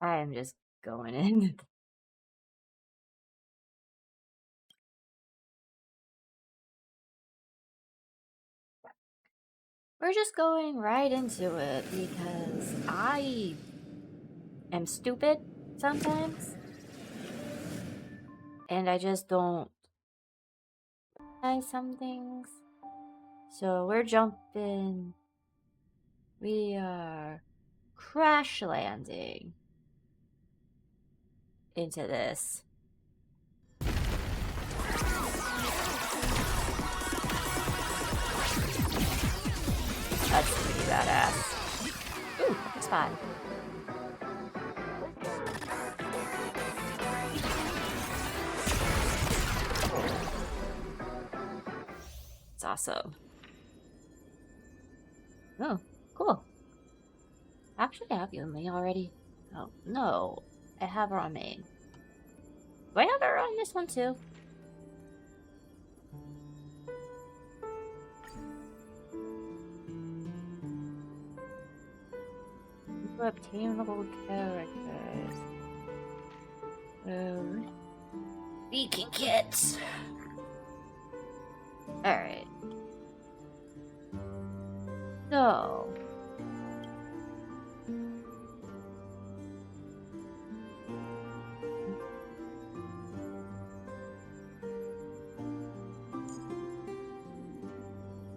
I am just going in. We're just going right into it because I am stupid sometimes. And I just don't buy some things. So we're jumping. We are crash landing into this. That's pretty badass. Ooh, it's fine. It's awesome. Oh, cool. Actually, I have Yunli already. Oh, no. I have her on main. Do I have her on this one too? Obtainable characters. Beacon kits. Alright. So.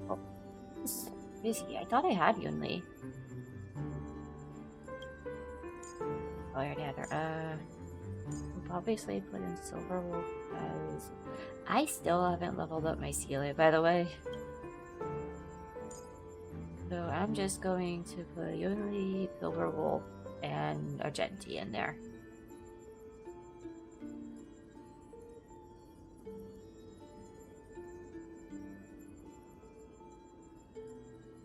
Oh. Is he? I thought I had Yunli. Oh, I already had her. We'll obviously put in Silver Wolf because I still haven't leveled up my Sealer, by the way. So I'm just going to put Yunli, Silver Wolf, and Argenti in there.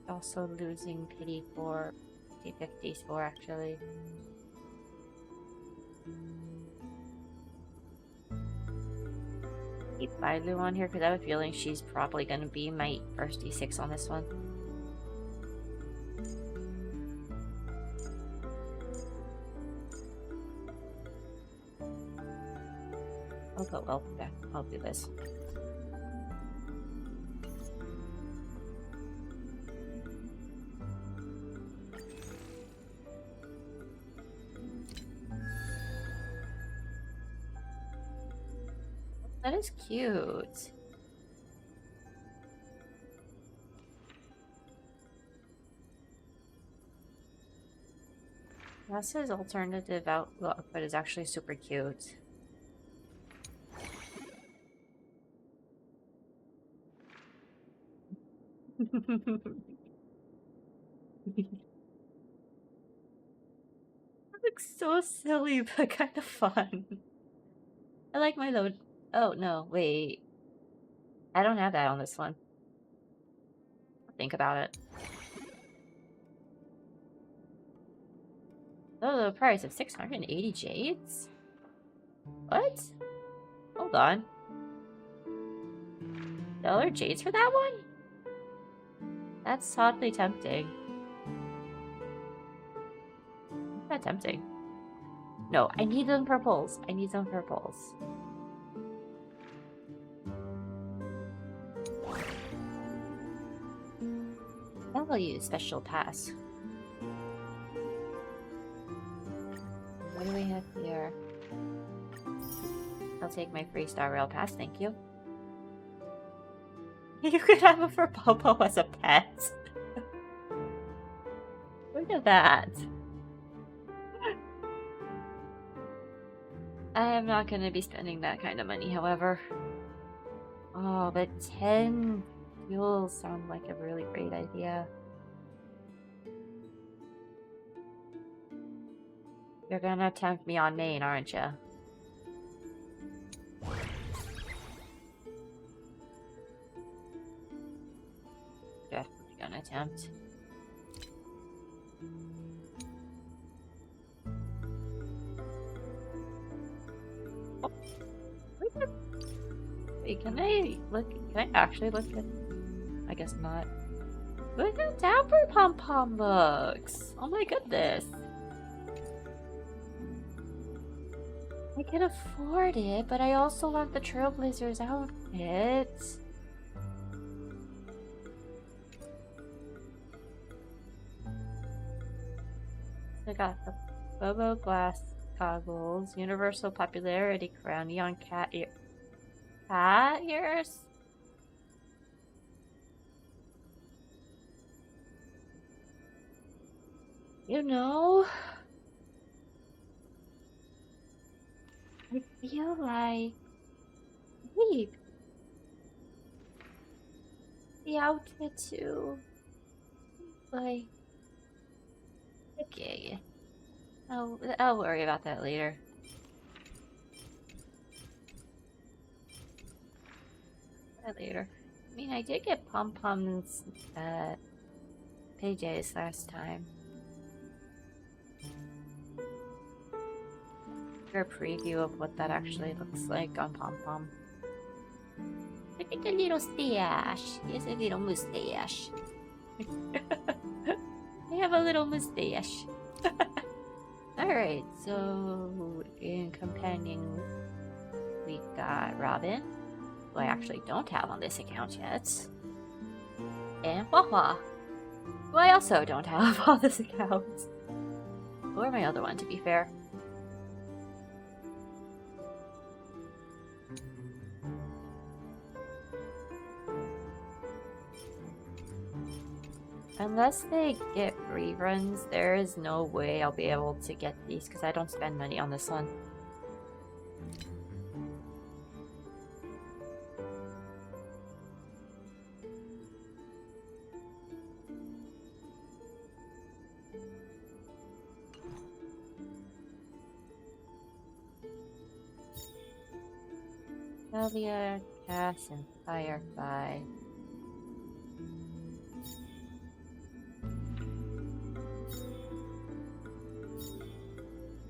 Also losing pity for 50-50 actually. Keep Bailu on here because I have a feeling she's probably going to be my first D6 on this one. Oh, well, yeah, I'll do this. That is cute. That's his alternative outlook, but it's actually super cute. That looks so silly, but kind of fun. I like my load. Oh, no, wait. I don't have that on this one. I'll think about it. Oh, the price of 680 jades? What? Hold on. $1 jades for that one? That's oddly tempting. It's not tempting. No, I need them purples. I need some purples. I'll use special pass. What do we have here? I'll take my free Star Rail pass, thank you. You could have a for Popo as a pet. Look at that. I am not going to be spending that kind of money, however. Oh, but 10 fuels sound like a really great idea. You're gonna tempt me on main, aren't you? Definitely gonna tempt. Oh. Wait, can I look? Can I actually look at? I guess not. Look how Dapper Pom Pom looks! Oh my goodness! I can afford it, but I also want the Trailblazers outfit. I got the Bobo glass goggles, universal popularity crown, neon cat ear. Cat ears? You know, I feel like wait, the outfit too. Like, okay, I'll worry about that later. Later. I mean, I did get pom-poms at PJ's last time. For a preview of what that actually looks like on pom-pom. Look at the little stash. He has a little mustache. I have a little mustache. Alright, so in companion, we got Robin, who I actually don't have on this account yet, and Wawa, who I also don't have on this account. Or my other one, to be fair. Unless they get reruns, there is no way I'll be able to get these because I don't spend money on this one. Sylvia, Cass, and Firefly.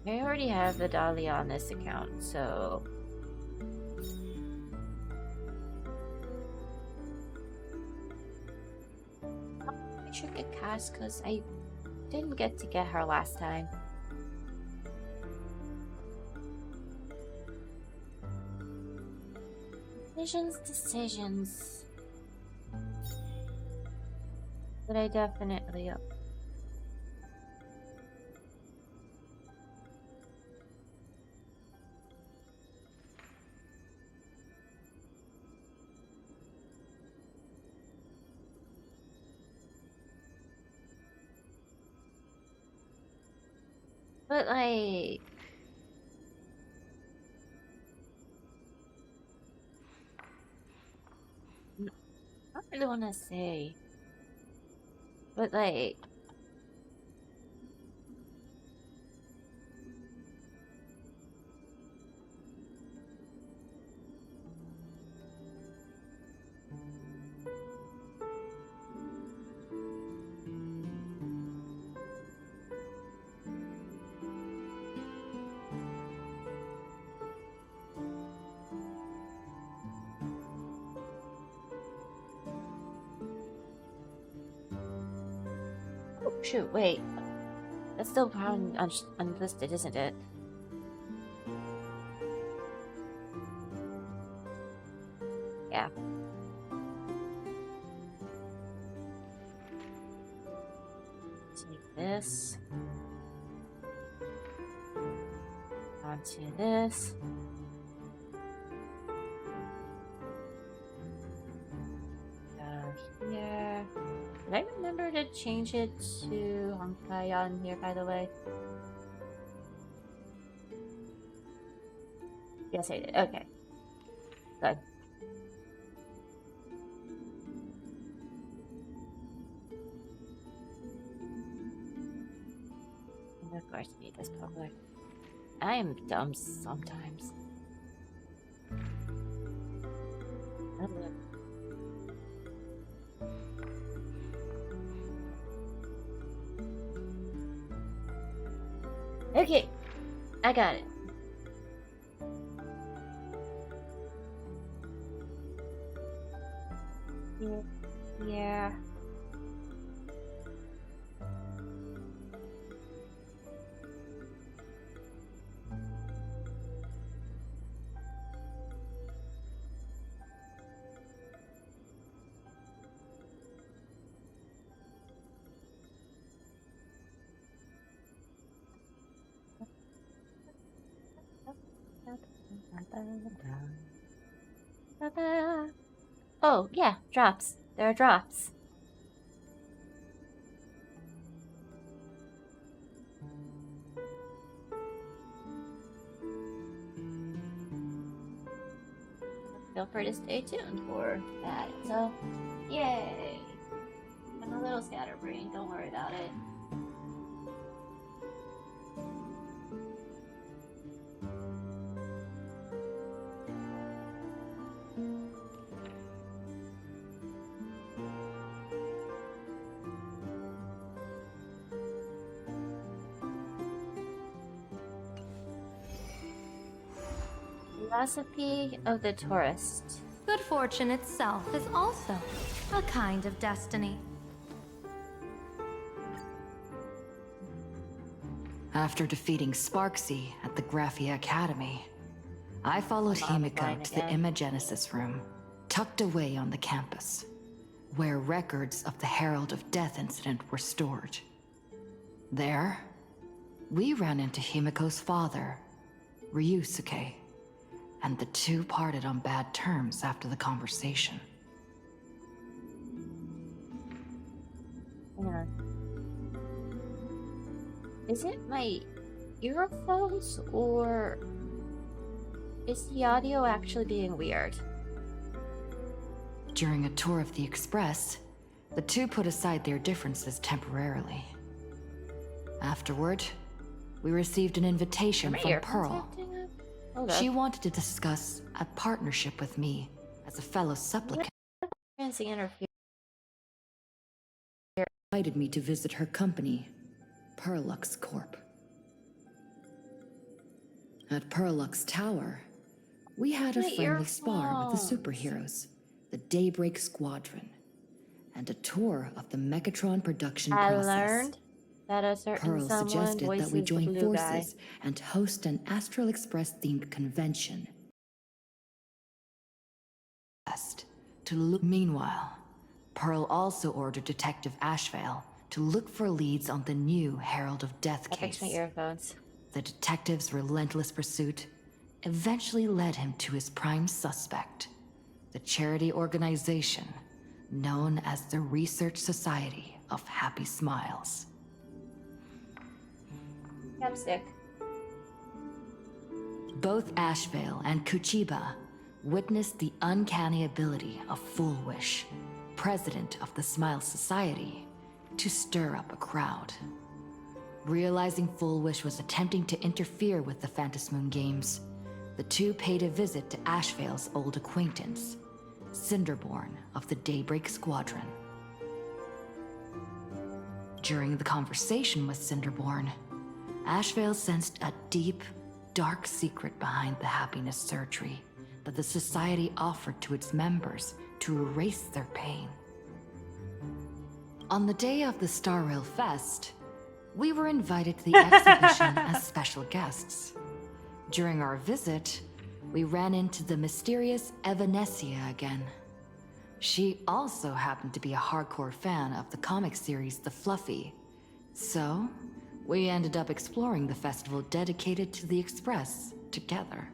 I already have the Dahlia on this account, so... I should get Cass because I didn't get to get her last time. Decisions. But I definitely... But like... I don't really want to say. But like... Oh, shoot, wait. That's still probably unlisted, isn't it? Yeah. Take this. Onto this. Here. Did I remember to change it to Honkai on here, by the way? Yes, I did. Okay. Good. And of course, need this public. I am dumb sometimes. Okay, I got it. Yeah. Oh, yeah, drops. There are drops. Feel free to stay tuned for that. So, yay! I'm a little scatterbrained, don't worry about it. Philosophy of the tourist. Good fortune itself is also a kind of destiny. After defeating Sparksy at the Graphia Academy, I followed Himiko to the Imagenesis room, tucked away on the campus, where records of the Herald of Death incident were stored. There, we ran into Himiko's father, Ryusuke, and the two parted on bad terms after the conversation. Hang on. Is it my earphones, or is the audio actually being weird? During a tour of the Express, the two put aside their differences temporarily. Afterward, we received an invitation from Pearl. She wanted to discuss a partnership with me as a fellow supplicant. Invited me to visit her company, Perlux Corp. At Perlux Tower, we had a friendly spar with the superheroes, the Daybreak Squadron, and a tour of the Mechatron production process. I learned that a certain Pearl someone suggested that we join the forces and host an Astral Express themed convention. Meanwhile, Pearl also ordered Detective Ashvale to look for leads on the new Herald of Death case. My earphones. The detective's relentless pursuit eventually led him to his prime suspect, the charity organization known as the Research Society of Happy Smiles. Chapstick. Both Ashvale and Kuchiba witnessed the uncanny ability of Full Wish, president of the Smile Society, to stir up a crowd. Realizing Full Wish was attempting to interfere with the Phantasmoon games, the two paid a visit to Ashvale's old acquaintance, Cinderborn of the Daybreak Squadron. During the conversation with Cinderborn, Ashvale sensed a deep, dark secret behind the happiness surgery that the Society offered to its members to erase their pain. On the day of the Star Rail Fest, we were invited to the exhibition as special guests. During our visit, we ran into the mysterious Evanesia again. She also happened to be a hardcore fan of the comic series The Fluffy, so we ended up exploring the festival dedicated to the Express together.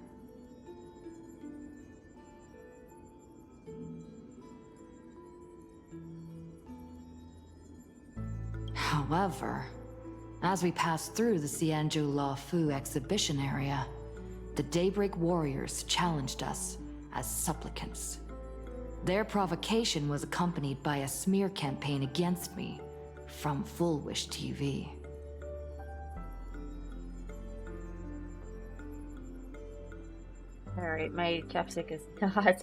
However, as we passed through the Xianzhou La Fu exhibition area, the Daybreak Warriors challenged us as supplicants. Their provocation was accompanied by a smear campaign against me from Full Wish TV. Alright, my chapstick is not.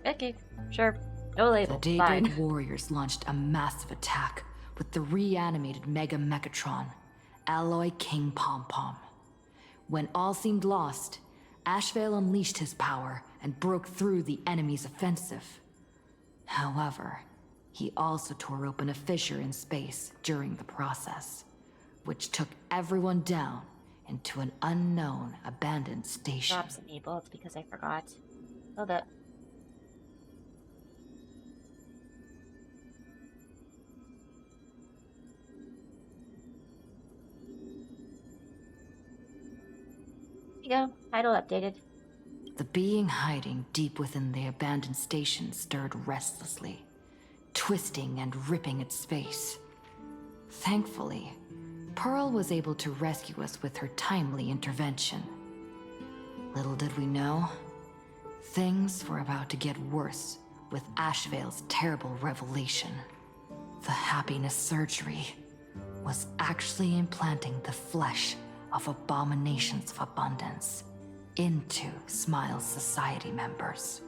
Okay, sure. No label. The Daybreak Warriors launched a massive attack with the reanimated Mega Mechatron, Alloy King Pom Pom. When all seemed lost, Ashvale unleashed his power and broke through the enemy's offensive. However, he also tore open a fissure in space during the process, which took everyone down into an unknown abandoned station. Drops enabled because I forgot. Hold up. go. Title updated. The being hiding deep within the abandoned station stirred restlessly, twisting and ripping its face. Thankfully, Pearl was able to rescue us with her timely intervention. Little did we know, things were about to get worse with Ashvale's terrible revelation. The happiness surgery was actually implanting the flesh of abominations of abundance into Smile's society members.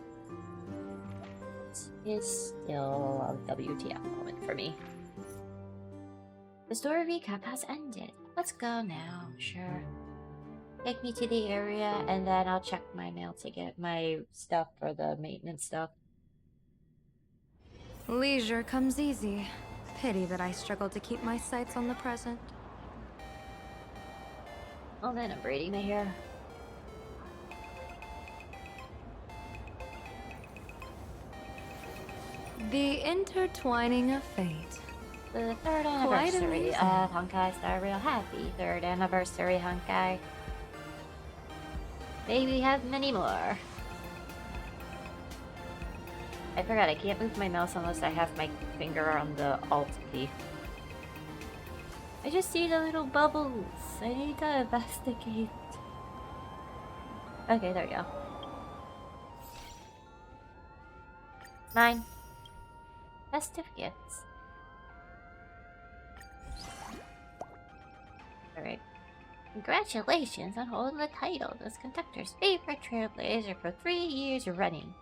Is still a WTF moment for me. The story recap has ended. Let's go now, sure. Take me to the area and then I'll check my mail to get my stuff for the maintenance stuff. Leisure comes easy. Pity that I struggle to keep my sights on the present. Oh, then I'm braiding my hair. The intertwining of fate. The third anniversary of Honkai Star Rail. Happy third anniversary, Honkai. May we have many more. I forgot, I can't move my mouse unless I have my finger on the Alt key. I just see the little bubbles. I need to investigate. Okay, there we go. Mine. Festive gifts. Alright. Congratulations on holding the title as Conductor's favorite trailblazer for 3 years running.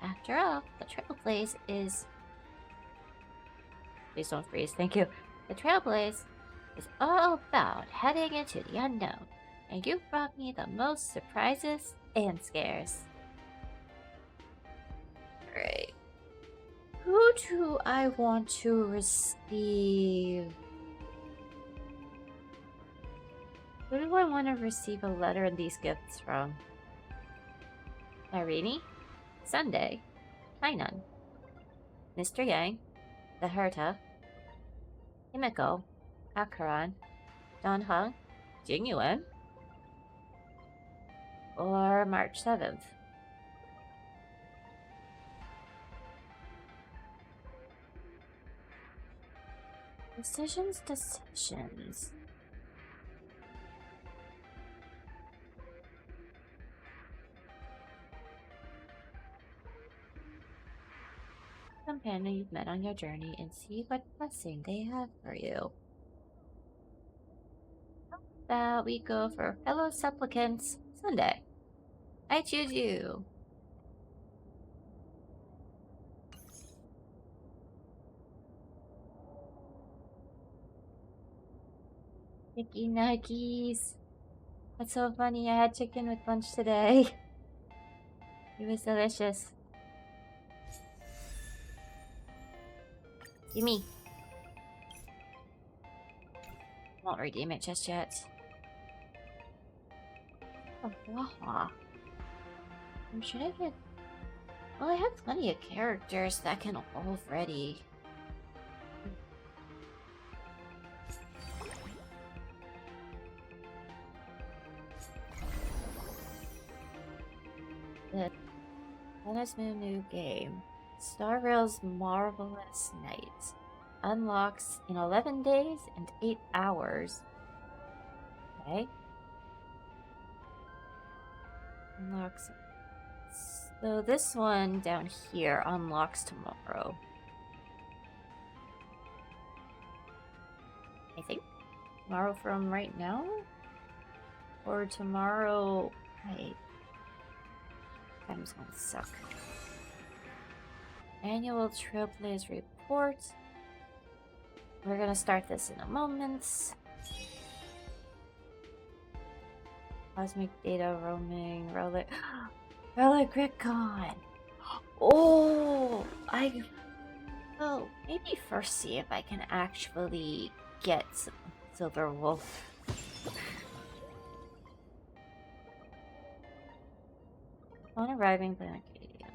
After all, the Trailblaze is... Please don't freeze, thank you. The Trailblaze is all about heading into the unknown, and you brought me the most surprises and scares. Alright. Who do I want to receive? Who do I want to receive a letter and these gifts from? Irene? Sunday, Huion, Mr. Yang, the Herta, Himiko, Akaran, Dongheng, Jingyuan, or March 7th. Decisions. Companion you've met on your journey and see what blessing they have for you. How about we go for fellow supplicants Sunday? I choose you. Chicky nuggies. That's so funny. I had chicken with lunch today. It was delicious. Gimme. Won't redeem it just yet. Oh, wow. Should I get... Well, I have plenty of characters that can already... Let us move new game. Star Rail's Marvelous Night unlocks in 11 days and 8 hours. Okay. Unlocks. So this one down here unlocks tomorrow. I think. Tomorrow from right now? Or tomorrow... Wait. Time's gonna suck. Annual Trailblaze Report. We're gonna start this in a moment. Cosmic Data Roaming, Relic Recon. Oh, well, maybe first see if I can actually get Silver Wolf. On arriving by Arcadia.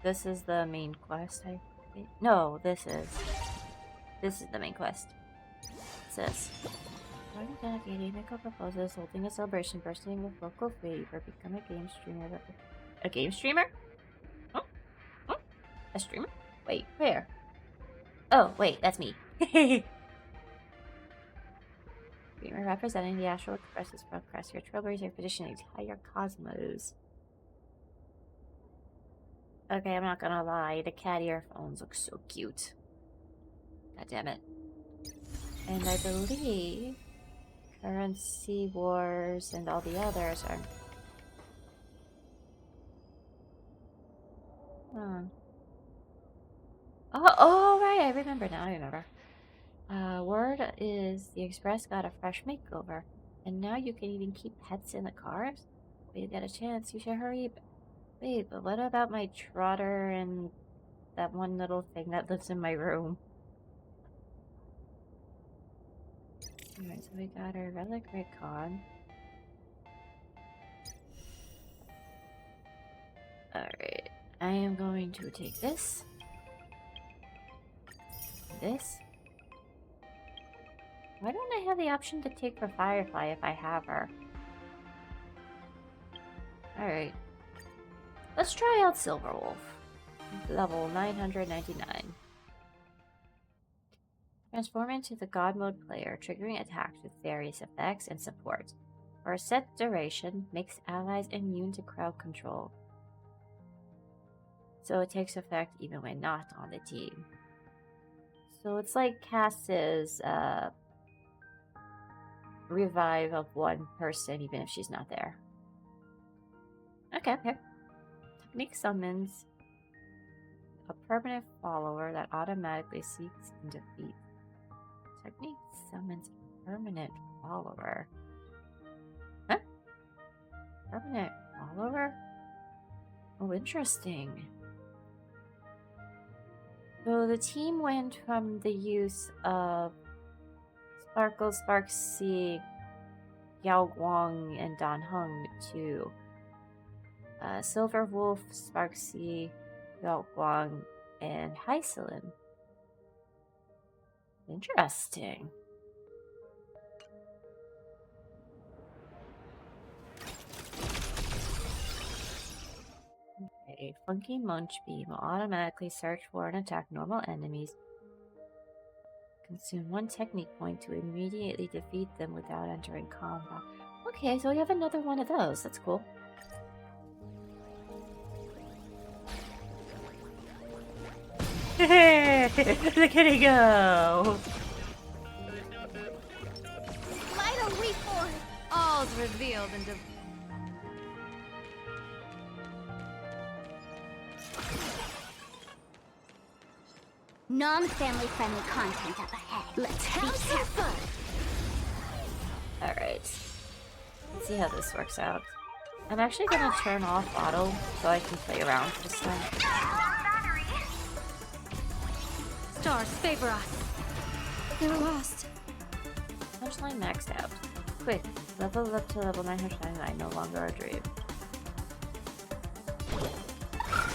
This is the main quest, I think. No, this is the main quest. What's this? Party delegating Nico proposes holding a celebration bursting with local flavor. Become a game streamer. A game streamer? Oh? Oh? A streamer? Wait, where? Oh, wait, that's me. Streamer representing the Astral Expresses from across your trailblazer position entire cosmos. Okay, I'm not gonna lie, the cat earphones look so cute. God damn it. And I believe Currency Wars and all the others are... Oh, right, I remember now, I remember. Word is the Express got a fresh makeover, and now you can even keep pets in the cars? When you get a chance, you should hurry. Wait, but what about my trotter and that one little thing that lives in my room? Alright, so we got our Relic Recon. Alright, I am going to take this. This. Why don't I have the option to take for Firefly if I have her? Alright. Let's try out Silverwolf. Level 999. Transform into the God Mode player, triggering attacks with various effects and support. For a set duration, makes allies immune to crowd control. So it takes effect even when not on the team. So it's like Cass's revive of one person even if she's not there. Okay. Technique summons a permanent follower that automatically seeks and defeats. Technique summons a permanent follower. Huh? Permanent follower? Oh, interesting. So the team went from the use of Sparkle, Sparksea, Yao Guang, and Dan Heng to Silver Wolf, Sparksea, Yao Guang, and Hycelin. Interesting. Okay, Funky Munch Beam will automatically search for and attack normal enemies. Consume one technique point to immediately defeat them without entering combat. Okay, so we have another one of those. That's cool. Look at it go! Light a reform! All's revealed in non-family friendly content up ahead. Let's have some fun! Alright. Let's see how this works out. I'm actually gonna turn off auto so I can play around this time. stars favor us. They're lost. Punchline maxed out. Quick, level up to level 999, no longer a dream.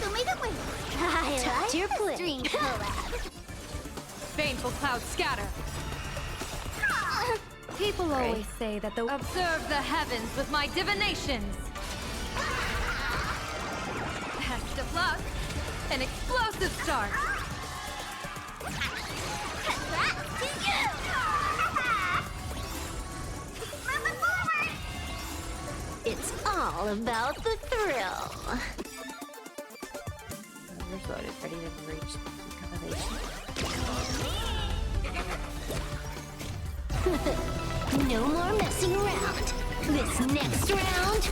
So may the wind. I like your dream collab. Baneful clouds scatter. People always say that the observe the heavens with my divinations. Best of luck. An explosive start. It's all about the thrill. Overloaded, ready to reach No more messing around. This next round,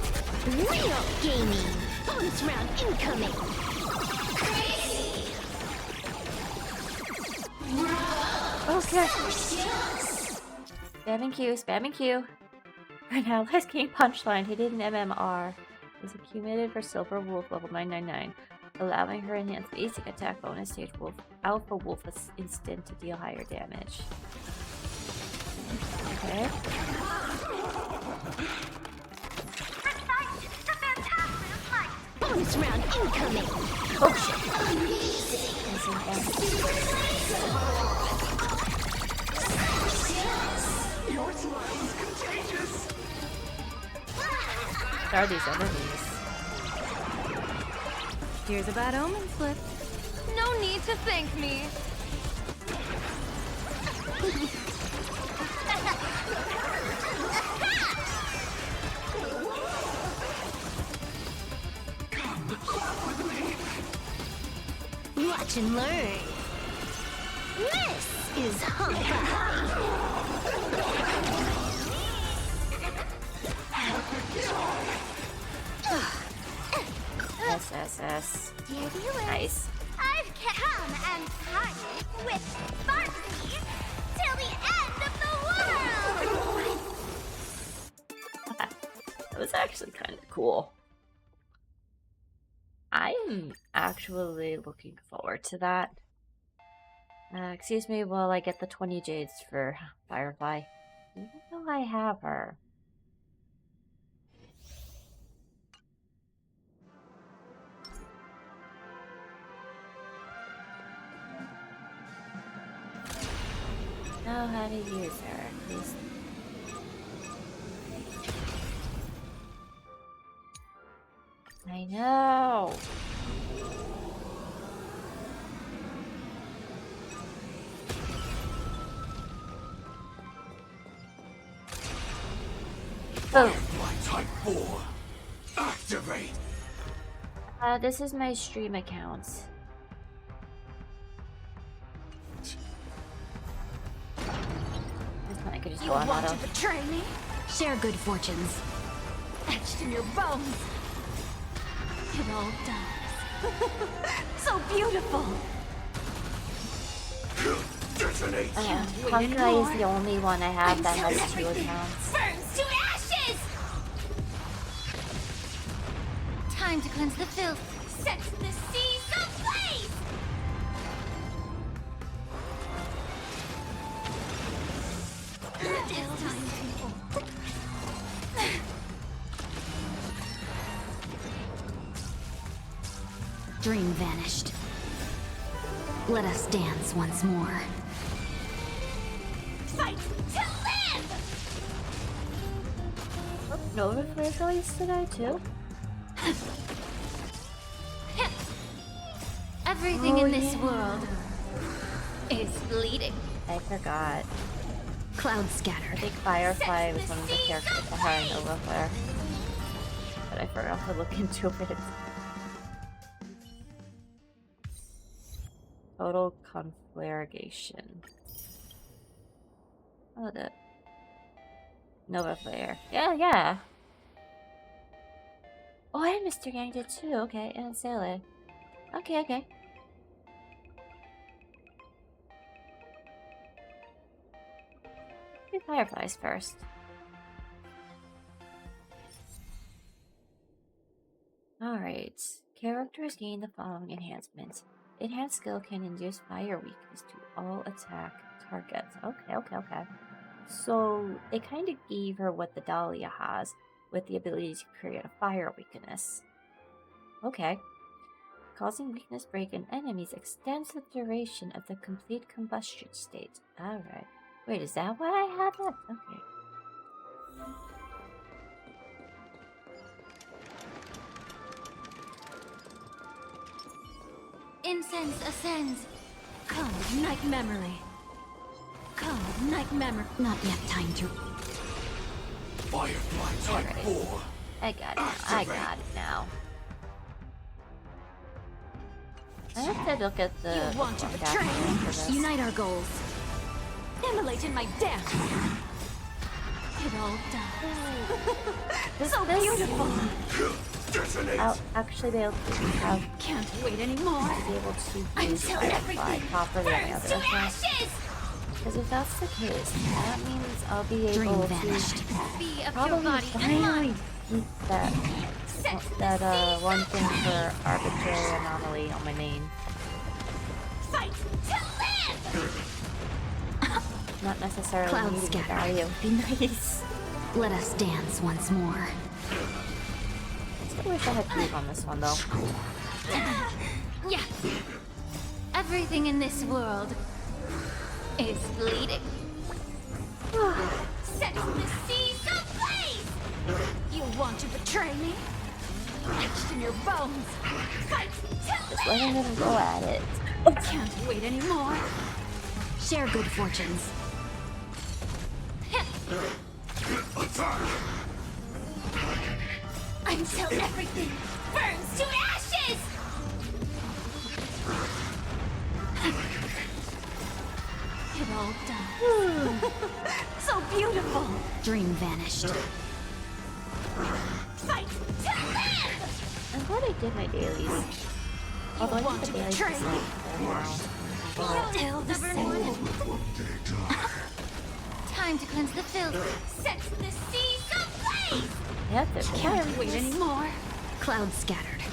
real gaming. Bonus round incoming. Okay. Spamming Q, spamming Q. Right now, last game punchline hidden MMR is accumulated for Silver Wolf level 999, allowing her enhanced basic attack bonus stage Wolf Alpha Wolf instant to deal higher damage. Okay. Bonus round incoming. Oh shit. Amazing. are these enemies? Here's a bad omen slip. No need to thank me. Watch and learn. This is Honkai. SSS. Dear viewers, Nice. I've come and party with Barbie till the end of the world. That was actually kind of cool. I'm actually looking forward to that. Excuse me while I get the 20 jades for Firefly. Even though I have her. Know how to use her, at least. I know. Boom. Type 4. Activate. This is my stream account. I could just You go on want auto. to betray me? Share good fortunes. Etched in your bones. It all dies. So beautiful. Detonate. Honkai is the only one I have that has 2 accounts. Burns to ashes. Time to cleanse the filth. Set the seas ablaze. Dream vanished. Let us dance once more. Fight to live. Nova Flare's released today too? Everything Oh, in this yeah. world is bleeding. I forgot. Cloud I scattered. think Firefly was one of the characters that had Nova Flare. But I forgot to look into it. Total conflagration. Oh, the Nova Flare. Yeah, yeah. Oh, and Mr. Yang did too. Okay, and Sailor. Okay, okay. Do Fireflies first. Alright. Characters gain the following enhancements. Enhanced skill can induce fire weakness to all attack targets. Okay. So they kind of gave her what the Dahlia has, with the ability to create a fire weakness. Okay. Causing weakness break in enemies extends the duration of the complete combustion state. Alright. Wait, is that why I had that? Okay. Incense ascends. Cold night memory. Cold night memory. Not yet time to. Firefly Type 4. I got it now. I got it now. I have to look at the You want to front betray document me? for this. Unite our goals. Immolate in my dance. It all dies. So This- beautiful. Detonate. I'll actually be able to have Can't wait anymore. be able to use Until Firefly everything properly on the burns other to account. ashes. Because if that's the case, that means I'll be Dream able vanished. to Be of your probably body and finally mine. keep that one thing for arbitrary anomaly on my main. Fight to live. Not necessarily Cloud needing scatter. value would be nice. Let us dance once more. I wish I had proof on this one though. Yeah. Everything in this world is bleeding. Set the seas ablaze. You want to betray me? Etched in your bones. Fight Just letting them go at it. Can't wait anymore. Share good fortunes. Attack! Until everything burns to ashes! It all dies. So beautiful. Dream vanished. Fight to live! I'm glad I did my dailies. Although I want think the to dailies betray is me? Still the same. Time to cleanse the filth. Set the seas ablaze! Yeah, they're Can't wait anymore. Clouds scattered.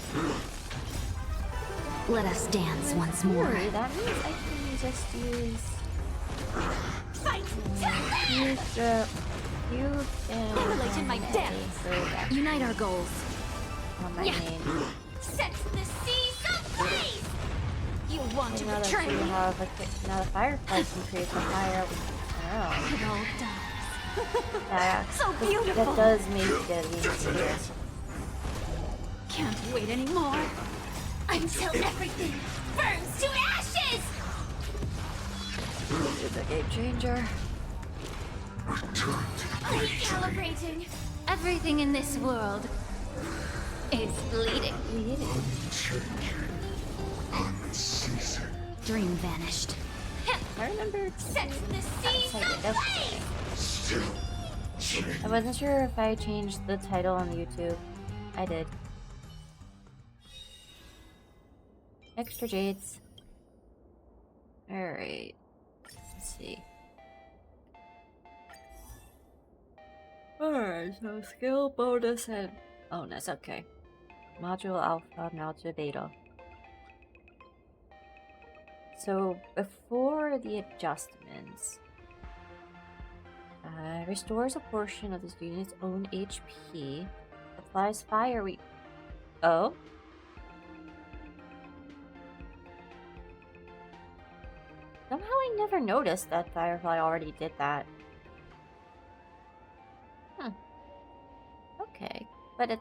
Let us dance once more. Ooh, that means I can just use Fight to live! use the Correlate in my dance. for that Unite our goals. on my Yeah. name. Set the seas ablaze! You want to Now that betray you me? have now the firefly can create the fire. Oh, It all dies. that, So that beautiful. does make it easier. Can't wait anymore. Until everything burns to ashes! It's a game changer. Recalibrating. Everything in this world is bleeding. Unceasing. Dream vanished. I remember Set the seas like it does ablaze! Still. Change. I wasn't sure if I changed the title on YouTube. I did. Extra jades. Alright. Let's see. Alright, so skill bonus and bonus, okay. Module alpha, module beta. So before the adjustments, restores a portion of the student's own HP, applies fire Oh? Somehow I never noticed that Firefly already did that. Okay. But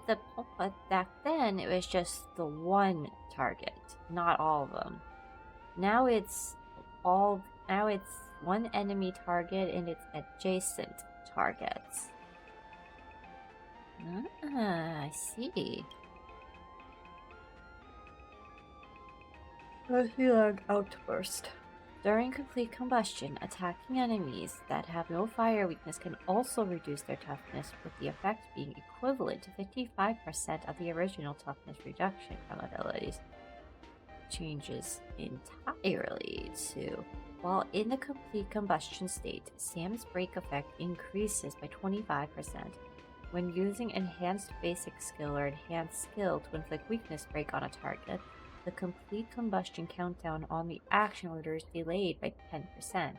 back then it was just the one target, not all of them. Now it's one enemy target and its adjacent targets. I see. Huion outburst. During complete combustion, attacking enemies that have no fire weakness can also reduce their toughness, with the effect being equivalent to 55% of the original toughness reduction from abilities. Changes entirely to while in the complete combustion state, Sam's break effect increases by 25%. When using enhanced basic skill or enhanced skill to inflict weakness break on a target, the complete combustion countdown on the action order is delayed by 10%.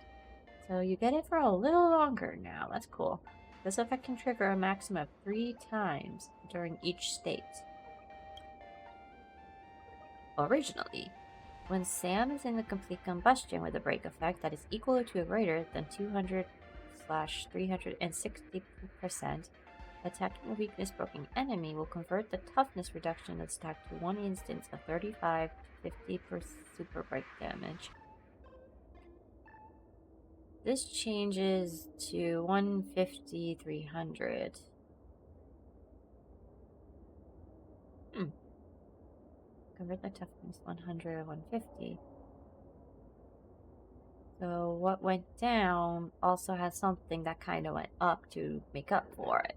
So you get it for a little longer now. That's cool. This effect can trigger a maximum of 3 times during each state. Originally, when Sam is in the complete combustion with a break effect that is equal to or greater than 200/360%, attacking a weakness broken enemy will convert the toughness reduction of stack to one instance of 35 to 50 per super break damage. This changes to 150/300. Convert the toughness 100 or 150. So what went down also has something that kind of went up to make up for it.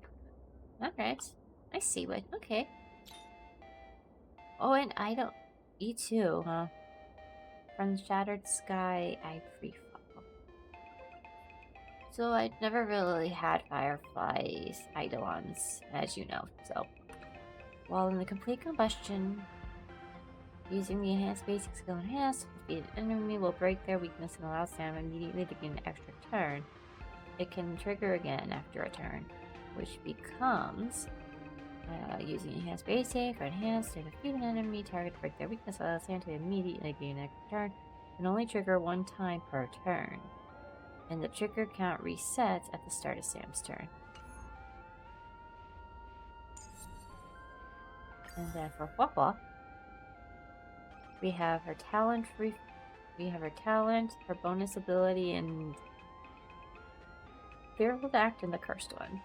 Alright. I see what. Okay. Oh, and I don't. E2, huh? From Shattered Sky, I free fall. So I never really had Firefly's Eidolons, as you know. So while in the complete combustion, using the enhanced basic skill enhanced, the enemy will break their weakness and allow Sam immediately to gain an extra turn. It can trigger again after a turn, which becomes using enhanced basic or enhanced to defeat an enemy target to break their weakness, allow Sam to immediately gain an extra turn, and only trigger one time per turn. And the trigger count resets at the start of Sam's turn. And then for Huahua, we have her talent, her bonus ability, and Fearful Act, and the Cursed one.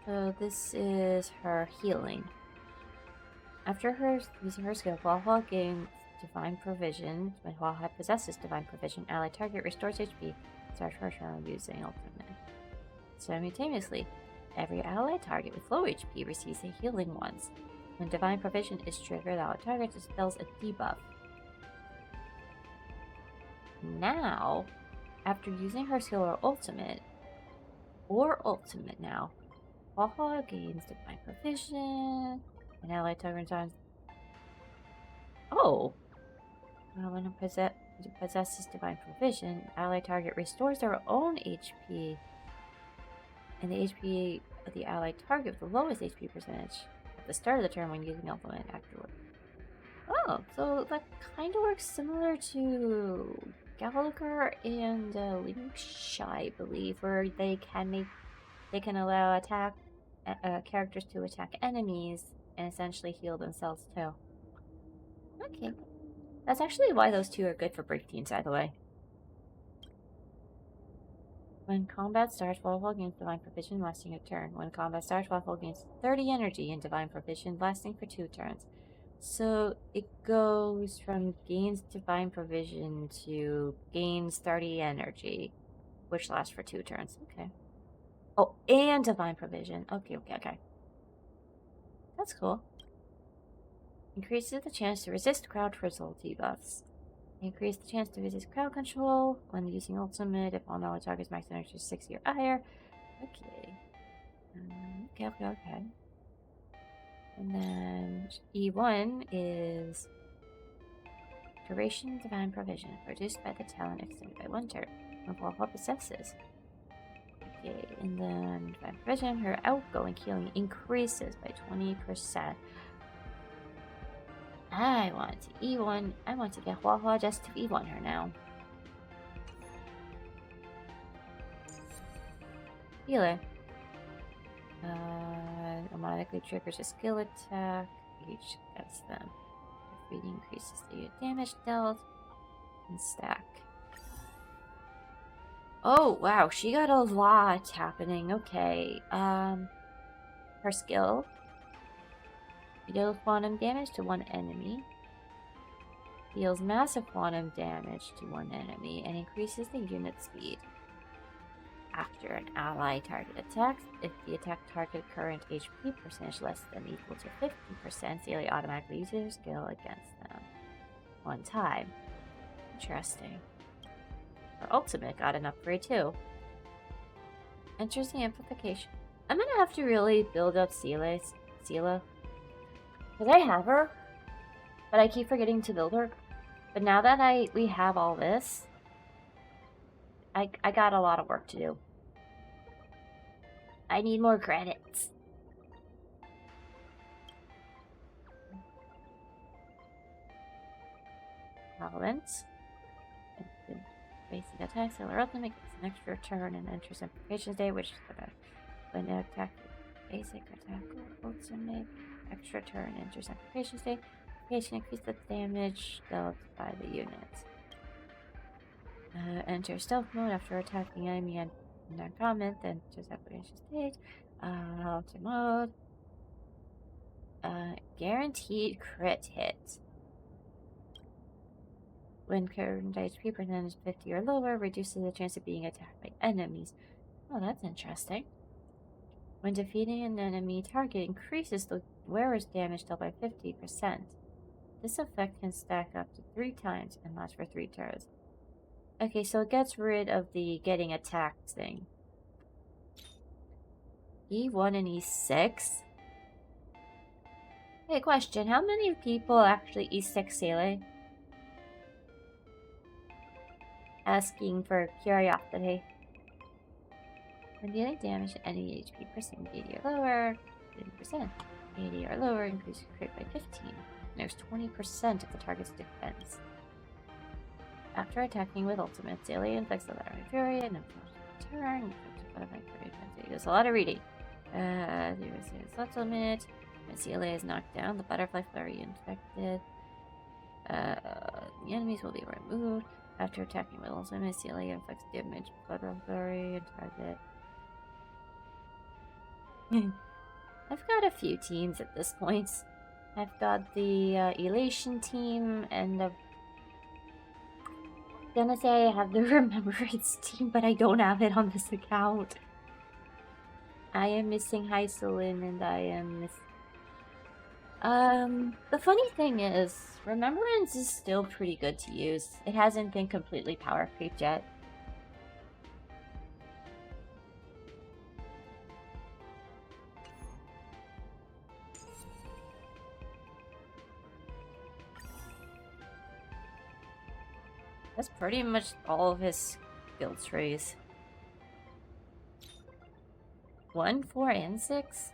So this is her healing. After using her skill, Huahua gains Divine Provision. When Huahua possesses Divine Provision, allied target restores HP. Start her turn using Ultimate. Simultaneously, every allied target with low HP receives a healing once. When Divine Provision is triggered, the allied target dispels a debuff. Now, after using her skill or ultimate now, Huahua gains Divine Provision, and allied target returns. Oh! When it possesses Divine Provision, allied target restores their own HP, and the HP of the allied target with the lowest HP percentage at the start of the turn when using ultimate afterward. Oh, so that kind of works similar to Gallagher and Lingsha, I believe, where they can allow characters to attack enemies and essentially heal themselves too. Okay. That's actually why those two are good for break teams, by the way. When combat starts, Huahua gains Divine Provision lasting a turn. When combat starts, Huahua gains 30 energy and Divine Provision lasting for 2 turns. So it goes from gains Divine Provision to gains 30 energy, which lasts for 2 turns. Okay. Oh, and Divine Provision. Okay. That's cool. Increases the chance to resist crowd control debuffs. Increase the chance to resist crowd control when using ultimate if all allied targets max energy is 60 or higher. Okay. Okay. And then E1 is Duration Divine Provision, reduced by the talent extended by 1 turn when Huahua possesses. Okay, and then Divine Provision, her outgoing healing increases by 20%. I want to E1. I want to get Huahua just to E1 her now. Healer. Automatically triggers a skill attack. Each gets them. If reading increases the unit damage dealt. And stack. Oh, wow. She got a lot happening. Okay. Her skill. Deals quantum damage to 1 enemy. Deals massive quantum damage to 1 enemy and increases the unit speed. After an ally target attacks, if the attack target current HP percentage less than or equal to 50%, the ally automatically uses their skill against them 1 time. Interesting. Her ultimate got an upgrade too. Interesting amplification. I'm gonna have to really build up Sela. Because I have her, but I keep forgetting to build her. But now that we have all this, I got a lot of work to do. I need more credits. Relevance. Basic attack, Sailor Ultimate gets an extra turn and enters Implications Day, which is when they attack basic attack or ultimate. Extra turn enters Implications Day. Implication increase the damage dealt by the unit. Enter stealth mode after attacking enemy and non-comment, then enters Application Stage. Alter mode. Guaranteed crit hit. When current HP percentage 50 or lower, reduces the chance of being attacked by enemies. Oh, that's interesting. When defeating an enemy target, increases the wearer's damage dealt by 50%. This effect can stack up to 3 times and lasts for 3 turns. Okay, so it gets rid of the getting attacked thing. E1 and E6? Hey, question. How many people actually E6 Sele? Asking for curiosity. When dealing damage to any HP percent 80 or lower, 50%. 80 or lower, increase crit by 15. There's 20% of the target's defense. After attacking with ultimate, Sele inflicts a Lateral Fury and inflicts a turn. There's a lot of reading. The settlement. Menciele is knocked down. The butterfly flurry infected. The enemies will be removed. After attacking with also Menciele inflicts damage. Butterfly flurry and target. I've got a few teams at this point. I've got the Elation team, and I'm gonna say I have the Remembrance team, but I don't have it on this account. I am missing Hyselin, and I am missing... the funny thing is, Remembrance is still pretty good to use. It hasn't been completely power creeped yet. That's pretty much all of his skill trees. 1, 4, and 6?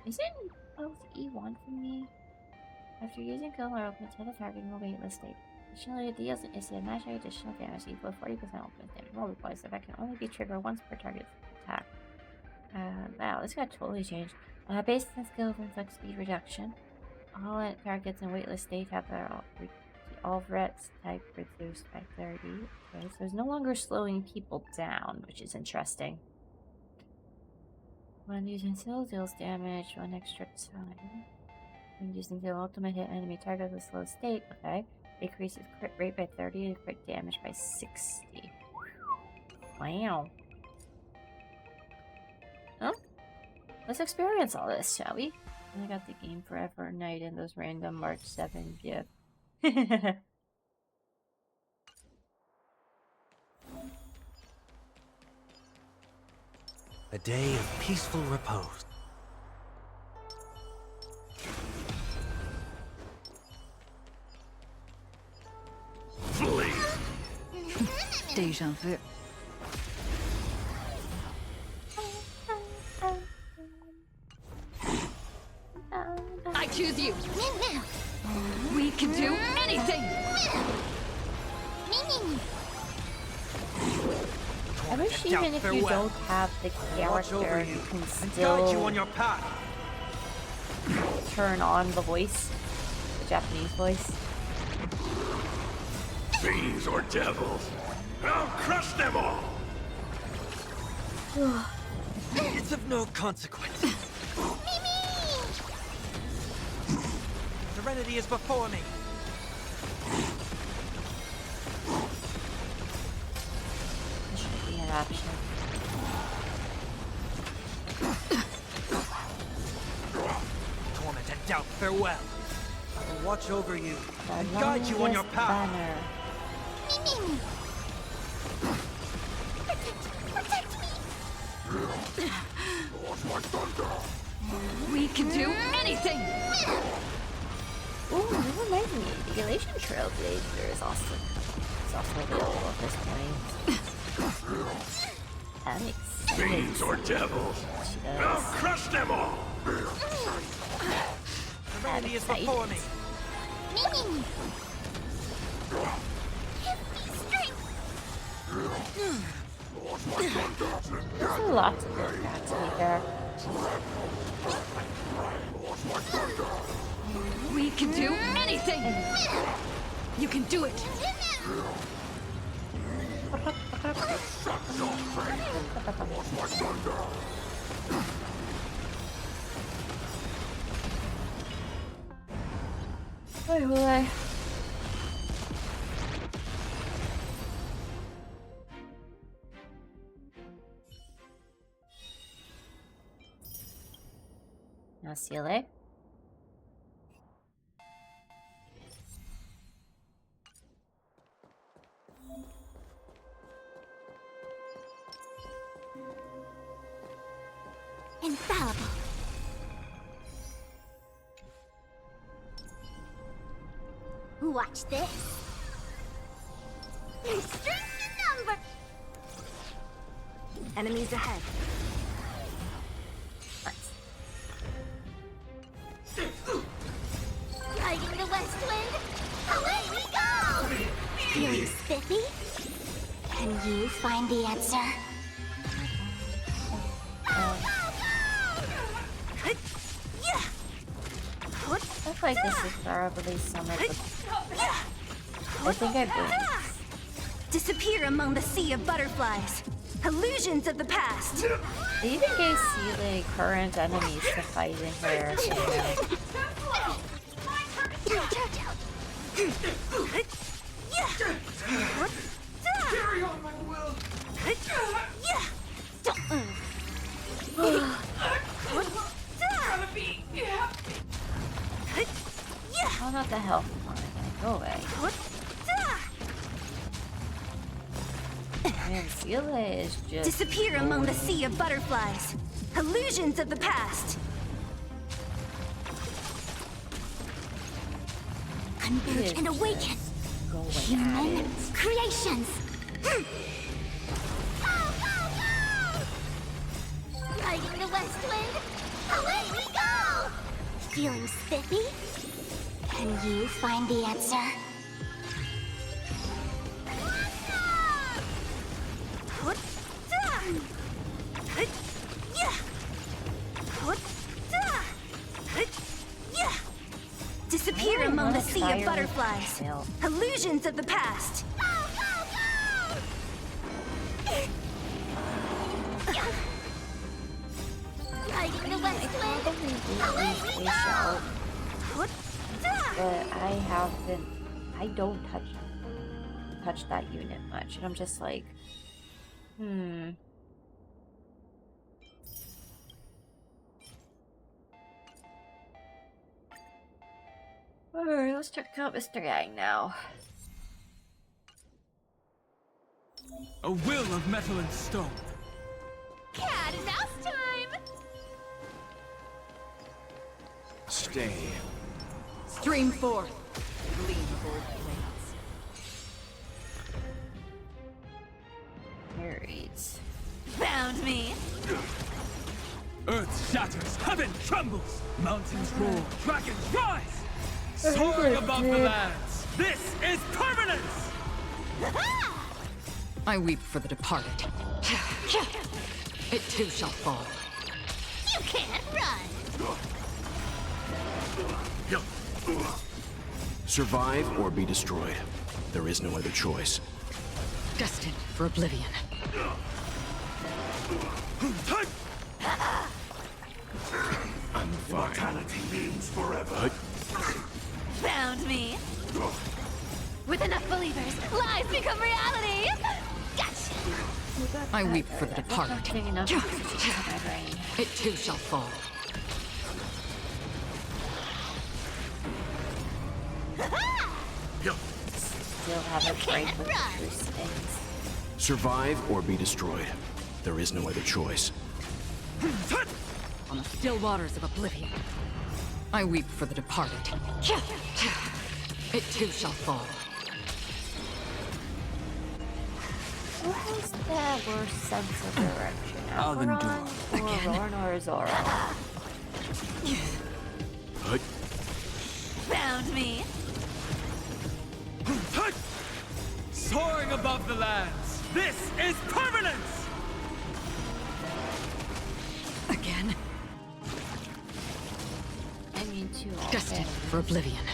Isn't both E1 for me? After using kill or open to the target in a waitlist state. Additionally, it deals a magic additional damage equal to 40% ultimate damage multiplies. The effect can only be triggered once per target attack. Wow, this got totally changed. Based on skill of inflict speed reduction. All targets in waitlist state have their all threats type reduced by 30. Okay, so it's no longer slowing people down, which is interesting. When using skill deals damage 1 extra time. When using the ultimate hit enemy target with slow state, okay. Decreases crit rate by 30 and crit damage by 60. Wow. Oh, let's experience all this, shall we? I got the game Forever Night and those random March 7 gifts. A day of peaceful repose. Deja vu. I choose you. We can do anything. I wish even if you don't have the character, you can still you on your path. turn on the voice, the Japanese voice. Fiends or devils, I'll crush them all! It's of no consequence. Serenity is before me. This should be an option. Torment and doubt, farewell. I will watch over you and The guide you on your longest path. banner. We can do anything. Ooh, that reminds me. The Elation Trailblazer is also available at this point. I'm excited. Fiends or devils, I'll crush them all! Serenity is before me. There's a lot to look at, to be fair. We can do anything. You can do it. Wait, will I? Now, Ciele. Infallible. Watch this. There's strength in number. Enemies ahead. Nice. Riding the west wind. Away we go. Feeling spiffy? Can you find the answer? I feel like this is probably some of the... I think I blinked. Disappear among the sea of butterflies. Illusions of the past. They even gave Seeley current enemies to fight in here. Carry on, my will! How about the health one? Go away. Man, Seeley is just... Disappear among the sea of butterflies. Illusions of the past. Converge and awaken. Human creations. Riding the west wind, away we go! Feeling spiffy? Can you find the answer? Disappear among the sea of butterflies. Illusions of the past. Riding the west wind, away we go! But I don't touch that unit much, and I'm just like, Alright, let's check out Mr. Yang now. A will of metal and stone. Cat and mouse time! Stay. Stream forth. Gleam of old blades. Alright. Found me. Earth shatters, heaven trembles, mountains roar, dragons rise! Soaring above the lands, this is permanence! I weep for the departed. It too shall fall. You can't run! Survive or be destroyed. There is no other choice. Destined for oblivion. I'm fine. Mortality means forever. Found me. With enough believers, lies become reality. Gotcha. I weep for the departed. Not doing enough to my brain. It too shall fall. Still have a break with true stings. Survive or be destroyed. There is no other choice. On the still waters of oblivion. I weep for the departed. It too shall fall. Who has the worst sense of direction? Alvendor. Alvendor or Zora? Found me. Soaring above the lands, this is permanence! Again. I mean, too often. Destined for oblivion.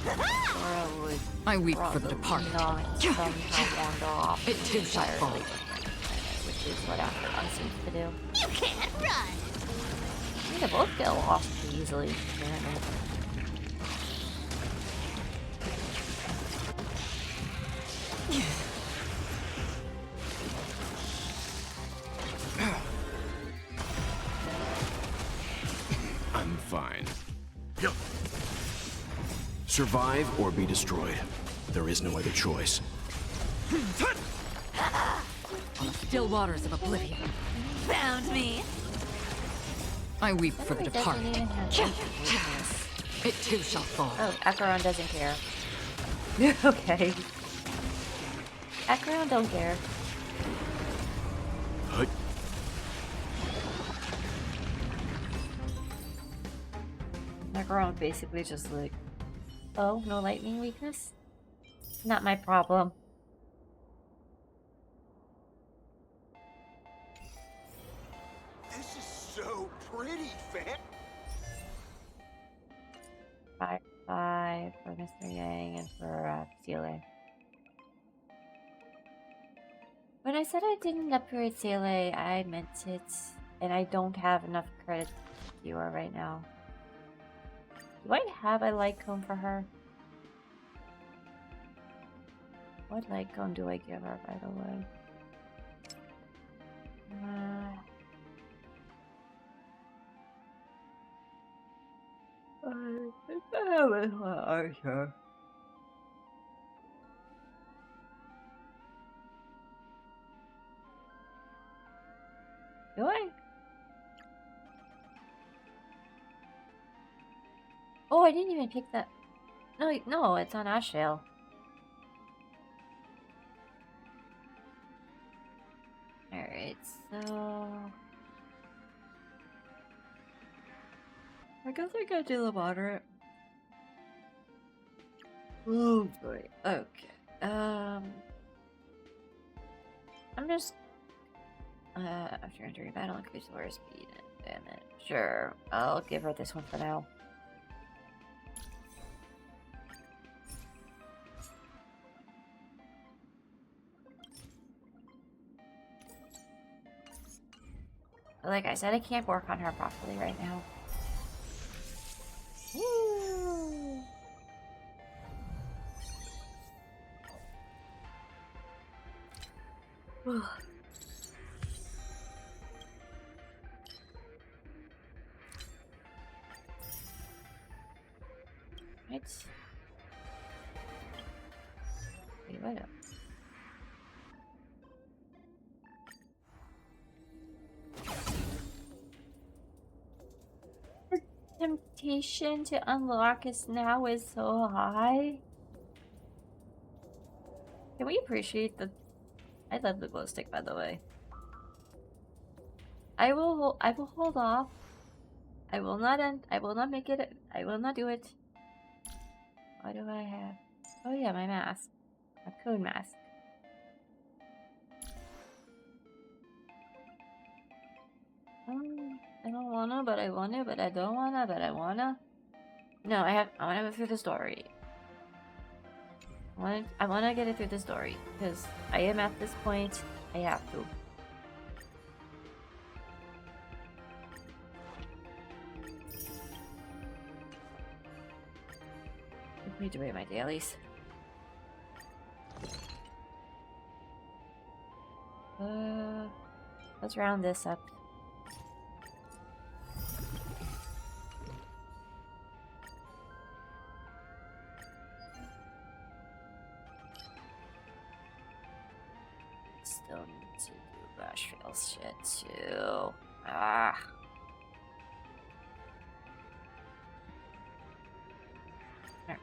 Zora would I weep for the departed. not somehow wander off It too shall fall. entirely different planet, which is what Acheron seems to do. You can't run! I think they both get lost pretty easily, apparently. I'm fine. Survive or be destroyed. There is no other choice. On the still waters of oblivion. Found me. I weep for the It doesn't departed. even have weakness. It too shall fall. Oh, Acheron doesn't care. Okay. Acheron don't care. Acheron basically just like, oh, no lightning weakness? Not my problem. pretty, Fan. 5 for Mr. Yang and for CLA. When I said I didn't upgrade CLA, I meant it, and I don't have enough credit to you right now. Do I have a light cone for her? What light cone do I give her, by the way? Do I? Oh, I didn't even pick that. No, it's on Ashvale. Alright, so... I guess I gotta do the moderate. Oh boy. Okay. I'm just... after entering battle, increase the warrior speed and damage. Sure, I'll give her this one for now. Like I said, I can't work on her properly right now. Woo. Right. Wait, what up? Temptation to unlock us now is so high. Can we appreciate the... I love the glow stick, by the way. I will hold off. I will not make it. I will not do it. What do I have? Oh yeah, my mask. My code mask. I don't wanna, but I wanna, but I don't wanna, but I wanna. No, I wanna go through the story. I wanna get it through the story, because I am at this point, I have to. Let me do my dailies. Let's round this up. Still need to do Ashvale's shit too. Ah. There.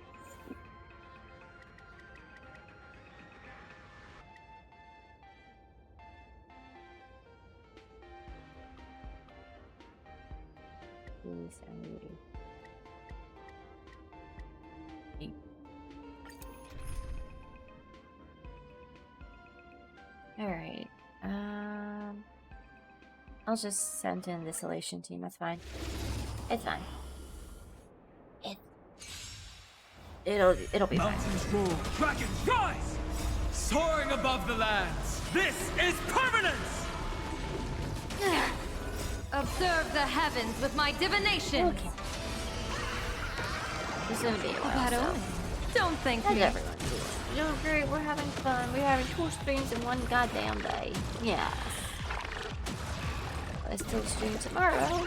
Please, I'm ready. Alright, I'll just send in the Salation team, that's fine. It's fine. It'll be fine. Mountains roar, dragons rise! Soaring above the lands, this is permanence! Observe the heavens with my divination. Okay. This is gonna be a while, About so. Owen. Don't thank How's me. everyone doing? You know, great, we're having fun. We're having 2 streams in one goddamn day. Yes. I still stream tomorrow.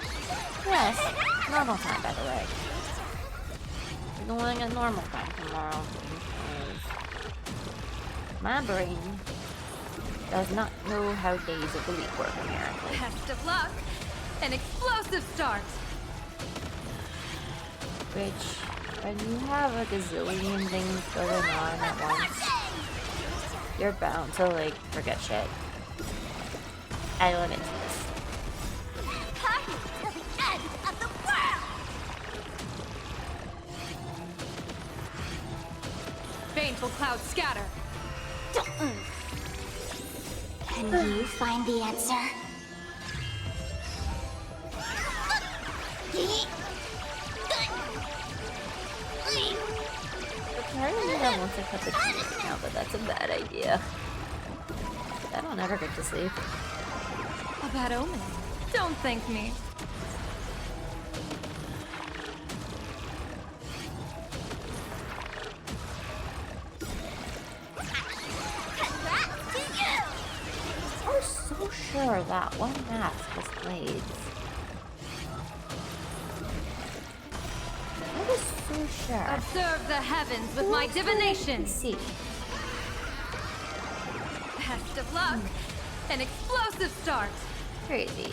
Yes. Normal time, by the way. We're going at normal time tomorrow. My brain does not know how days of the week work, apparently. Best of luck. An explosive start. Which, when you have a gazillion things going on at once, you're bound to, like, forget shit. I limit to this. Party till the end of the world! Baneful clouds scatter. Can you find the answer? Apparently that once I cut the TV now, but that's a bad idea. I don't ever get to sleep. A bad omen. Don't thank me. Congrats to you! I was so sure that one mask was blades. I was so sure. Observe the heavens with my divination. See. Best of luck. An explosive start. Crazy.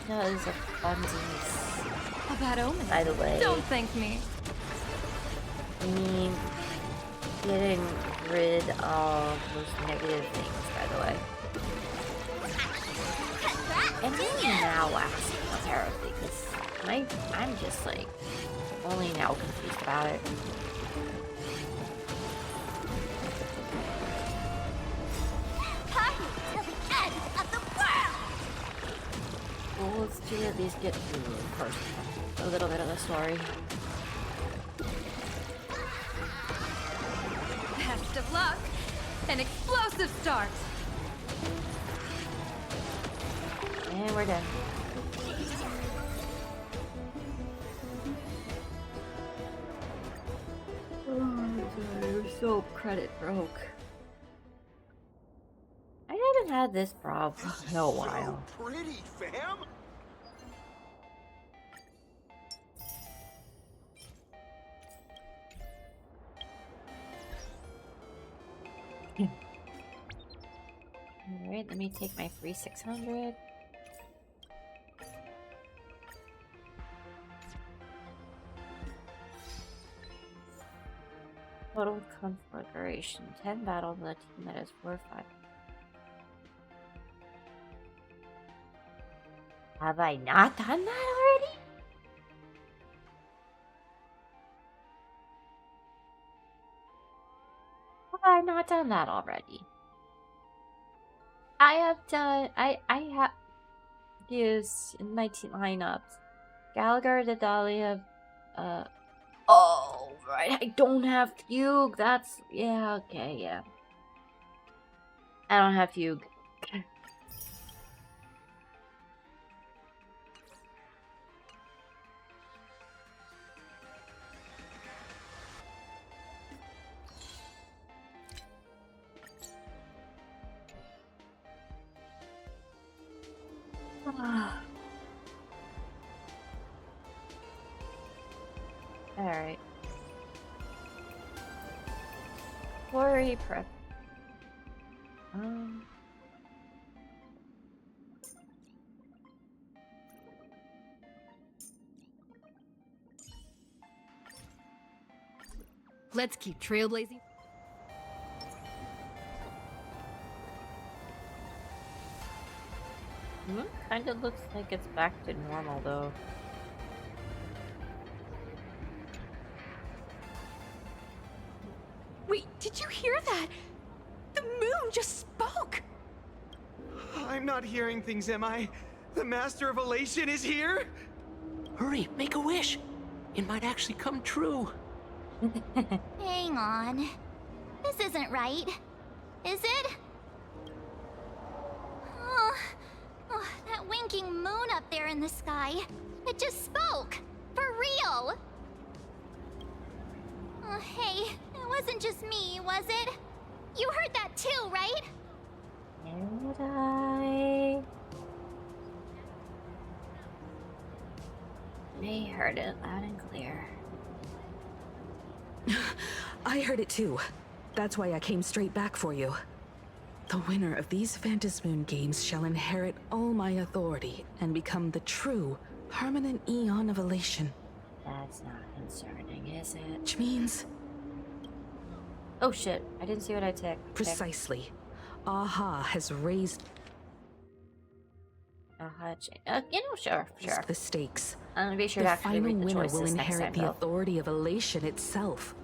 That is abundance. A bad omen. By the way, Don't thank me. I mean, getting rid of those negative things, by the way. And really now asking apparently, because I'm just like only now confused about it. Party till the end of the world! Well, let's do at least get through first a little bit of the story. Best of luck. An explosive start. And we're done. Oh, I'm sorry, I'm so credit broke. I haven't had this problem in a while. So pretty, fam. Alright, let me take my free 600. Total conflagration. 10 battles with a team that is 4 or 5. Have I not done that already? Have I not done that already? I have done. I have used in my team lineups Gallagher, Dadalia. Oh right, I don't have Fugue. That's yeah. Okay, yeah. I don't have Fugue. Alright. Worry prep. Let's keep trailblazing. Kind of looks like it's back to normal though. Wait, did you hear that? The moon just spoke! I'm not hearing things, am I? The Master of Elation is here? Hurry, make a wish. It might actually come true. Hang on. This isn't right. Is it? Oh, that winking moon up there in the sky. It just spoke. For real. Oh, hey, it wasn't just me, was it? You heard that too, right? Did I? They heard it loud and clear. I heard it too. That's why I came straight back for you. The winner of these Phantasmoon games shall inherit all my authority and become the true, permanent Eon of Elation. That's not concerning, is it? Which means... Oh shit, I didn't see what I ticked. Precisely. Aha has raised... Sure. The stakes. I'm gonna be sure The to actually final read the winner choices will next inherit time, the though. authority of elation itself.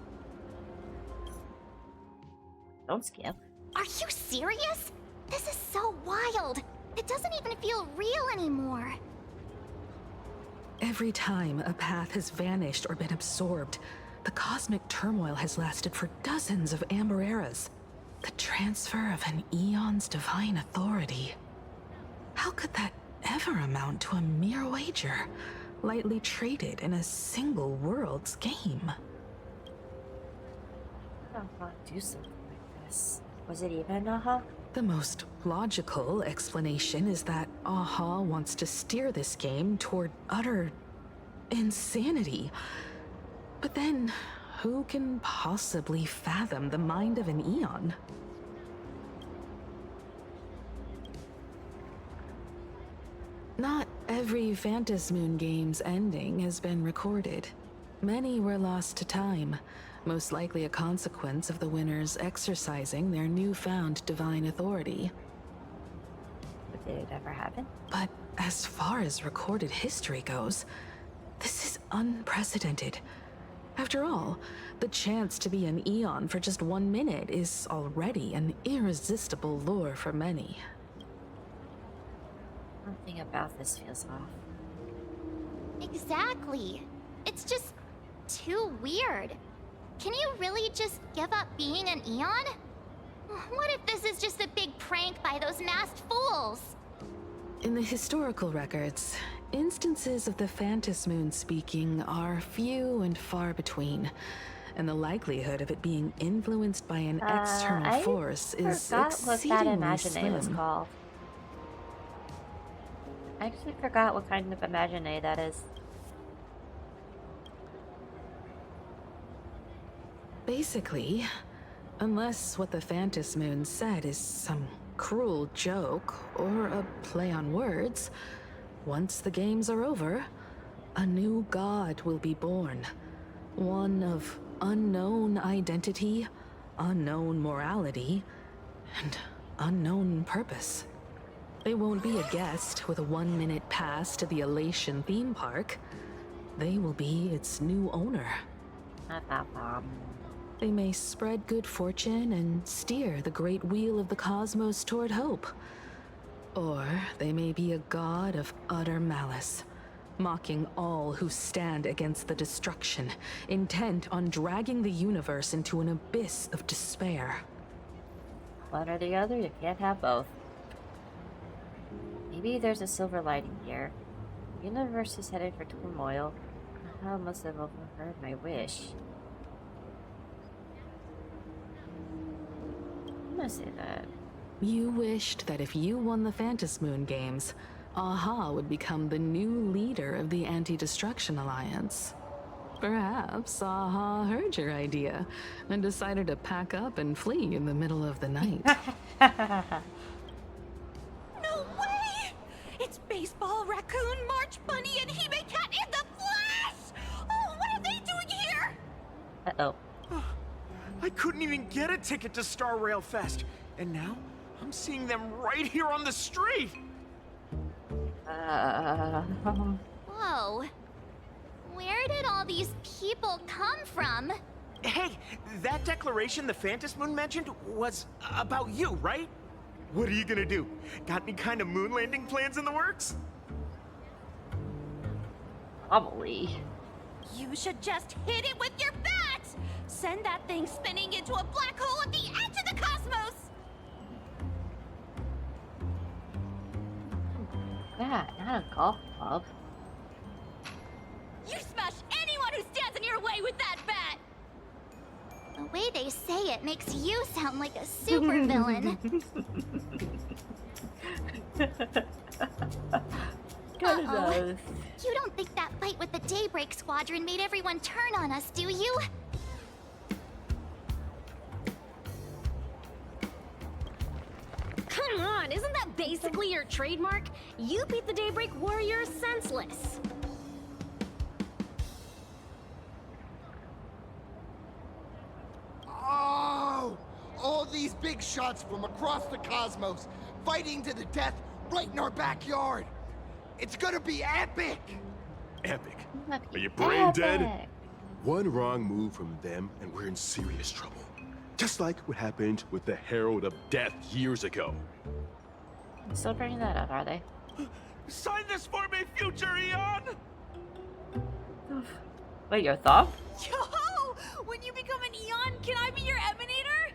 Don't skip. Are you serious? This is so wild. It doesn't even feel real anymore. Every time a path has vanished or been absorbed, the cosmic turmoil has lasted for dozens of amber eras. The transfer of an eon's divine authority. How could that ever amount to a mere wager, lightly traded in a single world's game? I don't want to do something like this. Was it even Aha? The most logical explanation is that Aha wants to steer this game toward utter insanity. But then, who can possibly fathom the mind of an Eon? Not every Phantasmoon game's ending has been recorded. Many were lost to time, most likely a consequence of the winners exercising their newfound divine authority. But did it ever happen? But as far as recorded history goes, this is unprecedented. After all, the chance to be an Eon for just 1 minute is already an irresistible lure for many. Something about this feels off. Exactly. It's just too weird. Can you really just give up being an Eon? What if this is just a big prank by those masked fools? In the historical records, instances of the Phantasmoon speaking are few and far between, and the likelihood of it being influenced by an external force is exceedingly what that slim. was called. I actually forgot what kind of imagine that is. Basically, unless what the Phantasmoon said is some cruel joke or a play on words, once the games are over, a new god will be born. One of unknown identity, unknown morality, and unknown purpose. They won't be a guest with a 1-minute pass to the Elation theme park. They will be its new owner. They may spread good fortune and steer the great wheel of the cosmos toward hope. Or they may be a god of utter malice, mocking all who stand against the destruction, intent on dragging the universe into an abyss of despair. One or the other, you can't have both. Maybe there's a silver lining here. The universe is headed for turmoil. I must have overheard my wish. I'm gonna say that. You wished that if you won the Phantasmoon games, Aha would become the new leader of the Anti-Destruction Alliance. Perhaps Aha heard your idea and decided to pack up and flee in the middle of the night. No way! It's Baseball, Raccoon, March Bunny, and Hime Cat in the flesh! Oh, what are they doing here? Uh-oh. I couldn't even get a ticket to Star Rail Fest, and now I'm seeing them right here on the street! Whoa. Where did all these people come from? Hey, that declaration the Phantasmoon mentioned was about you, right? What are you gonna do? Got any kind of moon landing plans in the works? Probably. You should just hit it with your bat! Send that thing spinning into a black hole at the edge of the cosmos! Yeah, not a golf club. You smash anyone who stands in your way with that bat! The way they say it makes you sound like a supervillain. Uh-oh. You don't think that fight with the Daybreak Squadron made everyone turn on us, do you? Come on, isn't that basically your trademark? You beat the Daybreak Warriors senseless. Oh! All these big shots from across the cosmos, fighting to the death right in our backyard. It's gonna be epic! Epic. That'd Are be your brain dead? epic. One wrong move from them and we're in serious trouble. Just like what happened with the Herald of Death years ago. Still bringing that up, are they? Sign this for me, future Eon! Wait, your thumb? Yo! When you become an Eon, can I be your emanator?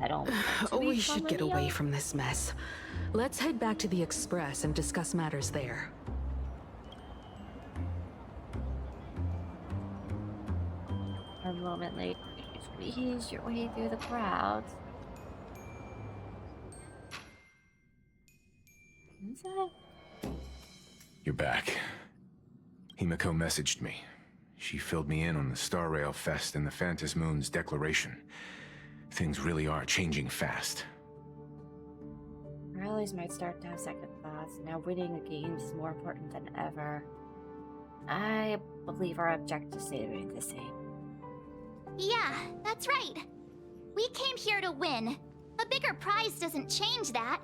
I don't. We should get away from this mess. Let's head back to the Express and discuss matters there. A moment later, you squeeze your way through the crowds. What's that? You're back. Himiko messaged me. She filled me in on the Star Rail Fest and the Phantom Moon's declaration. Things really are changing fast. Rallies might start to have second thoughts. Now winning the games is more important than ever. I believe our objectives stay the same. Yeah, that's right. We came here to win. A bigger prize doesn't change that.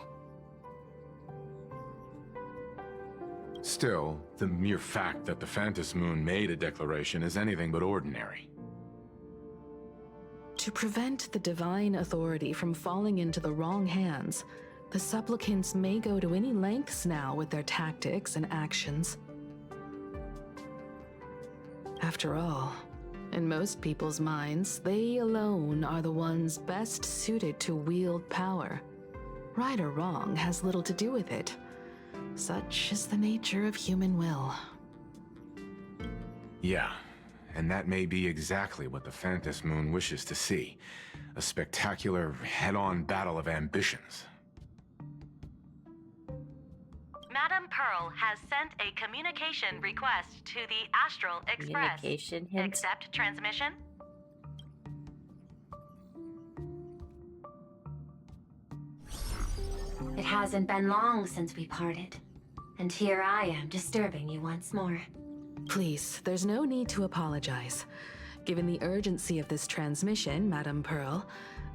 Still, the mere fact that the Phantom Moon made a declaration is anything but ordinary. To prevent the divine authority from falling into the wrong hands, the supplicants may go to any lengths now with their tactics and actions. After all, in most people's minds, they alone are the ones best suited to wield power. Right or wrong has little to do with it. Such is the nature of human will. Yeah, and that may be exactly what the Phantom Moon wishes to see. A spectacular, head-on battle of ambitions. Madam Pearl has sent a communication request to the Astral Express. Communication hint. Accept transmission. It hasn't been long since we parted, and here I am disturbing you once more. Please, there's no need to apologize. Given the urgency of this transmission, Madam Pearl,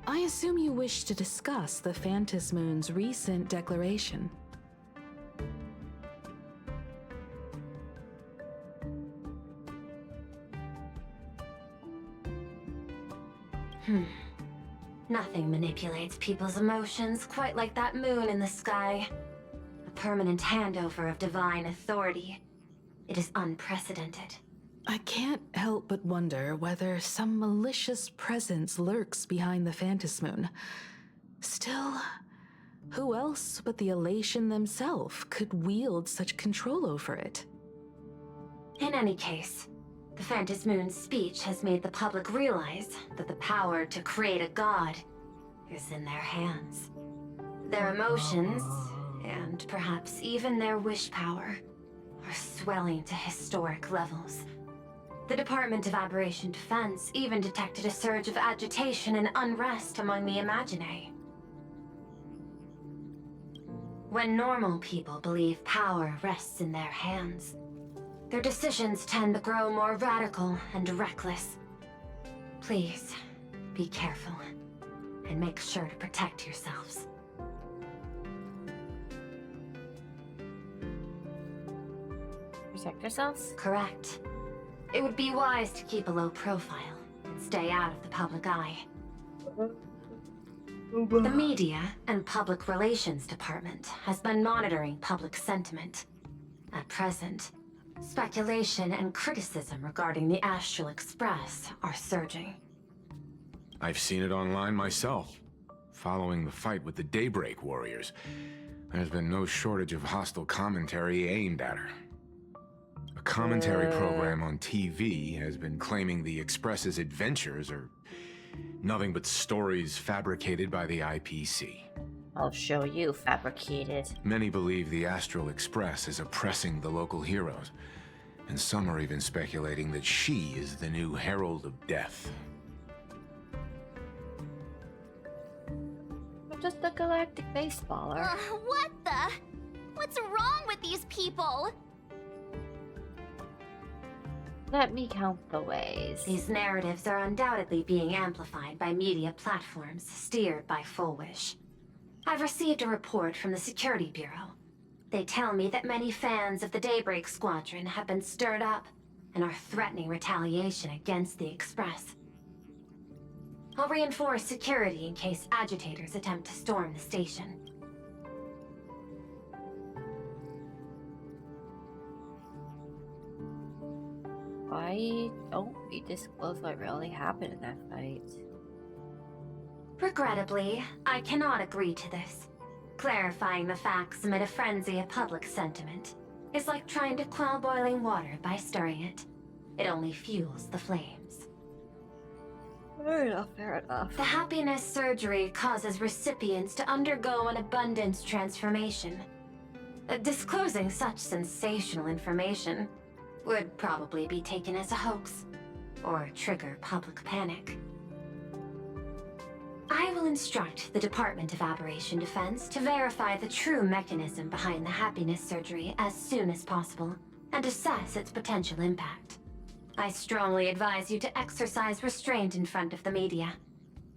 I assume you wish to discuss the Phantom Moon's recent declaration. Nothing manipulates people's emotions quite like that moon in the sky. A permanent handover of divine authority. It is unprecedented. I can't help but wonder whether some malicious presence lurks behind the Phantom Moon. Still, who else but the Elation themselves could wield such control over it? In any case, the Phantom Moon's speech has made the public realize that the power to create a god is in their hands. Their emotions, and perhaps even their wish power, are swelling to historic levels. The Department of Aberration Defense even detected a surge of agitation and unrest among the Imaginae. When normal people believe power rests in their hands, their decisions tend to grow more radical and reckless. Please, be careful, and make sure to protect yourselves. Protect yourselves? Correct. It would be wise to keep a low profile and stay out of the public eye. The Media and Public Relations Department has been monitoring public sentiment. At present, speculation and criticism regarding the Astral Express are surging. I've seen it online myself. Following the fight with the Daybreak Warriors, there's been no shortage of hostile commentary aimed at her. A commentary program on TV has been claiming the Express's adventures are nothing but stories fabricated by the IPC. I'll show you fabricated. Many believe the Astral Express is oppressing the local heroes, and some are even speculating that she is the new Herald of Death. I'm just a galactic baseballer. What the? What's wrong with these people? Let me count the ways. These narratives are undoubtedly being amplified by media platforms steered by Full Wish. I've received a report from the Security Bureau. They tell me that many fans of the Daybreak Squadron have been stirred up and are threatening retaliation against the Express. I'll reinforce security in case agitators attempt to storm the station. Why don't we disclose what really happened in that fight? Regrettably, I cannot agree to this. Clarifying the facts amid a frenzy of public sentiment is like trying to quell boiling water by stirring it. It only fuels the flames. Fair enough, fair enough. The happiness surgery causes recipients to undergo an abundance transformation. Disclosing such sensational information would probably be taken as a hoax, or trigger public panic. I will instruct the Department of Aberration Defense to verify the true mechanism behind the happiness surgery as soon as possible, and assess its potential impact. I strongly advise you to exercise restraint in front of the media.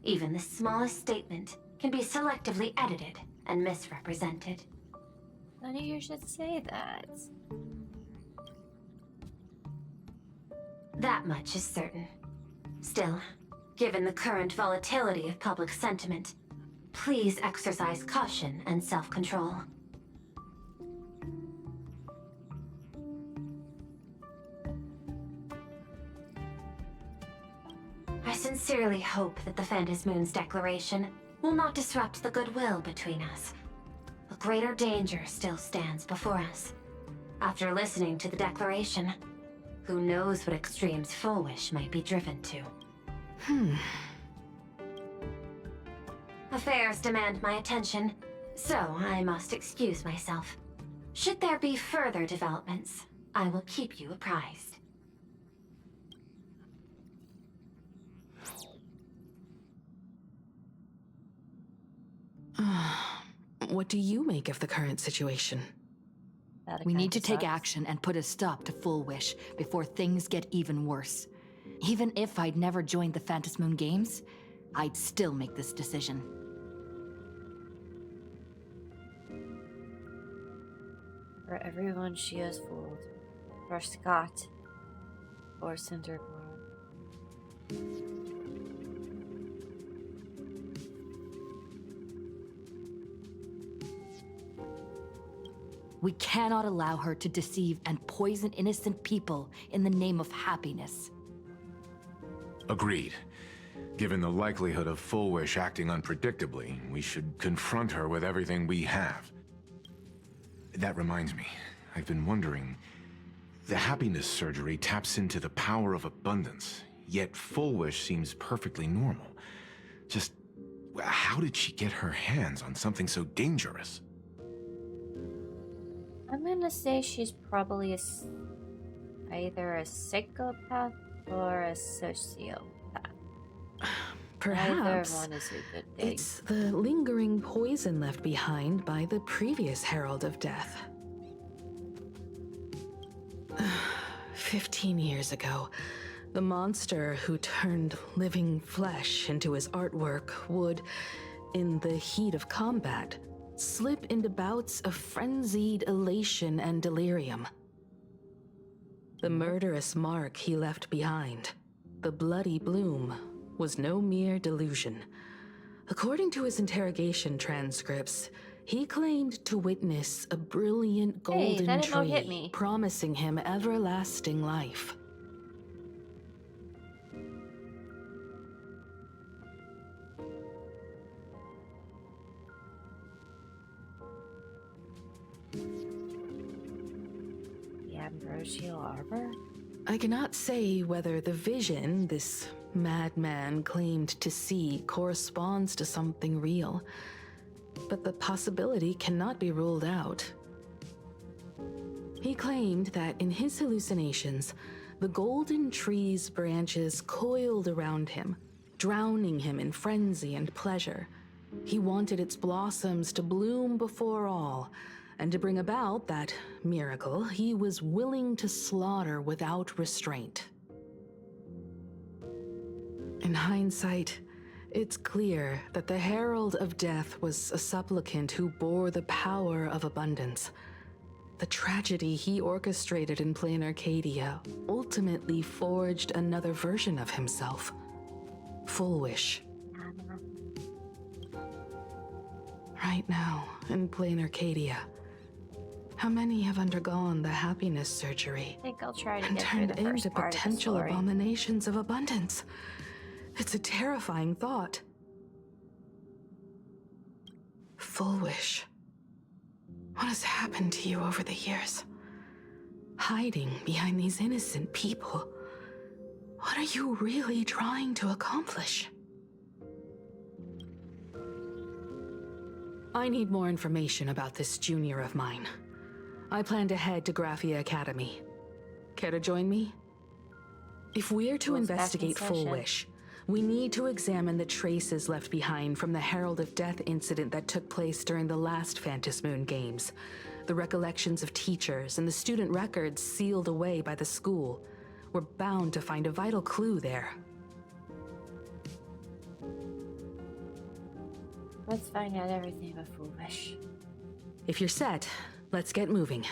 Even the smallest statement can be selectively edited and misrepresented. None of you should say that. That much is certain. Still, given the current volatility of public sentiment, please exercise caution and self-control. I sincerely hope that the Phantasmoon's declaration will not disrupt the goodwill between us. A greater danger still stands before us. After listening to the declaration, who knows what extremes Full Wish might be driven to. Affairs demand my attention, so I must excuse myself. Should there be further developments, I will keep you apprised. What do you make of the current situation? We need to take action and put a stop to Full Wish before things get even worse. Even if I'd never joined the Phantasmoon Games, I'd still make this decision. For everyone she has fooled. For Scott. Or Cinderborn. We cannot allow her to deceive and poison innocent people in the name of happiness. Agreed. Given the likelihood of Full Wish acting unpredictably, we should confront her with everything we have. That reminds me, I've been wondering, the happiness surgery taps into the power of abundance, yet Full Wish seems perfectly normal. Just, how did she get her hands on something so dangerous? I'm gonna say she's probably either a psychopath or a sociopath. Perhaps Neither one is a good thing. it's the lingering poison left behind by the previous Herald of Death. 15 years ago, the monster who turned living flesh into his artwork would, in the heat of combat, slip into bouts of frenzied elation and delirium. The murderous mark he left behind, the bloody bloom, was no mere delusion. According to his interrogation transcripts, he claimed to witness a brilliant golden tree promising him everlasting life. Ambrosial Arbor? I cannot say whether the vision this madman claimed to see corresponds to something real, but the possibility cannot be ruled out. He claimed that in his hallucinations, the golden tree's branches coiled around him, drowning him in frenzy and pleasure. He wanted its blossoms to bloom before all, And to bring about that miracle, he was willing to slaughter without restraint. In hindsight, it's clear that the Herald of Death was a supplicant who bore the power of abundance. The tragedy he orchestrated in plain Arcadia ultimately forged another version of himself. Full Wish. Right now, in plain Arcadia, how many have undergone the happiness surgery I think I'll try to and get through turned the first into part of the potential story. abominations of abundance? It's a terrifying thought. Full Wish. What has happened to you over the years? Hiding behind these innocent people. What are you really trying to accomplish? I need more information about this junior of mine. I plan to head to Graphia Academy. Care to join me? If we're to investigate Full Wish, we need to examine the traces left behind from the Herald of Death incident that took place during the last Phantom Moon Games. The recollections of teachers and the student records sealed away by the school. We're bound to find a vital clue there. Let's find out everything about Full Wish. If you're set, let's get moving.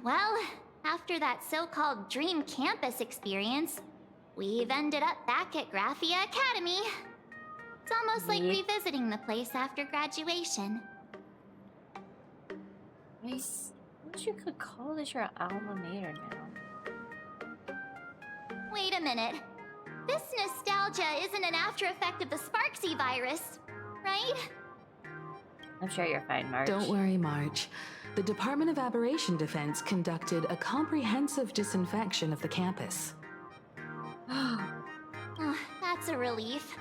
Well, after that so-called dream campus experience, we've ended up back at Graphia Academy. It's almost like revisiting the place after graduation. I wish you could call this your alma mater now. Wait a minute. This nostalgia isn't an after effect of the Sparksy virus, right? I'm sure you're fine, Marge. Don't worry, Marge. The Department of Aberration Defense conducted a comprehensive disinfection of the campus. Oh, that's a relief.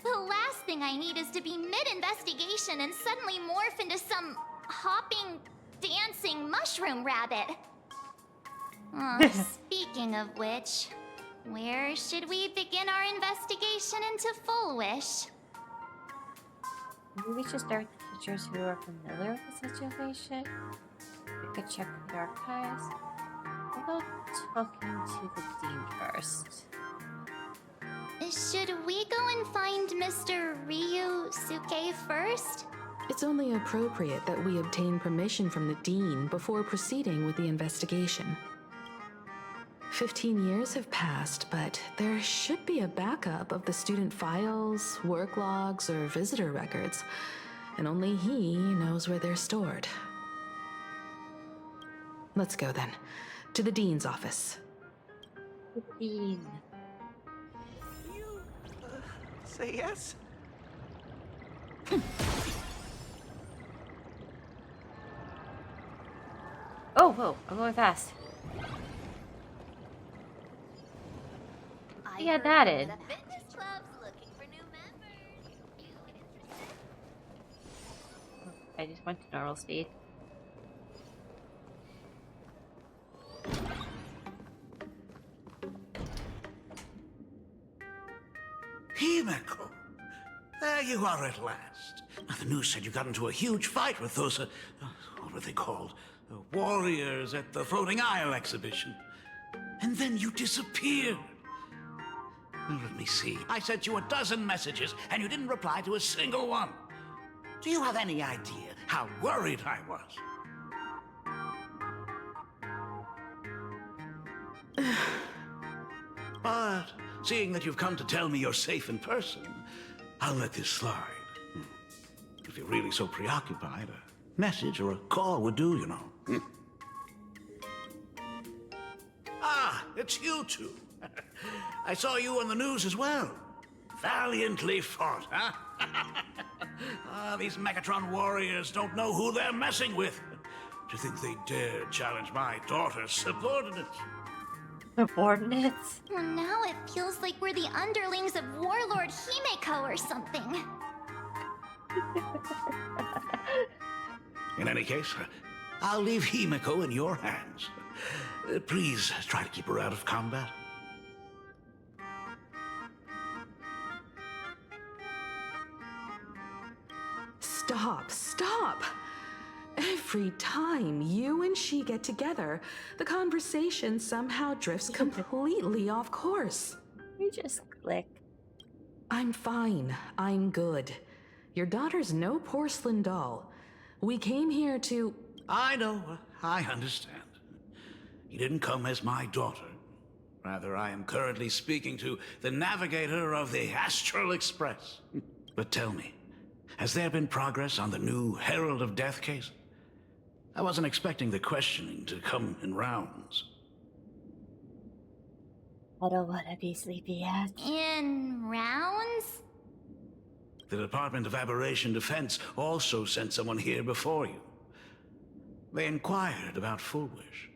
The last thing I need is to be mid-investigation and suddenly morph into some hopping, dancing mushroom rabbit. Speaking of which, where should we begin our investigation into Full Wish? Maybe we should start with the teachers who are familiar with the situation. We could check the archives. How about talking to the dean first? Should we go and find Mr. Ryusuke first? It's only appropriate that we obtain permission from the dean before proceeding with the investigation. 15 years have passed, but there should be a backup of the student files, work logs, or visitor records, and only he knows where they're stored. Let's go then, to the dean's office. The dean. You, say yes? Oh, whoa, I'm going fast. Yeah, that is. I just went to normal speed. Himeko! There you are at last. Now, the news said you got into a huge fight with those, what were they called? Warriors at the Floating Isle exhibition. And then you disappeared. Well, let me see. I sent you a dozen messages, and you didn't reply to a single one. Do you have any idea how worried I was? But seeing that you've come to tell me you're safe in person, I'll let this slide. If you're really so preoccupied, a message or a call would do, you know. Ah, it's you two. I saw you on the news as well. Valiantly fought, huh? These Megatron warriors don't know who they're messing with. Do you think they dare challenge my daughter's subordinates? Subordinates? Well, now it feels like we're the underlings of Warlord Himeko or something. In any case, I'll leave Himeko in your hands. Please try to keep her out of combat. Stop! Every time you and she get together, the conversation somehow drifts completely off course. We just click. I'm fine. I'm good. Your daughter's no porcelain doll. We came here to... I know. I understand. You didn't come as my daughter. Rather, I am currently speaking to the navigator of the Astral Express. But tell me, has there been progress on the new Herald of Death case? I wasn't expecting the questioning to come in rounds. I don't want to be sleepy yet. In rounds? The Department of Aberration Defense also sent someone here before you. They inquired about Fullwish,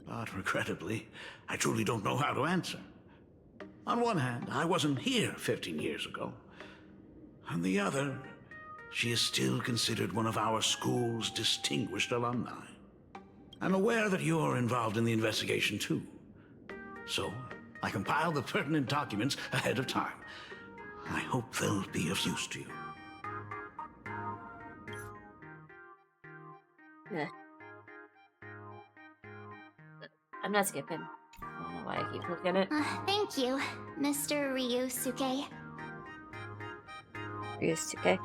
but regrettably, I truly don't know how to answer. On one hand, I wasn't here 15 years ago. On the other, she is still considered one of our school's distinguished alumni. I'm aware that you're involved in the investigation too. So, I compiled the pertinent documents ahead of time. I hope they'll be of use to you. Yeah. I'm not skipping. I don't know why I keep looking at it. Thank you, Mr. Ryusuke. Ryusuke.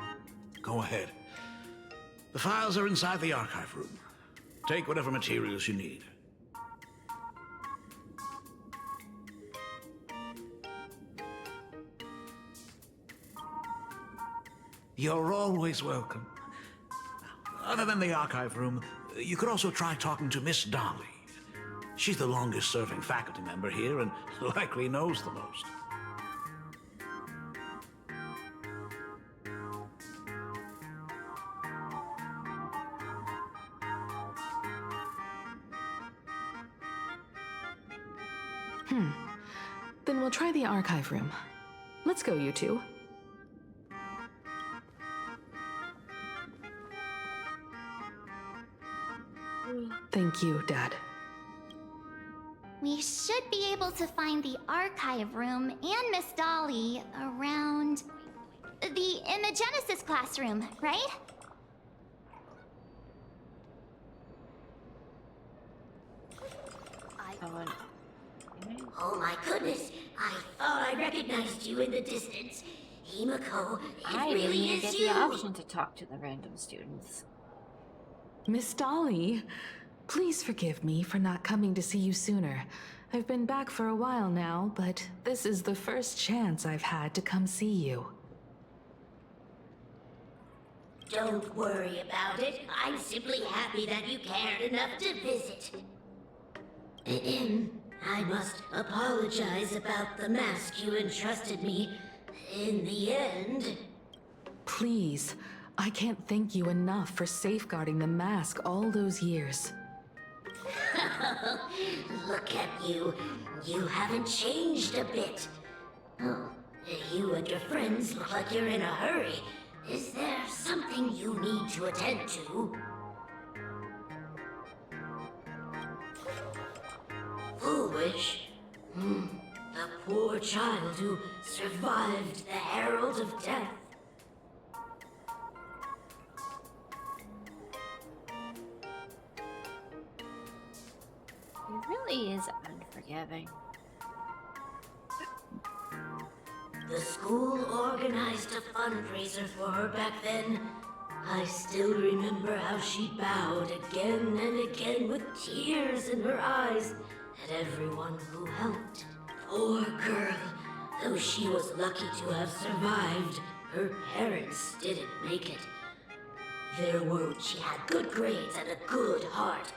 Go ahead. The files are inside the archive room. Take whatever materials you need. You're always welcome. Other than the archive room, you could also try talking to Miss Dolly. She's the longest-serving faculty member here and likely knows the most. Then we'll try the archive room. Let's go, you two. Thank you, Dad. We should be able to find the archive room and Miss Dolly around the Imagenesis classroom, right? Oh my goodness, I thought I recognized you in the distance. Himeko, I really didn't is get you. the option to talk to the random students. Miss Dolly, please forgive me for not coming to see you sooner. I've been back for a while now, but this is the first chance I've had to come see you. Don't worry about it. I'm simply happy that you cared enough to visit. I must apologize about the mask you entrusted me. In the end... Please, I can't thank you enough for safeguarding the mask all those years. Look at you. You haven't changed a bit. Oh, you and your friends look like you're in a hurry. Is there something you need to attend to? Foolish. The poor child who survived the Herald of Death. He really is unforgiving. The school organized a fundraiser for her back then. I still remember how she bowed again and again with tears in her eyes at everyone who helped. Poor girl. Though she was lucky to have survived, her parents didn't make it. Their word, she had good grades and a good heart.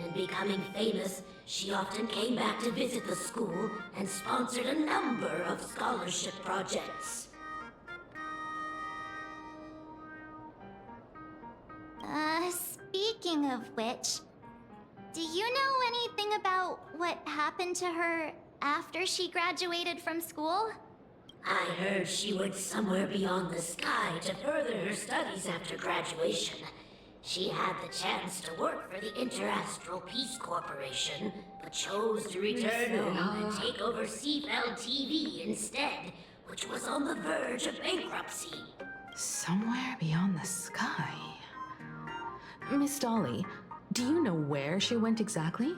And becoming famous, she often came back to visit the school and sponsored a number of scholarship projects. Speaking of which, do you know anything about what happened to her after she graduated from school? I heard she went somewhere beyond the sky to further her studies after graduation. She had the chance to work for the Interastral Peace Corporation, but chose to return home and take over Seafeld TV instead, which was on the verge of bankruptcy. Somewhere beyond the sky. Miss Dolly, do you know where she went exactly?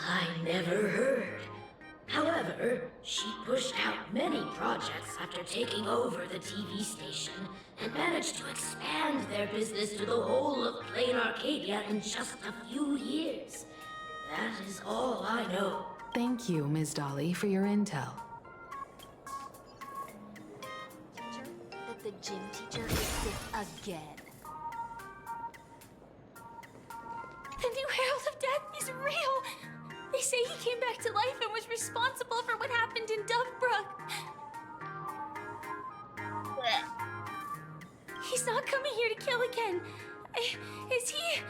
I never heard. However, she pushed out many projects after taking over the TV station and managed to expand their business to the whole of Plain Arcadia in just a few years. That is all I know. Thank you, Ms. Dolly, for your intel. That the gym teacher is sick again. The new Herald of Death is real! They say he came back to life and was responsible for what happened in Dovebrook. He's not coming here to kill again. Is he?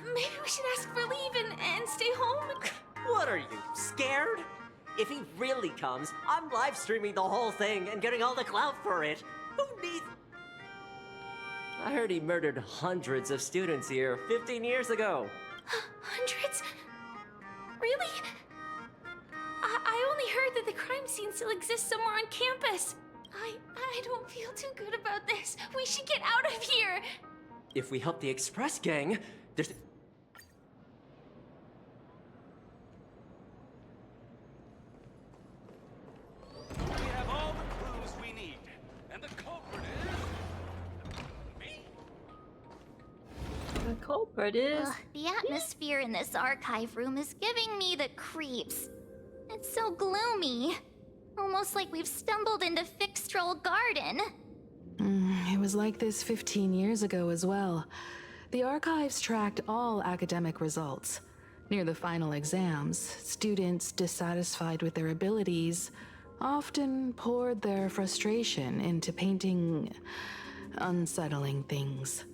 Maybe we should ask for leave and stay home? What are you, scared? If he really comes, I'm live streaming the whole thing and getting all the clout for it. Who needs... I heard he murdered hundreds of students here 15 years ago. Hundreds? Really? I only heard that the crime scene still exists somewhere on campus. I don't feel too good about this. We should get out of here. If we help the Express gang, there's... We have all the clues we need, and the culprit is... me? The culprit is... The atmosphere in this archive room is giving me the creeps. It's so gloomy. Almost like we've stumbled into Fixtroll Garden. It was like this 15 years ago as well. The archives tracked all academic results. Near the final exams, students dissatisfied with their abilities often poured their frustration into painting unsettling things.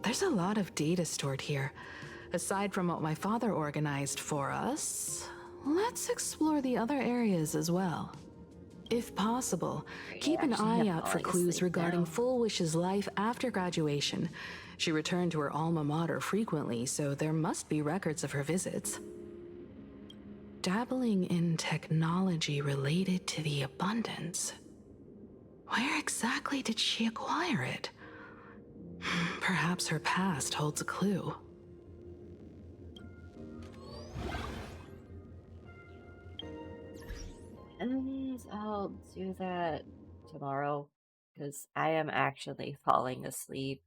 There's a lot of data stored here. Aside from what my father organized for us, let's explore the other areas as well. If possible, keep an eye out for clues regarding Full Wish's life after graduation. She returned to her alma mater frequently, so there must be records of her visits. Dabbling in technology related to the abundance. Where exactly did she acquire it? Perhaps her past holds a clue. And I'll do that tomorrow, because I am actually falling asleep.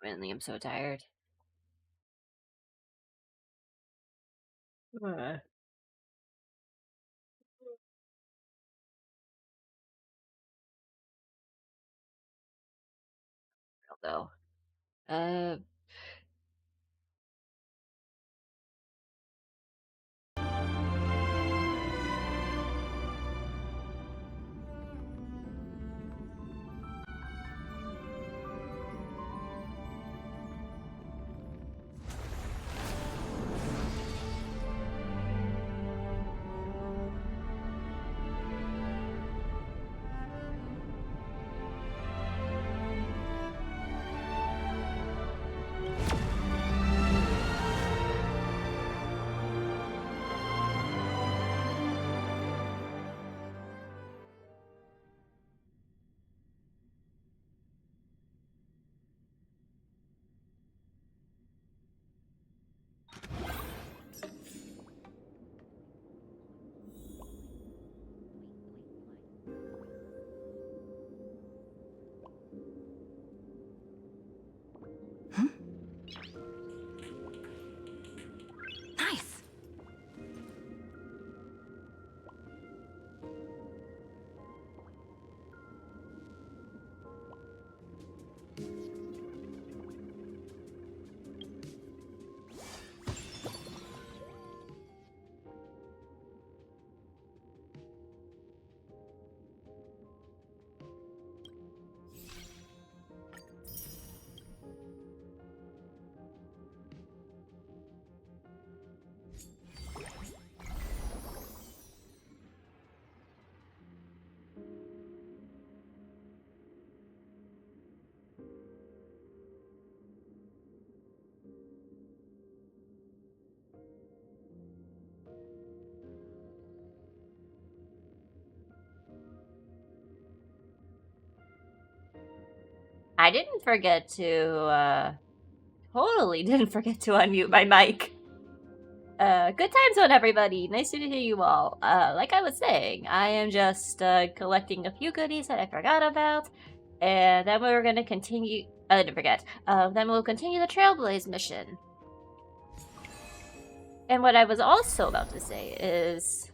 Genuinely, I'm so tired. Though. I didn't forget to, totally didn't forget to unmute my mic. Good times on everybody. Nice to hear you all. Like I was saying, I am just, collecting a few goodies that I forgot about. And then we're gonna continue... I didn't forget. Then we'll continue the Trailblaze mission. And what I was also about to say is...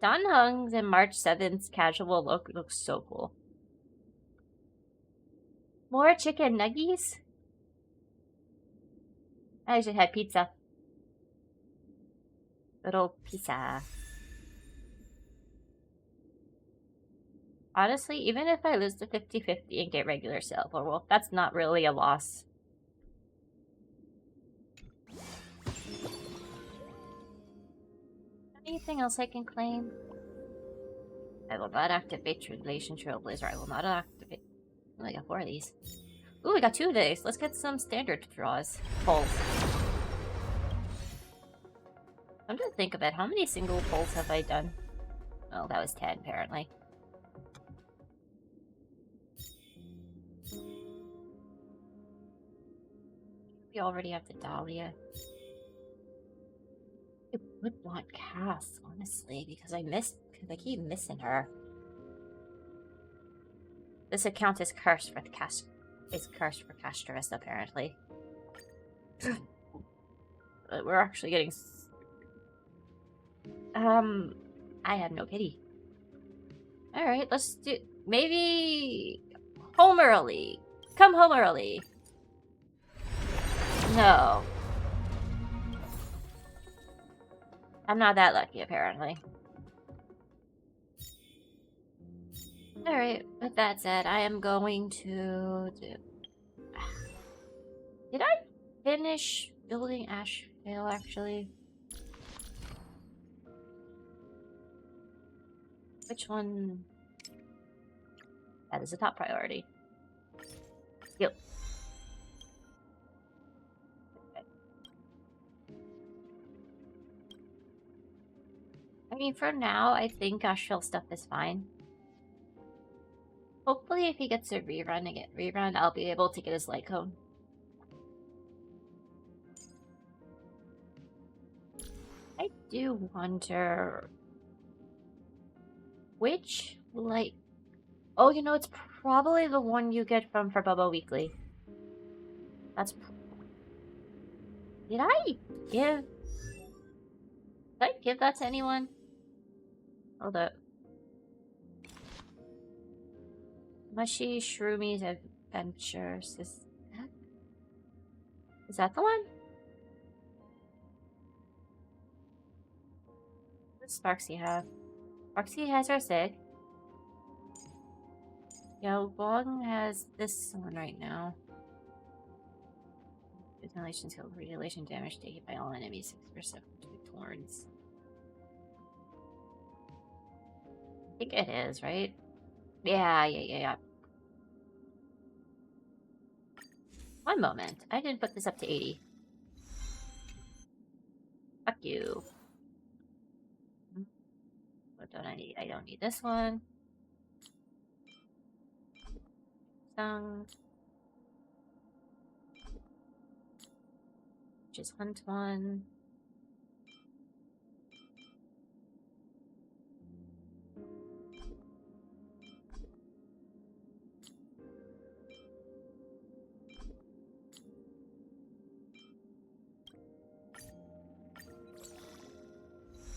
Dan Heng's and March 7th's casual look looks so cool. More chicken nuggies? I should have pizza. Little pizza. Honestly, even if I lose the 50-50 and get regular silver wolf, that's not really a loss. Anything else I can claim? I will not activate Tribulation Trailblazer. I will not activate... Oh, I got 4 of these. Ooh, we got 2 of these. Let's get some standard draws. Pulls. I'm trying to think of it. How many single pulls have I done? Oh, that was 10, apparently. We already have the Dahlia. I would want Cass, honestly, because I keep missing her. This account is cursed for Castris, apparently. We're actually getting... I have no pity. Alright, let's do... Maybe... Home early. Come home early. No. I'm not that lucky, apparently. Alright, with that said, I am going to do... Did I finish building Ashvale, actually? Which one? That is a top priority. Yep. Okay. I mean, for now, I think Ashvale stuff is fine. Hopefully, if he gets a rerun, I'll be able to get his light cone. I do wonder which light. Oh, you know, it's probably the one you get from For Bubba Weekly. That's. Did I give that to anyone? Hold up. Mushy Shroomies Adventures. Is that the one? What does Sparksy have? Sparksy has her Sig. Yo, Bong has this one right now. Retaliation skill, regulation damage taken by all enemies, 6% with thorns. I think it is, right? Yeah. One moment. I didn't put this up to 80. Fuck you. What don't I need? I don't need this one. Just hunt one.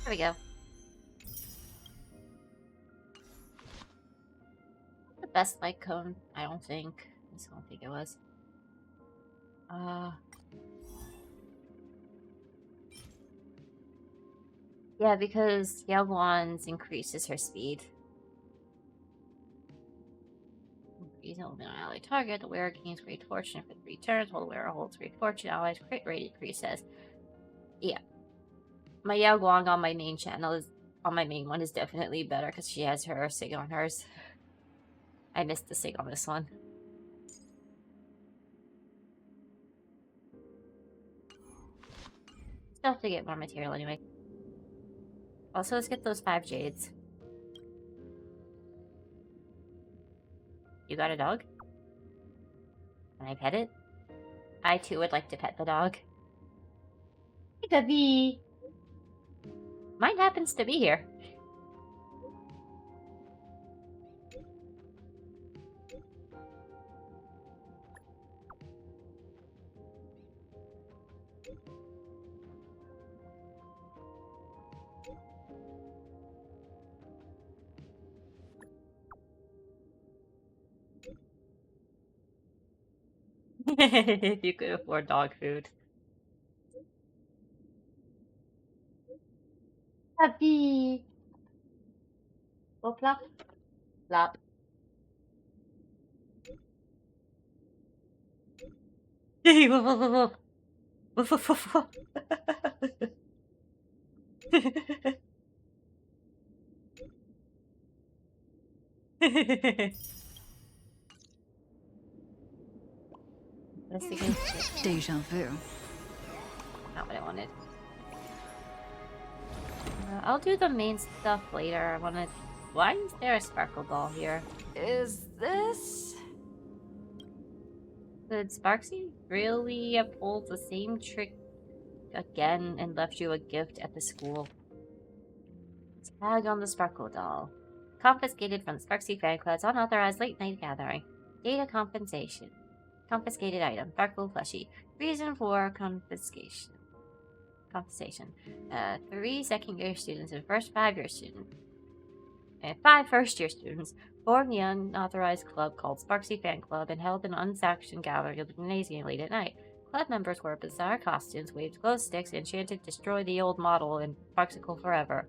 There we go. The best light cone, I don't think. I just don't think it was. Yeah, because Yelwan's increases her speed. Increase element on ally target. The wearer gains great fortune for 3 turns, while the wearer holds great fortune. Allies crit rate increases. Yeah. My Yao Guang on my main channel is on my main one is definitely better because she has her Sig on hers. I missed the Sig on this one. Still have to get more material anyway. Also, let's get those 5 jades. You got a dog? Can I pet it? I too would like to pet the dog. Hey, Gabby! Mine happens to be here. If you could afford dog food. Puppy! Oh, plop. Plop. Woof, woof, woof, woof, woof. Deja vu. Not what I wanted. I'll do the main stuff later. I wanna... Why is there a sparkle ball here? Is this... Did Sparksy really pulled the same trick again and left you a gift at the school? Tag on the sparkle doll. Confiscated from the Sparksy fan club's unauthorized late night gathering. Data compensation. Confiscated item. Sparkle plushie. Reason for confiscation. Compensation. 3 second-year students and 5-year students. And 5 first-year students formed the unauthorized club called Sparksy Fan Club and held an unsanctioned gathering at the gymnasium late at night. Club members wore bizarre costumes, waved glow sticks, and chanted "Destroy the old model" and "Sparksicle forever,"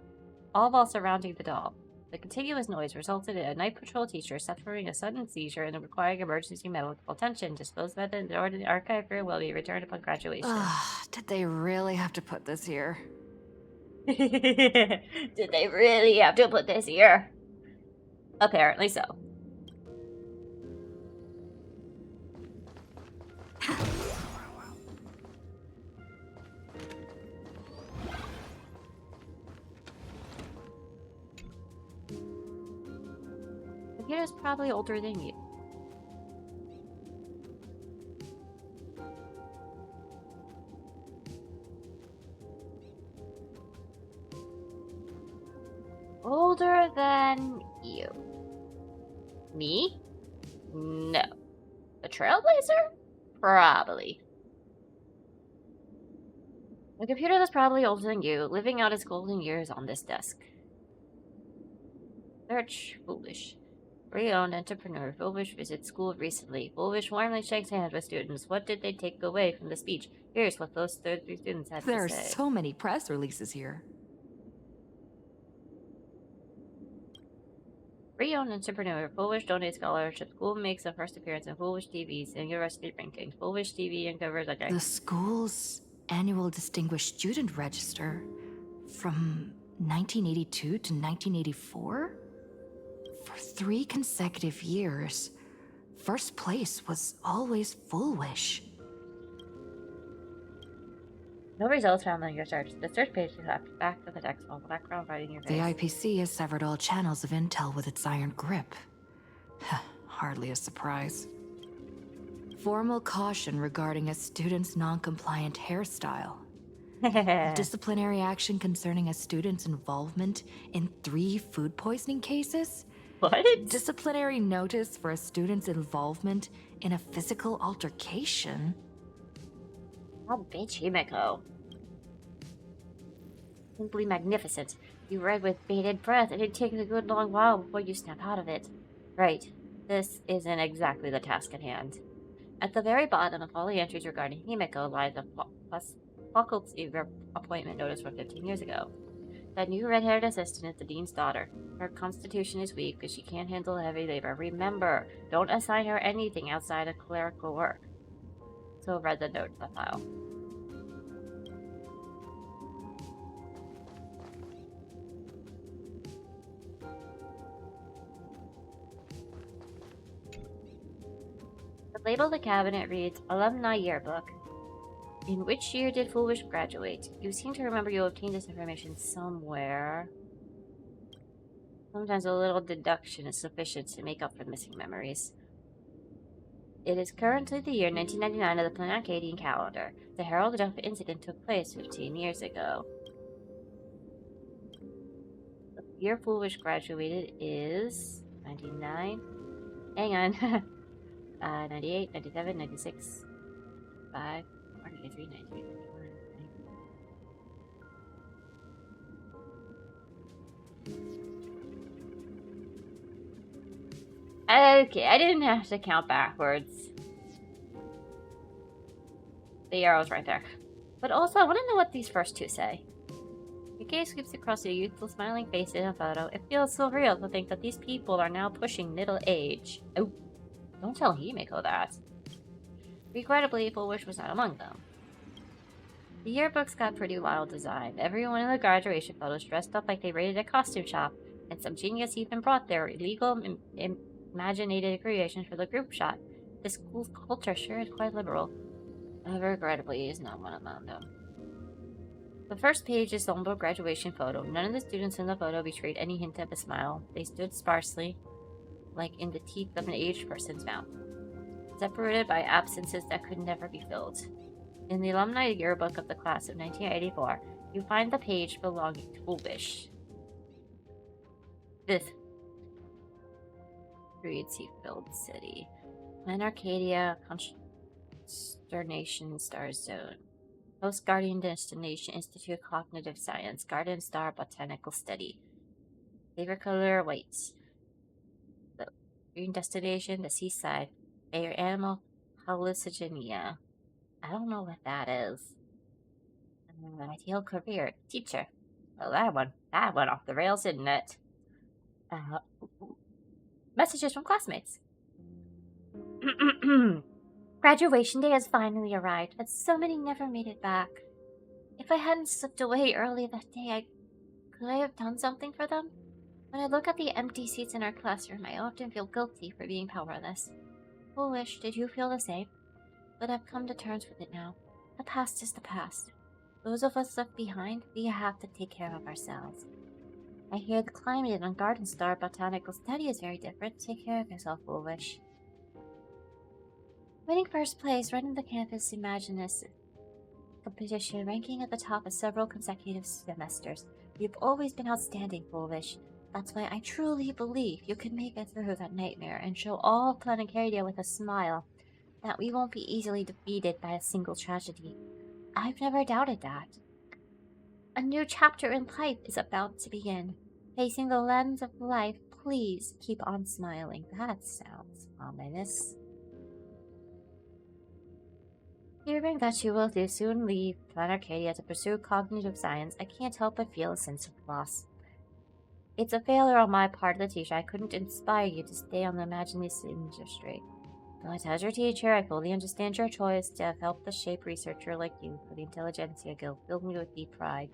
all while surrounding the doll. The continuous noise resulted in a night patrol teacher suffering a sudden seizure and requiring emergency medical attention. Disposed of in the archive room will be returned upon graduation. Did they really have to put this here? Did they really have to put this here? Apparently so. Computer's probably older than you. Older than you. Me? No. A trailblazer? Probably. A computer that's probably older than you, living out his golden years on this desk. Search Foolish. Re-owned entrepreneur. Foolish visits school recently. Foolish warmly shakes hands with students. What did they take away from the speech? Here's what those 33 students had There are to say. so many press releases here. Re-owned entrepreneur. Foolish donates scholarship. School makes a first appearance in Foolish TV's and university rankings. Foolish TV uncovers a The school's annual Distinguished Student Register from 1982 to 1984? For 3 consecutive years, first place was always Foolish. No results found on your search. The search page is left back to the text while the background right in your face. The IPC has severed all channels of intel with its iron grip. Hardly a surprise. Formal caution regarding a student's non-compliant hairstyle. Disciplinary action concerning a student's involvement in 3 food poisoning cases. What? Disciplinary notice for a student's involvement in a physical altercation. Oh, bitch, Himeko. Simply magnificent. You read with bated breath, and it takes a good long while before you snap out of it. Right. This isn't exactly the task at hand. At the very bottom of all the entries regarding Himeko lies a faculty appointment notice from 15 years ago. That new red-haired assistant is the dean's daughter. Her constitution is weak because she can't handle heavy labor. Remember, don't assign her anything outside of clerical work. So read the note in the file. The label of the cabinet reads, Alumni Yearbook. In which year did Foolish graduate? You seem to remember you obtained this information somewhere. Sometimes a little deduction is sufficient to make up for missing memories. It is currently the year 1999 of the Planarcadian calendar. The Herald Duff incident took place 15 years ago. The year Foolish graduated is 99. Hang on. 98, 97, 96, 5, 93, 93, 94. Okay, I didn't have to count backwards. The arrow's right there. But also, I want to know what these first two say. Your gaze sweeps across your youthful smiling face in a photo. It feels so real to think that these people are now pushing middle age. Oh, don't tell Himeko that. Regrettably, Foolish was not among them. The yearbooks got pretty wild design. Everyone in the graduation photos dressed up like they raided a costume shop, and some genius even brought their illegal imaginated creations for the group shot. The school's culture sure is quite liberal. Regrettably, is not one among them. The first page is the humble graduation photo. None of the students in the photo betrayed any hint of a smile. They stood sparsely, like in the teeth of an aged person's mouth, separated by absences that could never be filled. In the alumni yearbook of the class of 1984, you find the page belonging to Foolish. This Sea-filled city. Plan Arcadia, Consternation Star Zone. Post Guardian Destination Institute of Cognitive Science. Garden Star Botanical Study. Favorite color, white. The green destination, the seaside. Favorite animal, hallucinogen. I don't know what that is. Ideal career, teacher. Well, that went off the rails, didn't it? Messages from classmates. Graduation day has finally arrived, but so many never made it back. If I hadn't slipped away early that day, could I have done something for them? When I look at the empty seats in our classroom, I often feel guilty for being powerless. Foolish, did you feel the same? But I've come to terms with it now. The past is the past. Those of us left behind, we have to take care of ourselves. I hear the climate on Garden Star Botanical Study is very different. Take care of yourself, Foolish. Winning first place, running the campus Imaginus competition, ranking at the top of several consecutive semesters. You've always been outstanding, Foolish. That's why I truly believe you can make it through that nightmare and show all Planarcadia with a smile that we won't be easily defeated by a single tragedy. I've never doubted that. A new chapter in life is about to begin. Facing the lens of life, please keep on smiling. That sounds ominous. Hearing that you will soon leave Planarcadia to pursue cognitive science, I can't help but feel a sense of loss. It's a failure on my part as a teacher. I couldn't inspire you to stay on the Imaginist industry. But as your teacher, I fully understand your choice to have helped the shape researcher like you for the Intelligentsia Guild. Filled me with deep pride.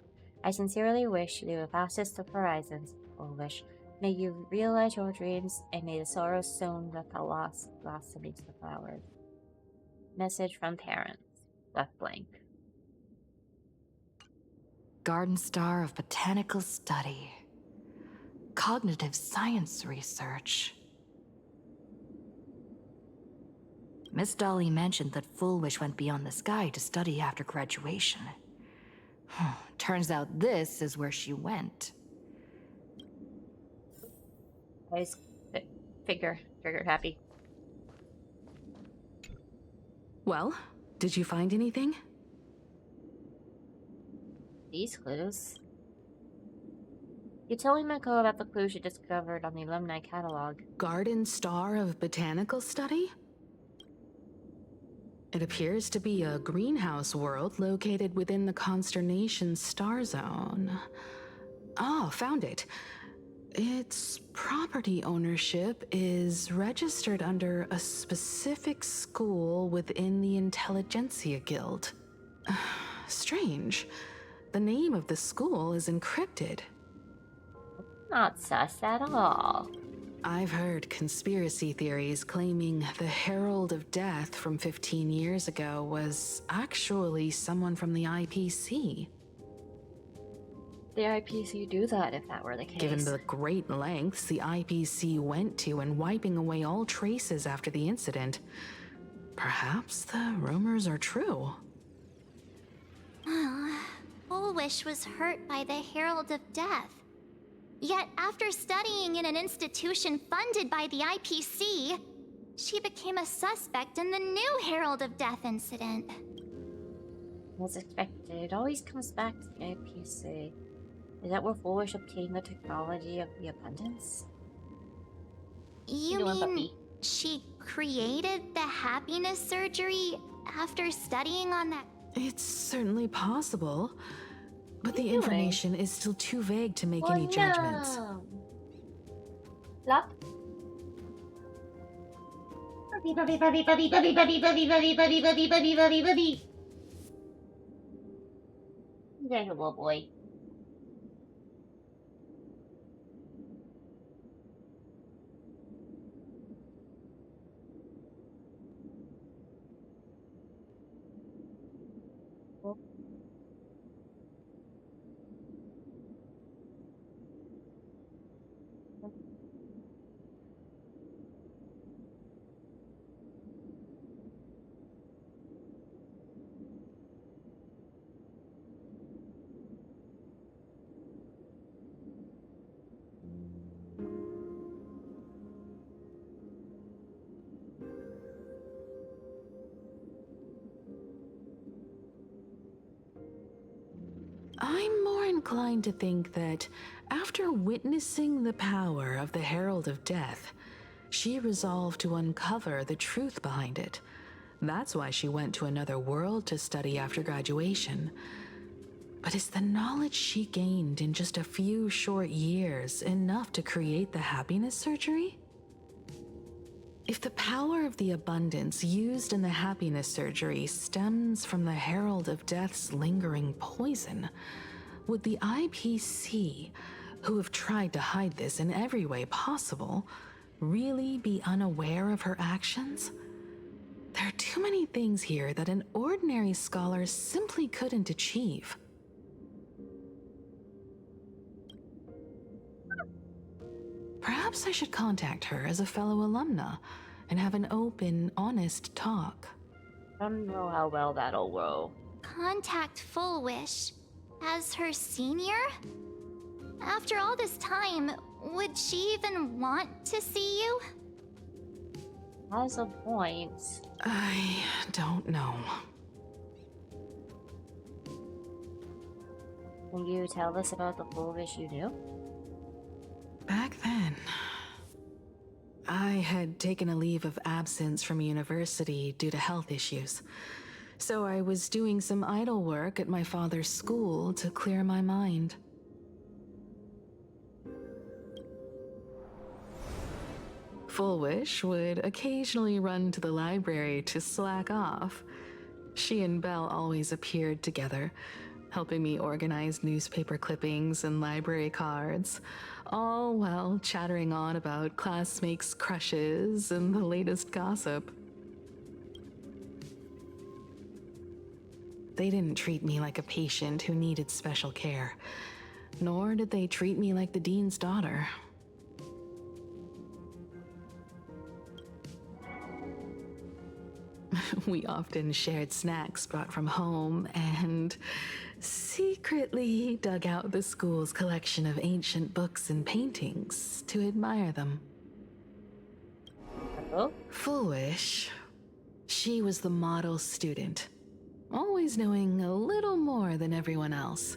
I sincerely wish you the fastest of horizons, Foolish. May you realize your dreams, and may the sorrow sown with the loss blossom into the flowers. Message from parents. Left blank. Garden Star of Botanical Study. Cognitive Science Research. Miss Dolly mentioned that Foolish went beyond the sky to study after graduation. Turns out this is where she went. Nice figure happy. Well, did you find anything? These clues. You told Miko about the clues you discovered on the alumni catalog. Garden Star of Botanical Study? It appears to be a greenhouse world located within the Consternation Star Zone. Oh, found it. Its property ownership is registered under a specific school within the Intelligentsia Guild. Strange. The name of the school is encrypted. Not sus at all. I've heard conspiracy theories claiming the Herald of Death from 15 years ago was actually someone from the IPC. The IPC do that if that were the case. Given the great lengths the IPC went to in wiping away all traces after the incident, Perhaps the rumors are true. Fullwish was hurt by the Herald of Death. Yet, after studying in an institution funded by the IPC, she became a suspect in the new Herald of Death incident. As expected, it always comes back to the IPC. Is that where Foolish obtained the technology of the abundance? You mean she created the happiness surgery after studying on that? It's certainly possible, but the information is still too vague to make any judgments. Luck? Bubby. There's a little boy. I'm more inclined to think that after witnessing the power of the Herald of Death, she resolved to uncover the truth behind it. That's why she went to another world to study after graduation. But is the knowledge she gained in just a few short years enough to create the happiness surgery? If the power of the abundance used in the happiness surgery stems from the Herald of Death's lingering poison, would the IPC, who have tried to hide this in every way possible, really be unaware of her actions? There are too many things here that an ordinary scholar simply couldn't achieve. Perhaps I should contact her as a fellow alumna and have an open, honest talk. I don't know how well that'll go. Contact Fullwish as her senior? After all this time, would she even want to see you? Has a point. I don't know. Can you tell us about the Foolish you knew? Back then, I had taken a leave of absence from university due to health issues. So I was doing some idle work at my father's school to clear my mind. Fullwish would occasionally run to the library to slack off. She and Belle always appeared together, helping me organize newspaper clippings and library cards, all while chattering on about classmates' crushes and the latest gossip. They didn't treat me like a patient who needed special care, nor did they treat me like the dean's daughter. We often shared snacks brought from home and secretly dug out the school's collection of ancient books and paintings to admire them. Hello? Foolish. She was the model student, always knowing a little more than everyone else.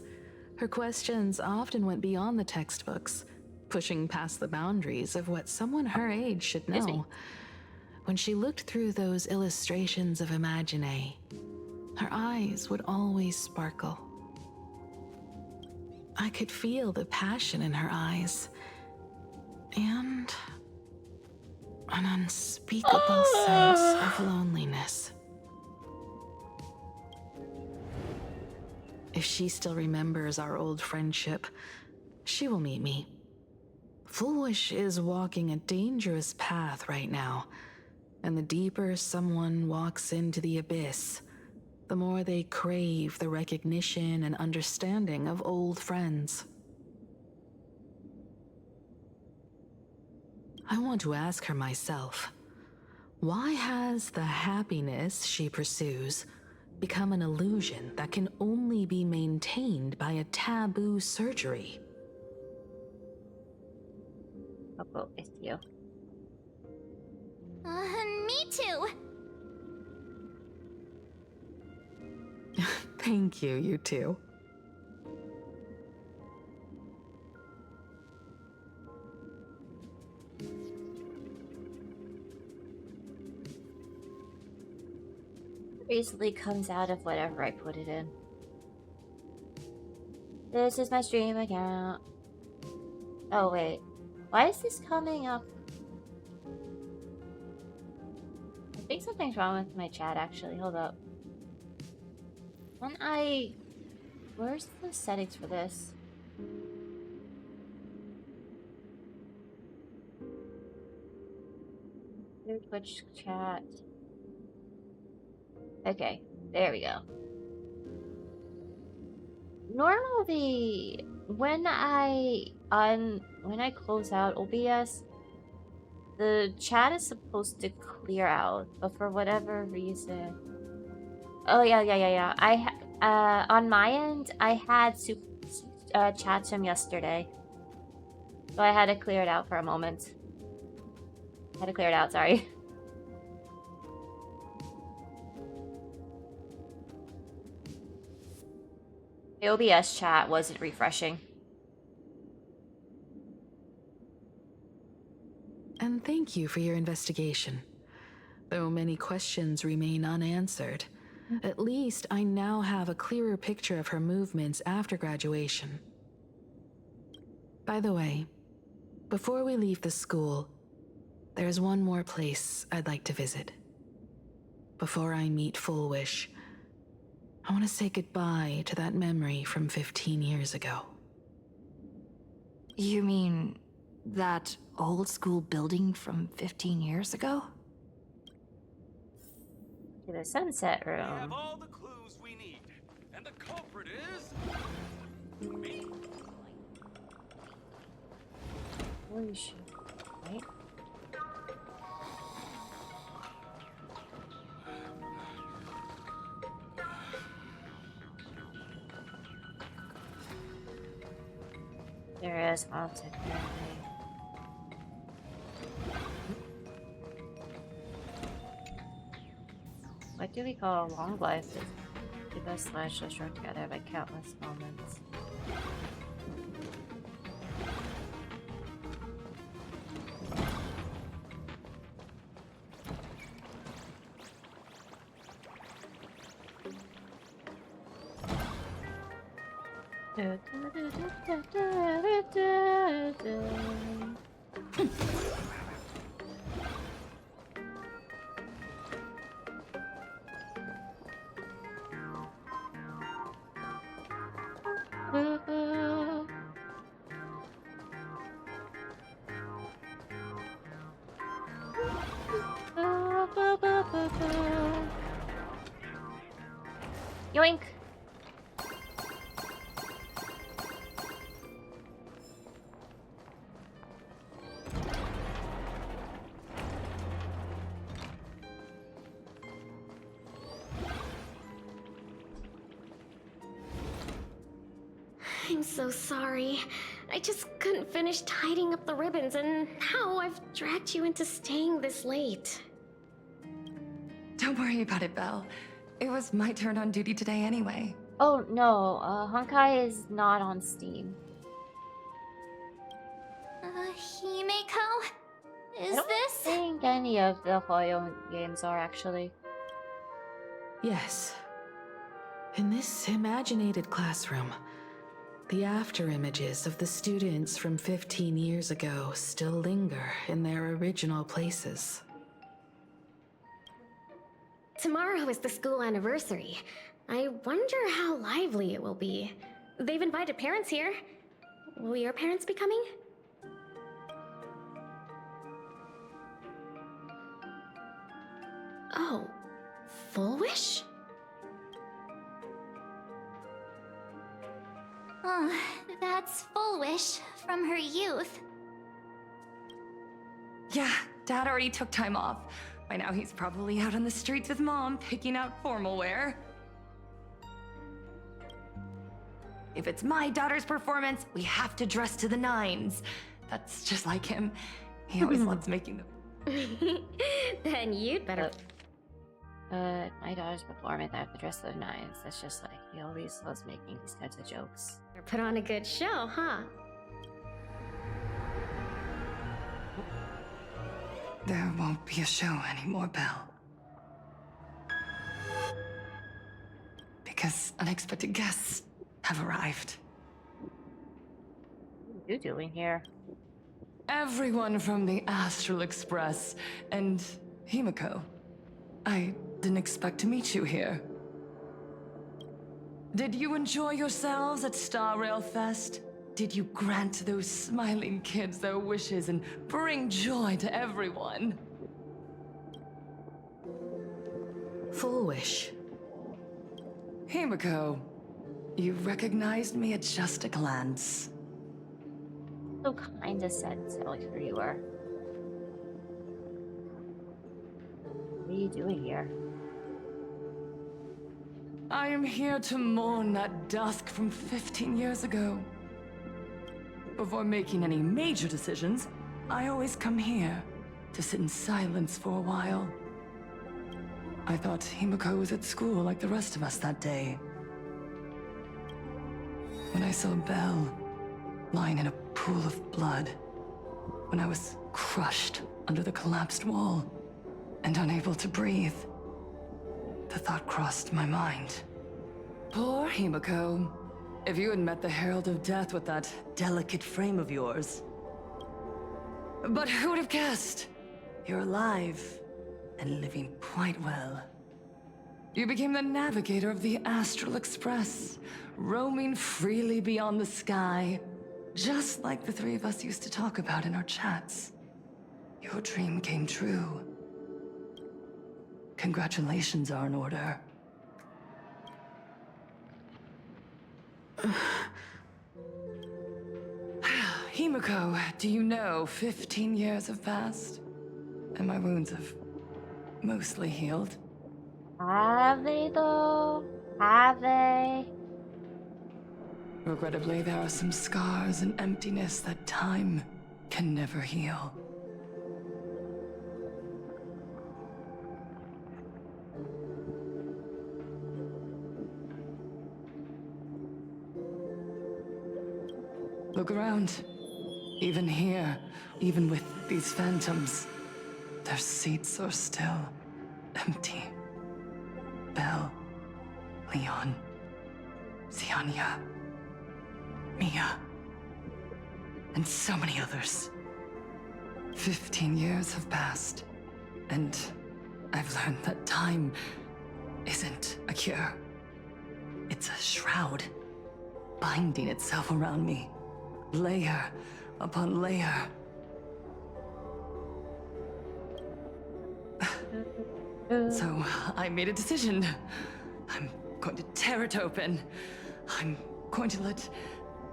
Her questions often went beyond the textbooks, pushing past the boundaries of what someone her age should know. When she looked through those illustrations of Imagine, her eyes would always sparkle. I could feel the passion in her eyes, and an unspeakable sense of loneliness. If she still remembers our old friendship, she will meet me. Foolish is walking a dangerous path right now. And the deeper someone walks into the abyss, the more they crave the recognition and understanding of old friends. I want to ask her myself, Why has the happiness she pursues become an illusion that can only be maintained by a taboo surgery? I'll go with you. Me too. Thank you, you two. Basically comes out of whatever I put it in. This is my stream account. Oh wait, why is this coming up? I think something's wrong with my chat actually, hold up. Where's the settings for this? Your Twitch chat. Okay, there we go. Normally, when I close out OBS, the chat is supposed to clear out, but for whatever reason, oh yeah. On my end, I had chats from yesterday, so I had to clear it out for a moment. Sorry. The OBS chat wasn't refreshing. And thank you for your investigation. Though many questions remain unanswered, at least I now have a clearer picture of her movements after graduation. By the way, before we leave the school, there's one more place I'd like to visit. Before I meet Full Wish, I want to say goodbye to that memory from 15 years ago. You mean that old school building from 15 years ago? To the sunset We have room. all the clues we need, and the culprit is me. Holy shit. Right? There is haunted memory. What do we call a long life? The best lives shall strung together by countless moments. Yoink! I'm so sorry. I just couldn't finish tidying up the ribbons, and now I've dragged you into staying this late. Don't worry about it, Belle. It was my turn on duty today anyway. Oh no, Honkai is not on Steam. Himeko? Is I don't think any of the Huion games are actually. Yes. In this imaginated classroom, the after images of the students from 15 years ago still linger in their original places. Tomorrow is the school anniversary. I wonder how lively it will be. They've invited parents here. Will your parents be coming? Oh, Full Wish? Oh, that's Full Wish from her youth. Yeah, Dad already took time off. By now he's probably out on the streets with Mom, picking out formal wear. If it's my daughter's performance, we have to dress to the nines. That's just like him. He always loves making them. Then you'd better. My daughter's performance, I have to dress to the nines. That's just like, he always loves making these kinds of jokes. Put on a good show, huh? There won't be a show anymore, Belle. Because unexpected guests have arrived. What are you doing here? Everyone from the Astral Express and Himiko. I didn't expect to meet you here. Did you enjoy yourselves at Star Rail Fest? Did you grant those smiling kids their wishes and bring joy to everyone? Full wish. Himiko, you recognized me at just a glance. So kinda said so for you were. What are you doing here? I am here to mourn that dusk from 15 years ago. Before making any major decisions, I always come here to sit in silence for a while. I thought Himiko was at school like the rest of us that day. When I saw Belle lying in a pool of blood, when I was crushed under the collapsed wall and unable to breathe, the thought crossed my mind. Poor Himiko. If you had met the Herald of Death with that delicate frame of yours. But who would have guessed? You're alive and living quite well. You became the navigator of the Astral Express, roaming freely beyond the sky, just like the three of us used to talk about in our chats. Your dream came true. Congratulations are in order. Himiko, do you know 15 years have passed? And my wounds have mostly healed. Have they though? Have they? Regrettably, there are some scars and emptiness that time can never heal. Look around. Even here, even with these phantoms, their seats are still empty. Belle, Leon, Xianya, Mia, and so many others. 15 years have passed, and I've learned that time isn't a cure. It's a shroud, binding itself around me, layer upon layer. So I made a decision. I'm going to tear it open. I'm going to let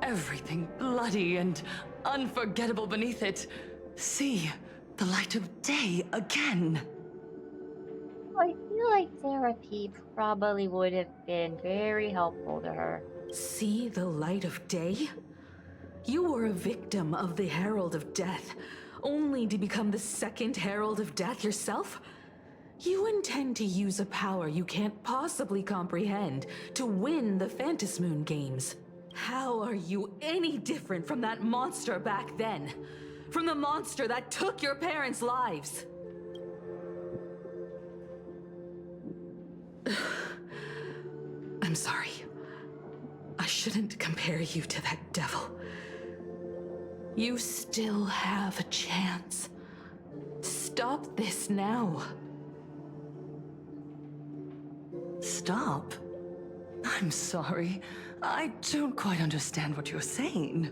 everything bloody and unforgettable beneath it see the light of day again. I feel like therapy probably would have been very helpful to her. See the light of day? You were a victim of the Herald of Death, only to become the second Herald of Death yourself? You intend to use a power you can't possibly comprehend to win the Phantasmoon games. How are you any different from that monster back then? From the monster that took your parents' lives? I'm sorry. I shouldn't compare you to that devil. You still have a chance. Stop this now. Stop? I'm sorry. I don't quite understand what you're saying.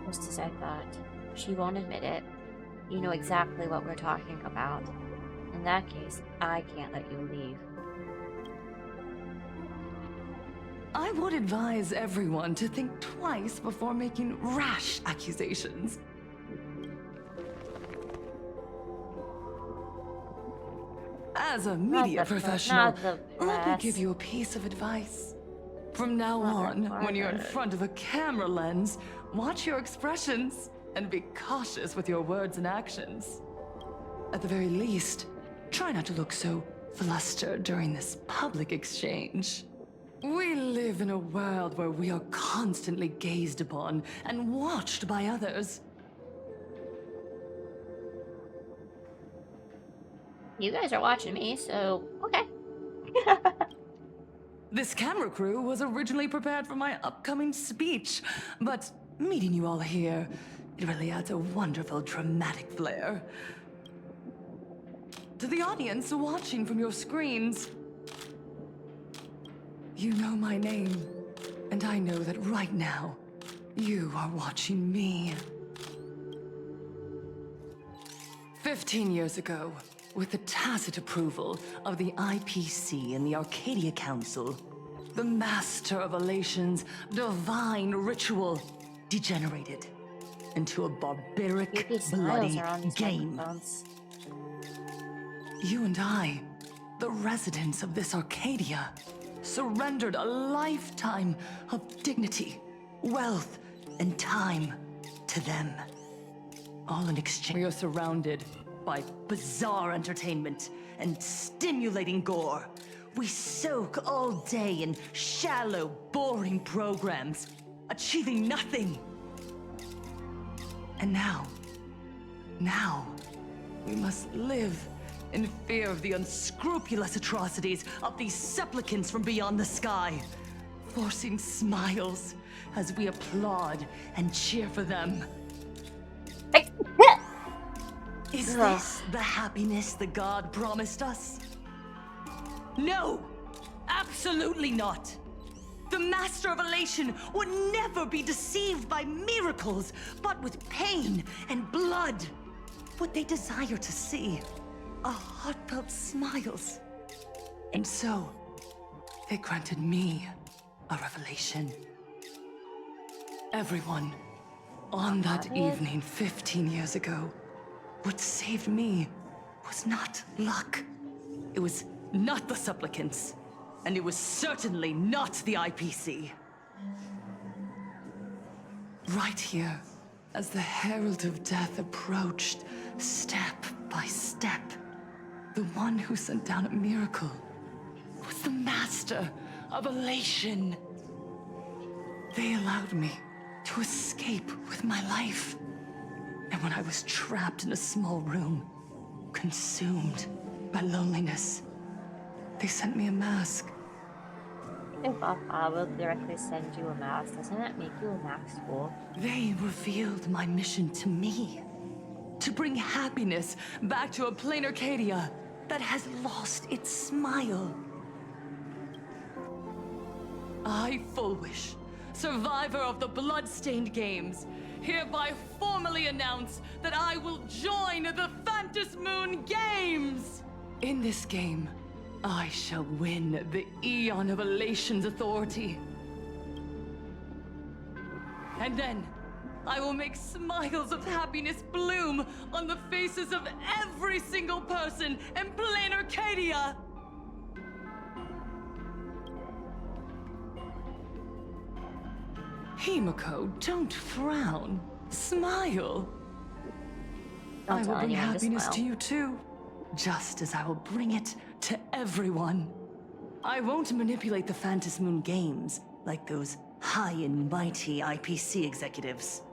Just as I thought. She won't admit it. You know exactly what we're talking about. In that case, I can't let you leave. I would advise everyone to think twice before making rash accusations. As a media professional, let me give you a piece of advice. From now on, when you're in front of a camera lens, watch your expressions and be cautious with your words and actions. At the very least, try not to look so flustered during this public exchange. We live in a world where we are constantly gazed upon and watched by others. You guys are watching me, so okay. This camera crew was originally prepared for my upcoming speech, but meeting you all here, it really adds a wonderful dramatic flair. To the audience watching from your screens, you know my name, and I know that right now, you are watching me. 15 years ago, with the tacit approval of the IPC and the Arcadia Council, the Master of Elation's divine ritual degenerated into a barbaric, bloody game. You and I, the residents of this Arcadia, surrendered a lifetime of dignity, wealth, and time to them. All in exchange. We are surrounded by bizarre entertainment and stimulating gore. We soak all day in shallow, boring programs, achieving nothing. And now, we must live in fear of the unscrupulous atrocities of these supplicants from beyond the sky, forcing smiles as we applaud and cheer for them. Is this the happiness the god promised us? No! Absolutely not! The Master of Elation would never be deceived by miracles, but with pain and blood. What they desire to see are heartfelt smiles. And so, they granted me a revelation. Everyone, on that evening 15 years ago, what saved me was not luck. It was not the supplicants, and it was certainly not the IPC. Right here, as the Herald of Death approached, step by step, the one who sent down a miracle was the Master of Elation. They allowed me to escape with my life. And when I was trapped in a small room, consumed by loneliness, they sent me a mask. If Papa will directly send you a mask, doesn't that make you a max fool? They revealed my mission to me. To bring happiness back to a plain Arcadia that has lost its smile. I, Fullwish, survivor of the Bloodstained Games, hereby formally announce that I will join the Phantasmoon Games! In this game, I shall win the Eon of Elation's authority. And then, I will make smiles of happiness bloom on the faces of every single person in plain Arcadia! Himiko, don't frown. Smile. I will bring happiness to you too, just as I will bring it to everyone. I won't manipulate the Phantasmoon Games like those high and mighty IPC executives.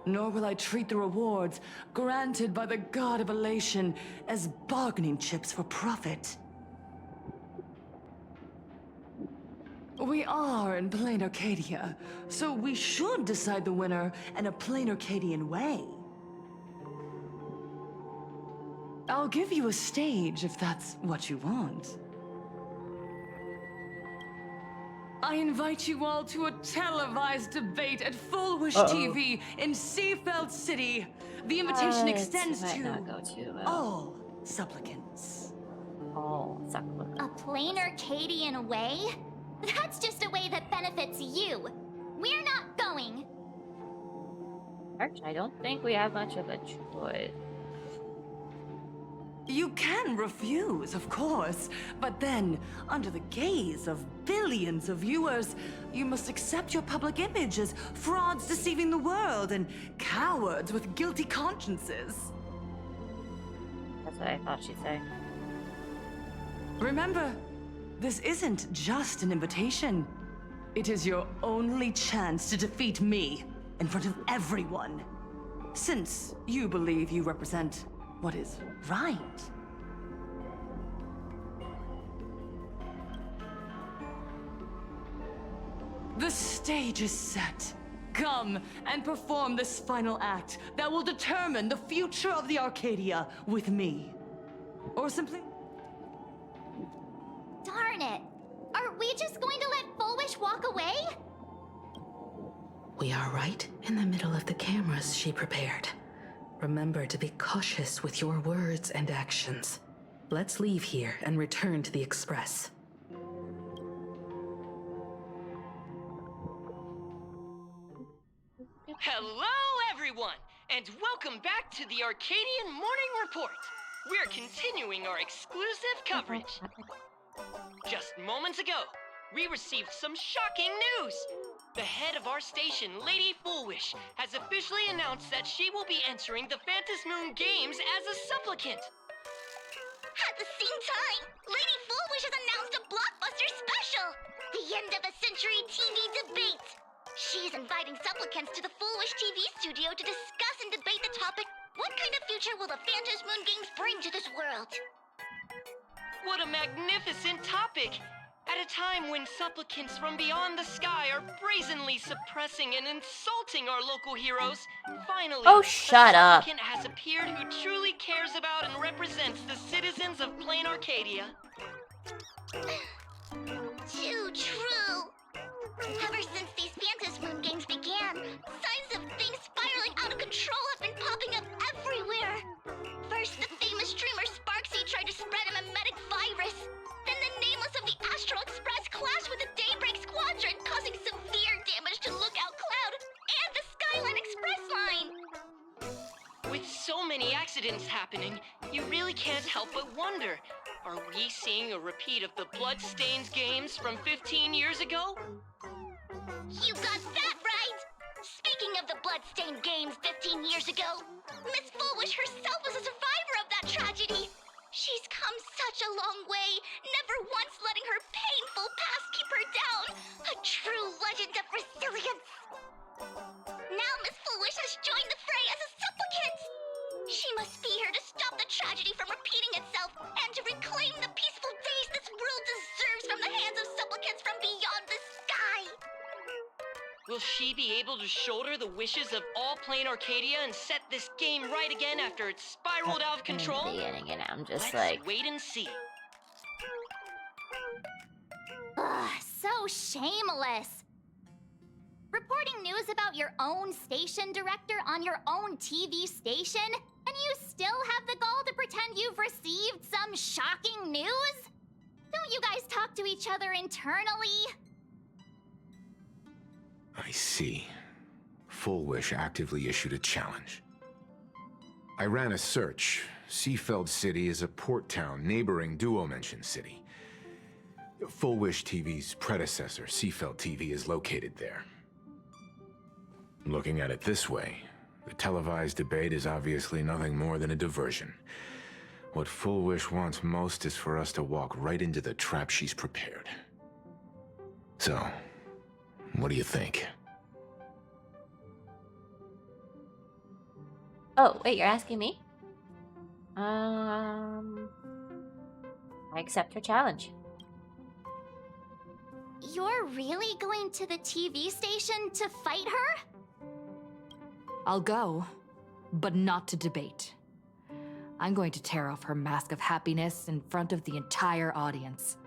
Nor will I treat the rewards granted by the God of Elation as bargaining chips for profit. We are in plain Arcadia, so we should decide the winner in a plain Arcadian way. I'll give you a stage if that's what you want. I invite you all to a televised debate at Fullwish TV in Seafeld City. The invitation extends to all supplicants. All supplicants. A plain Arcadian way? That's just a way that benefits you. We're not going. Arch, I don't think we have much of a choice. You can refuse, of course, but then, under the gaze of billions of viewers, you must accept your public image as frauds deceiving the world and cowards with guilty consciences. That's what I thought she'd say. Remember, this isn't just an invitation. It is your only chance to defeat me in front of everyone. Since you believe you represent what is right. The stage is set. Come and perform this final act that will determine the future of the Arcadia with me. Or simply... Darn it! Are we just going to let Fullwish walk away? We are right in the middle of the cameras she prepared. Remember to be cautious with your words and actions. Let's leave here and return to the Express. Hello, everyone, and welcome back to the Arcadian Morning Report. We're continuing our exclusive coverage. Just moments ago, we received some shocking news. The head of our station, Lady Fullwish, has officially announced that she will be entering the Phantom Moon Games as a supplicant. At the same time, Lady Fullwish has announced a blockbuster special! The end of a century TV debate! She is inviting supplicants to the Fullwish TV studio to discuss and debate the topic, what kind of future will the Phantom Moon Games bring to this world? What a magnificent topic! At a time when supplicants from beyond the sky are brazenly suppressing and insulting our local heroes, finally, shut a up. supplicant has appeared who truly cares about and represents the citizens of Plain Arcadia. Too true! Ever since these Phantom Moon Games began, signs of things spiraling out of control have been popping up everywhere. First, the famous streamer Sparksy tried to spread a mimetic virus. Then the nameless of the Astral Express clashed with the Daybreak Squadron, causing severe damage to Lookout Cloud and the Skyline Express line. With so many accidents happening, you really can't help but wonder, are we seeing a repeat of the Bloodstained games from 15 years ago? You got that right! Speaking of the Bloodstained games 15 years ago, Miss Fullwish herself was a survivor of that tragedy. She's come such a long way, never once letting her painful past keep her down. A true legend of resilience. Now Miss Fullwish has joined the fray as a supplicant. She must be here to stop the tragedy from repeating itself and to reclaim the peaceful days this world deserves from the hands of supplicants from beyond the sky. Will she be able to shoulder the wishes of all Plain Arcadia and set this game right again after it's spiraled out of control? And I'm just Let's wait and see. Ugh, so shameless. Reporting news about your own station director on your own TV station, and you still have the gall to pretend you've received some shocking news? Don't you guys talk to each other internally? I see. Fullwish actively issued a challenge. I ran a search. Seafeld City is a port town neighboring Duo-Mention City. Fullwish TV's predecessor, Seafeld TV, is located there. Looking at it this way, the televised debate is obviously nothing more than a diversion. What Fullwish wants most is for us to walk right into the trap she's prepared. So, what do you think? Oh, wait, you're asking me? I accept her challenge. You're really going to the TV station to fight her? I'll go, but not to debate. I'm going to tear off her mask of happiness in front of the entire audience.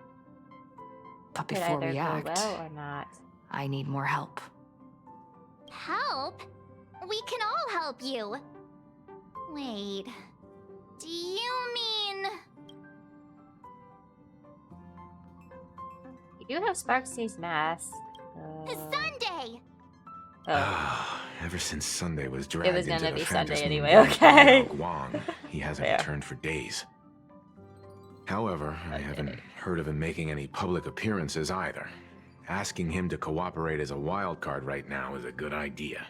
But Could before either we go act, well or not. I need more help. Help? We can all help you. Wait, do you mean... do have Sparksy's mask. Sunday! Ever since Sunday was dragged was into gonna the be Phantom Sunday Moon anyway, okay. Guang, he hasn't Fair. returned for days. However, I haven't heard of him making any public appearances either. Asking him to cooperate as a wild card right now is a good idea.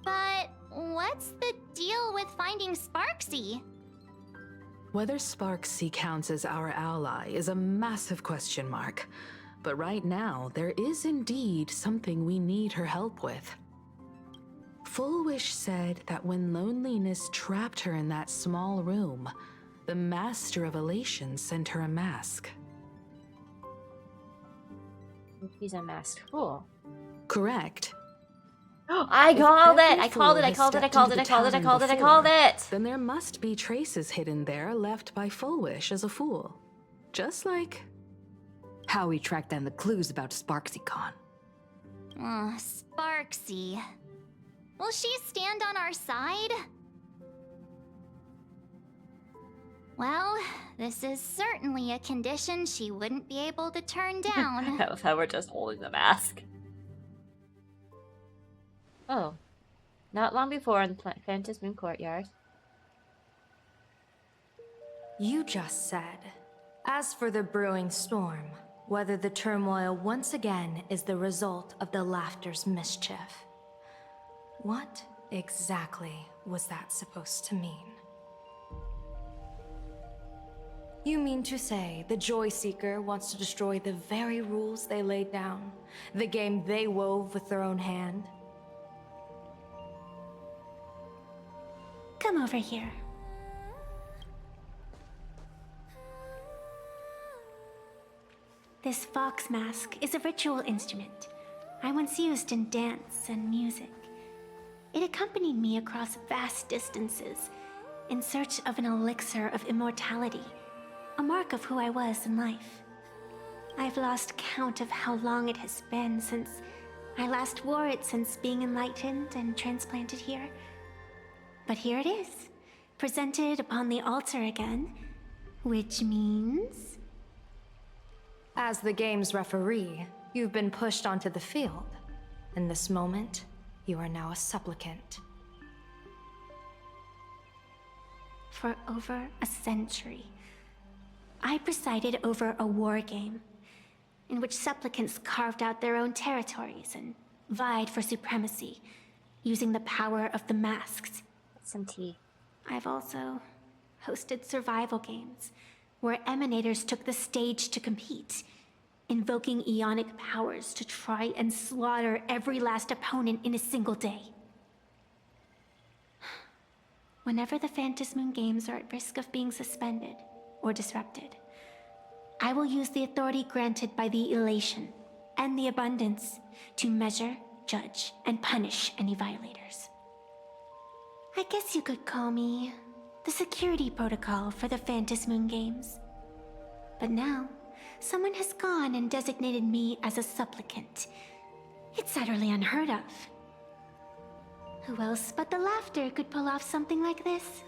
But what's the deal with finding Sparksy? Whether Sparksy counts as our ally is a massive question mark. But right now, there is indeed something we need her help with. Full Wish said that when loneliness trapped her in that small room, the Master of Elation sent her a mask. He's a masked fool. Correct. I called it! I called it! I called it! I called it! I called it! I called it! I called it! Then there must be traces hidden there left by Full Wish as a fool. Just like how we tracked down the clues about SparksyCon. Sparksy. Will she stand on our side? Well, this is certainly a condition she wouldn't be able to turn down. I love how we're just holding the mask. Oh. Not long before in the Phantom Moon Courtyard. You just said, as for the brewing storm, whether the turmoil once again is the result of the Laughter's mischief. What exactly was that supposed to mean? You mean to say the Joy Seeker wants to destroy the very rules they laid down? The game they wove with their own hand? Come over here. This fox mask is a ritual instrument I once used in dance and music. It accompanied me across vast distances in search of an elixir of immortality, a mark of who I was in life. I've lost count of how long it has been since I last wore it since being enlightened and transplanted here. But here it is, presented upon the altar again, which means... As the game's referee, you've been pushed onto the field. In this moment, you are now a supplicant. For over a century, I presided over a war game in which supplicants carved out their own territories and vied for supremacy, using the power of the masks. Some tea. I've also hosted survival games where emanators took the stage to compete, invoking Ionic powers to try and slaughter every last opponent in a single day. Whenever the Phantom Moon games are at risk of being suspended or disrupted, I will use the authority granted by the Elation and the Abundance to measure, judge, and punish any violators. I guess you could call me the security protocol for the Phantom Moon games. But now, someone has gone and designated me as a supplicant. It's utterly unheard of. Who else but the Laughter could pull off something like this?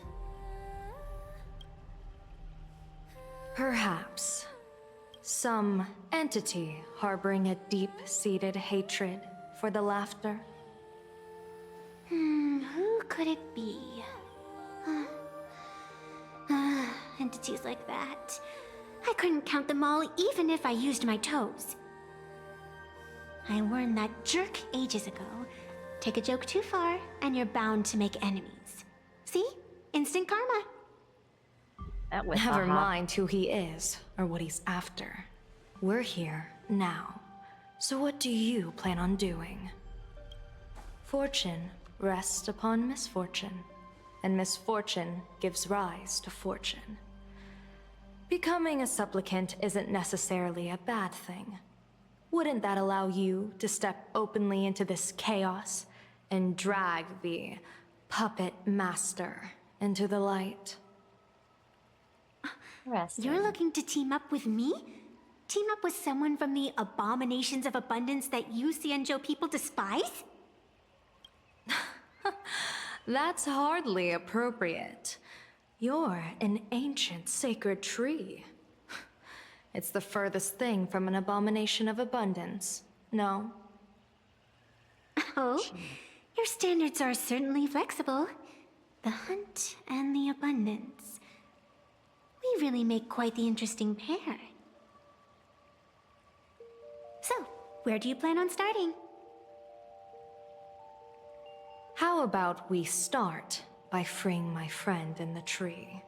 Perhaps. Some entity harboring a deep-seated hatred for the Laughter. Who could it be? Entities like that. I couldn't count them all even if I used my toes. I learned that jerk ages ago. Take a joke too far, and you're bound to make enemies. See? Instant karma. Never mind who he is, or what he's after. We're here, now. So what do you plan on doing? Fortune rests upon misfortune, and misfortune gives rise to fortune. Becoming a supplicant isn't necessarily a bad thing. Wouldn't that allow you to step openly into this chaos and drag the puppet master into the light? You're looking to team up with me? Team up with someone from the abominations of abundance that you Xianzhou people despise? That's hardly appropriate. You're an ancient sacred tree. It's the furthest thing from an abomination of abundance. No? Oh, your standards are certainly flexible. The hunt and the abundance. We really make quite the interesting pair. So, where do you plan on starting? How about we start by freeing my friend in the tree?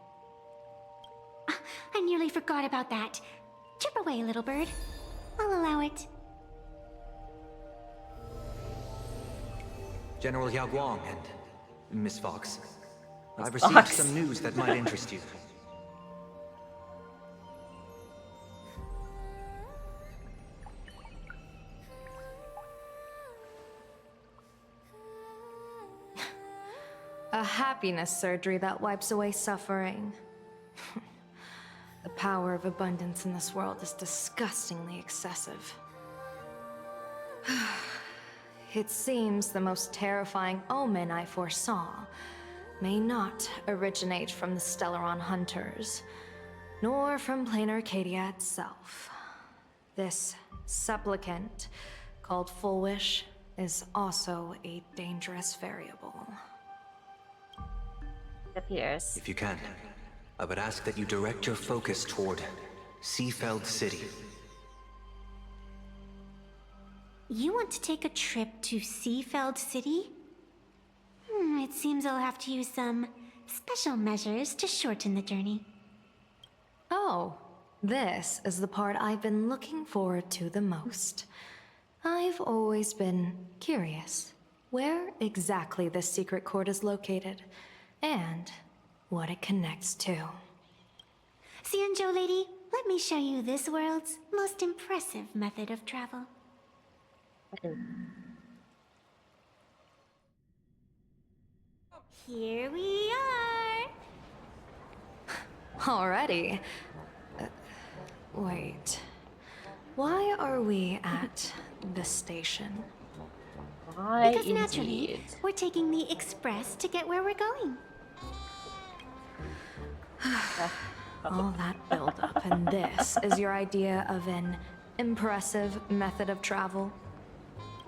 I nearly forgot about that. Chip away, little bird. I'll allow it. General Yao Guang and Miss Fox. I've Fox. received some news that might interest you. A happiness surgery that wipes away suffering. The power of abundance in this world is disgustingly excessive. It seems the most terrifying omen I foresaw may not originate from the Stellaron hunters, nor from plain Arcadia itself. This supplicant, called Full Wish, is also a dangerous variable. Appears. If you can, I would ask that you direct your focus toward Seafeld City. You want to take a trip to Seafeld City? It seems I'll have to use some special measures to shorten the journey. Oh, this is the part I've been looking forward to the most. I've always been curious where exactly this secret court is located, and what it connects to. Xianzhou lady, let me show you this world's most impressive method of travel. Here we are! Already? Wait. Why are we at the station? Why Because naturally, indeed? we're taking the express to get where we're going. All that buildup, and this is your idea of an impressive method of travel?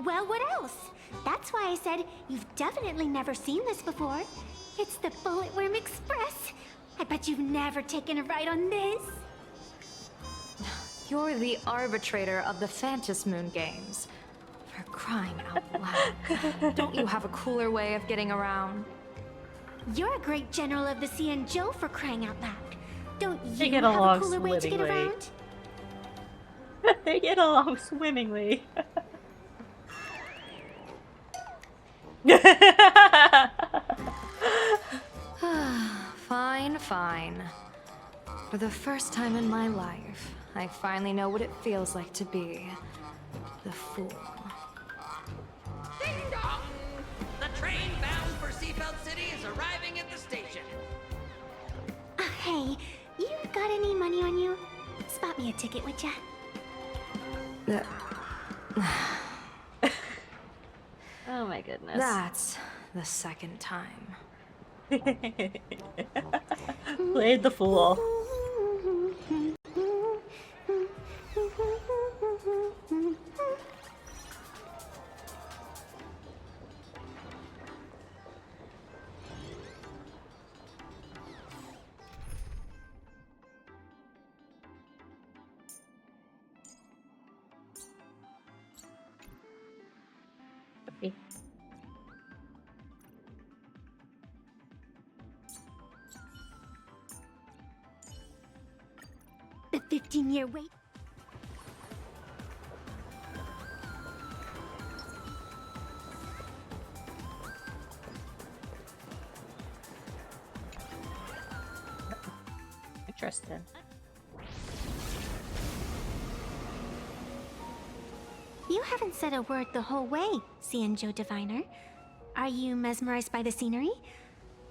Well, what else? That's why I said you've definitely never seen this before. It's the Bulletworm Express. I bet you've never taken a ride on this. You're the arbitrator of the Phantom Moon games. For crying out loud. Don't you have a cooler way of getting around? You're a great general of the Xianzhou, for crying out loud. Don't They you get have a along cooler way to get swimmingly. around? They get along swimmingly. Fine, fine. For the first time in my life, I finally know what it feels like to be the fool. Ding dong! The train bound for Seafeld City is arriving at the station. Hey, you got any money on you? Spot me a ticket, would ya? Oh my goodness. That's the second time. Played the fool. Okay. The 15-year wait. Interesting. You haven't said a word the whole way, Xianzhou Diviner. Are you mesmerized by the scenery?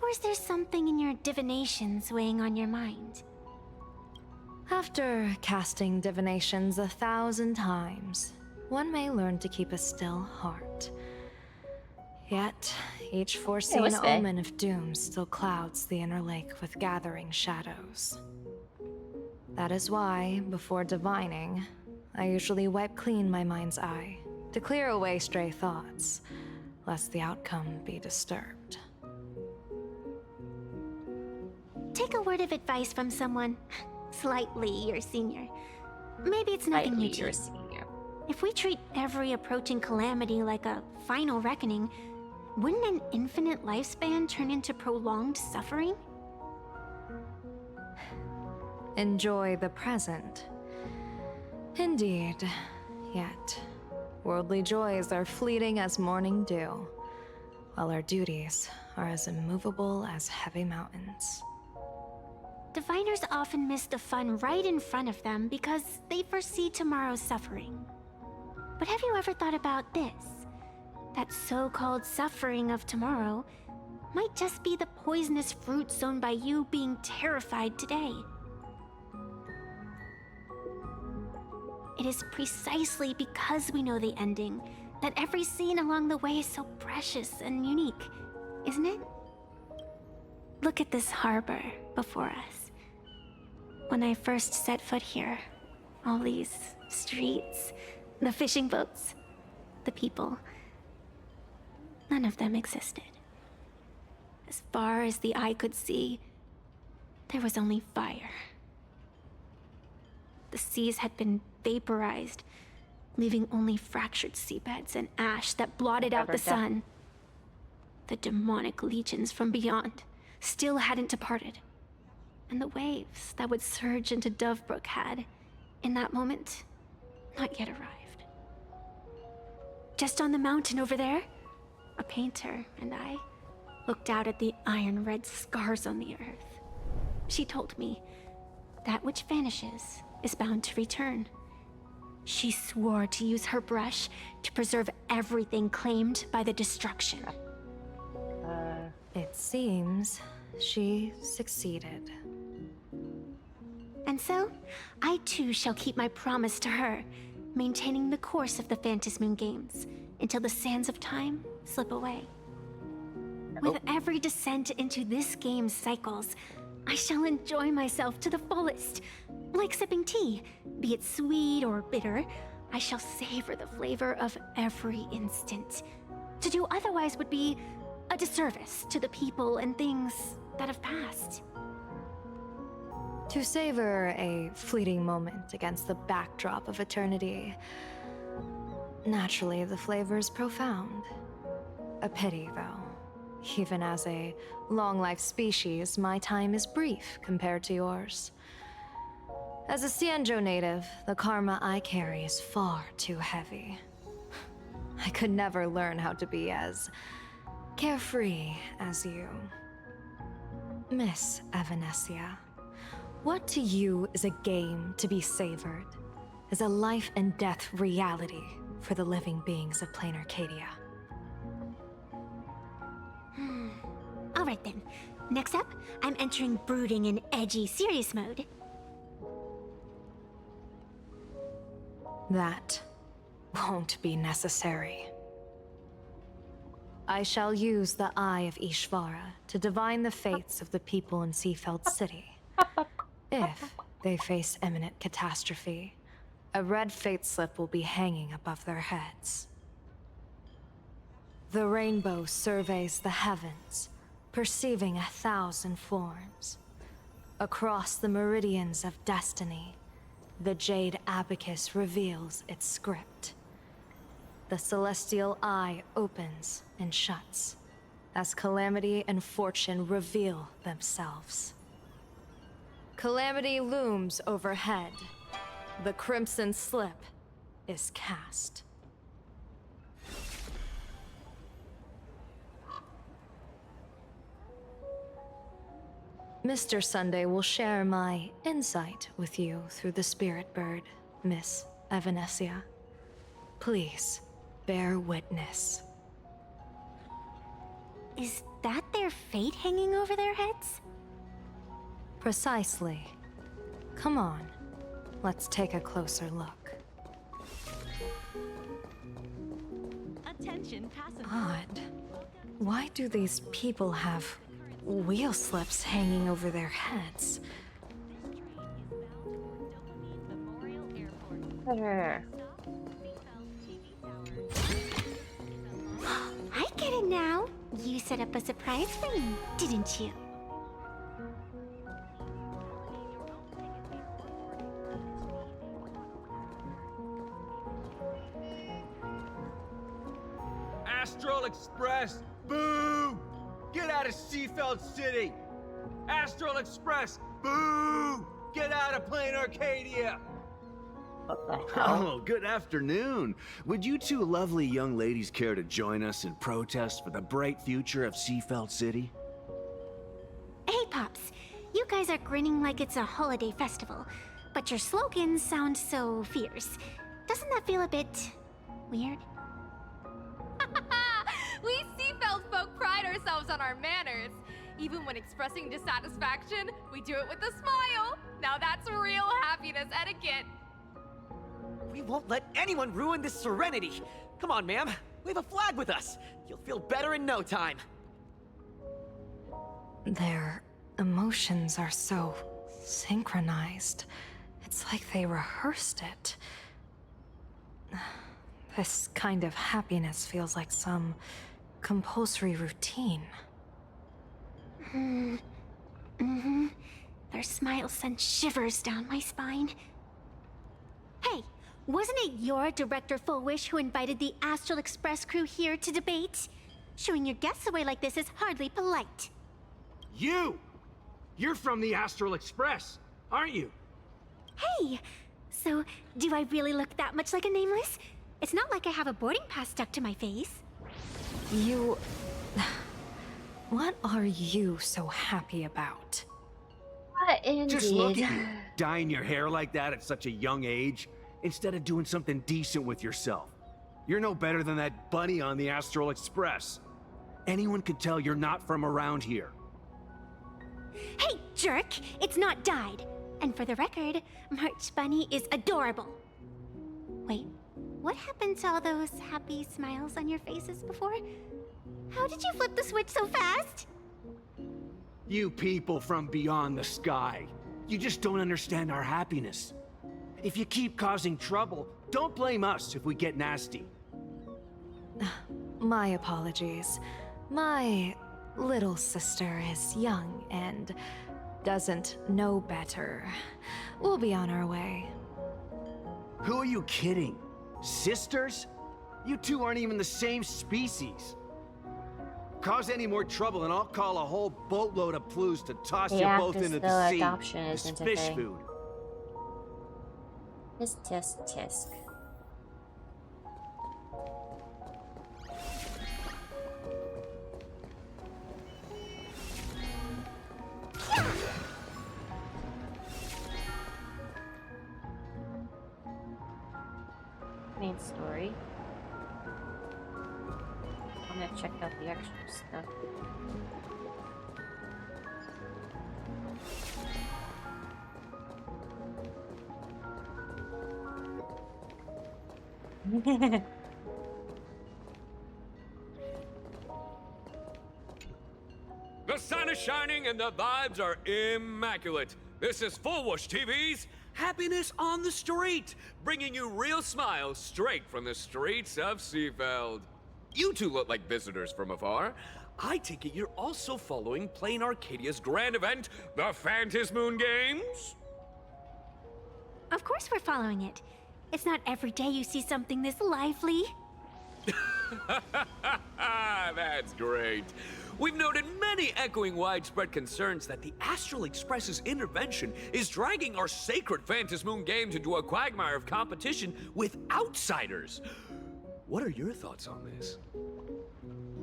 Or is there something in your divinations weighing on your mind? After casting divinations 1,000 times, one may learn to keep a still heart. Yet, each foreseen what's that? omen of doom still clouds the inner lake with gathering shadows. That is why, before divining, I usually wipe clean my mind's eye to clear away stray thoughts, lest the outcome be disturbed. Take a word of advice from someone slightly your senior. Maybe it's nothing new to you. If we treat every approaching calamity like a final reckoning, wouldn't an infinite lifespan turn into prolonged suffering? Enjoy the present. Indeed. Yet, worldly joys are fleeting as morning dew, while our duties are as immovable as heavy mountains. Diviners often miss the fun right in front of them because they foresee tomorrow's suffering. But have you ever thought about this? That so-called suffering of tomorrow might just be the poisonous fruit sown by you being terrified today. It is precisely because we know the ending that every scene along the way is so precious and unique, isn't it? Look at this harbor before us. When I first set foot here, all these streets, the fishing boats, the people, none of them existed. As far as the eye could see, there was only fire. The seas had been vaporized, leaving only fractured seabeds and ash that blotted out the sun. The demonic legions from beyond still hadn't departed, and the waves that would surge into Dovebrook had, in that moment, not yet arrived. Just on the mountain over there, a painter and I looked out at the iron-red scars on the earth. She told me, that which vanishes is bound to return. She swore to use her brush to preserve everything claimed by the destruction. It seems she succeeded. And so, I too shall keep my promise to her, maintaining the course of the Phantasmoon Games until the sands of time slip away. With every descent into this game's cycles, I shall enjoy myself to the fullest. Like sipping tea, be it sweet or bitter, I shall savor the flavor of every instant. To do otherwise would be a disservice to the people and things that have passed. To savor a fleeting moment against the backdrop of eternity, naturally the flavor is profound. A pity, though. Even as a long-life species, my time is brief compared to yours. As a Xianzhou native, the karma I carry is far too heavy. I could never learn how to be as carefree as you. Miss Evanesia, what to you is a game to be savored, is a life and death reality for the living beings of Plain Arcadia? Alright then. Next up, I'm entering brooding and edgy serious mode. That won't be necessary. I shall use the Eye of Ishvara to divine the fates of the people in Seafeld City. If they face imminent catastrophe, a red fate slip will be hanging above their heads. The rainbow surveys the heavens, perceiving 1,000 forms. Across the meridians of destiny, the Jade Abacus reveals its script. The celestial eye opens and shuts as calamity and fortune reveal themselves. Calamity looms overhead. The crimson slip is cast. Mr. Sunday will share my insight with you through the spirit bird, Miss Evanesia. Please, bear witness. Is that their fate hanging over their heads? Precisely. Come on, let's take a closer look. Attention passengers. Odd. Why do these people have wheel slips hanging over their heads? at her. I get it now. You set up a surprise for me, didn't you? Astral Express, boo! Get out of Seafeld City! Astral Express, boo! Get out of Plain Arcadia! Oh, good afternoon. Would you two lovely young ladies care to join us in protest for the bright future of Seafeld City? Hey, Pops. You guys are grinning like it's a holiday festival, but your slogans sound so fierce. Doesn't that feel a bit weird? We Seafeld folk pride ourselves on our manners. Even when expressing dissatisfaction, we do it with a smile. Now that's real happiness etiquette. We won't let anyone ruin this serenity. Come on, ma'am. Wave a flag with us. You'll feel better in no time. Their emotions are so synchronized. It's like they rehearsed it. This kind of happiness feels like some compulsory routine. Mm-hmm. Their smiles send shivers down my spine. Hey, wasn't it your Director Fullwish who invited the Astral Express crew here to debate? Showing your guests away like this is hardly polite. You! You're from the Astral Express, aren't you? Hey! So, do I really look that much like a nameless? It's not like I have a boarding pass stuck to my face. You... What are you so happy about? What indeed? Just look at you, dyeing your hair like that at such a young age, instead of doing something decent with yourself. You're no better than that bunny on the Astral Express. Anyone could tell you're not from around here. Hey, jerk! It's not dyed. And for the record, March Bunny is adorable. Wait, what happened to all those happy smiles on your faces before? How did you flip the switch so fast? You people from beyond the sky. You just don't understand our happiness. If you keep causing trouble, don't blame us if we get nasty. My apologies. My little sister is young and doesn't know better. We'll be on our way. Who are you kidding? Sisters? You two aren't even the same species. Cause any more trouble and I'll call a whole boatload of Plues to toss you both into the sea. Adoption as isn't a fish thing. food. Just tisk. Main story. I'm gonna check out the extra stuff. The sun is shining and the vibes are immaculate. This is Fullwish TV's Happiness on the Street, bringing you real smiles straight from the streets of Seafeld. You two look like visitors from afar. I take it you're also following Plain Arcadia's grand event, the Phantasmoon Games? Of course we're following it. It's not every day you see something this lively. That's great. We've noted many echoing widespread concerns that the Astral Express's intervention is dragging our sacred Phantasmoon Games into a quagmire of competition with outsiders. What are your thoughts on this?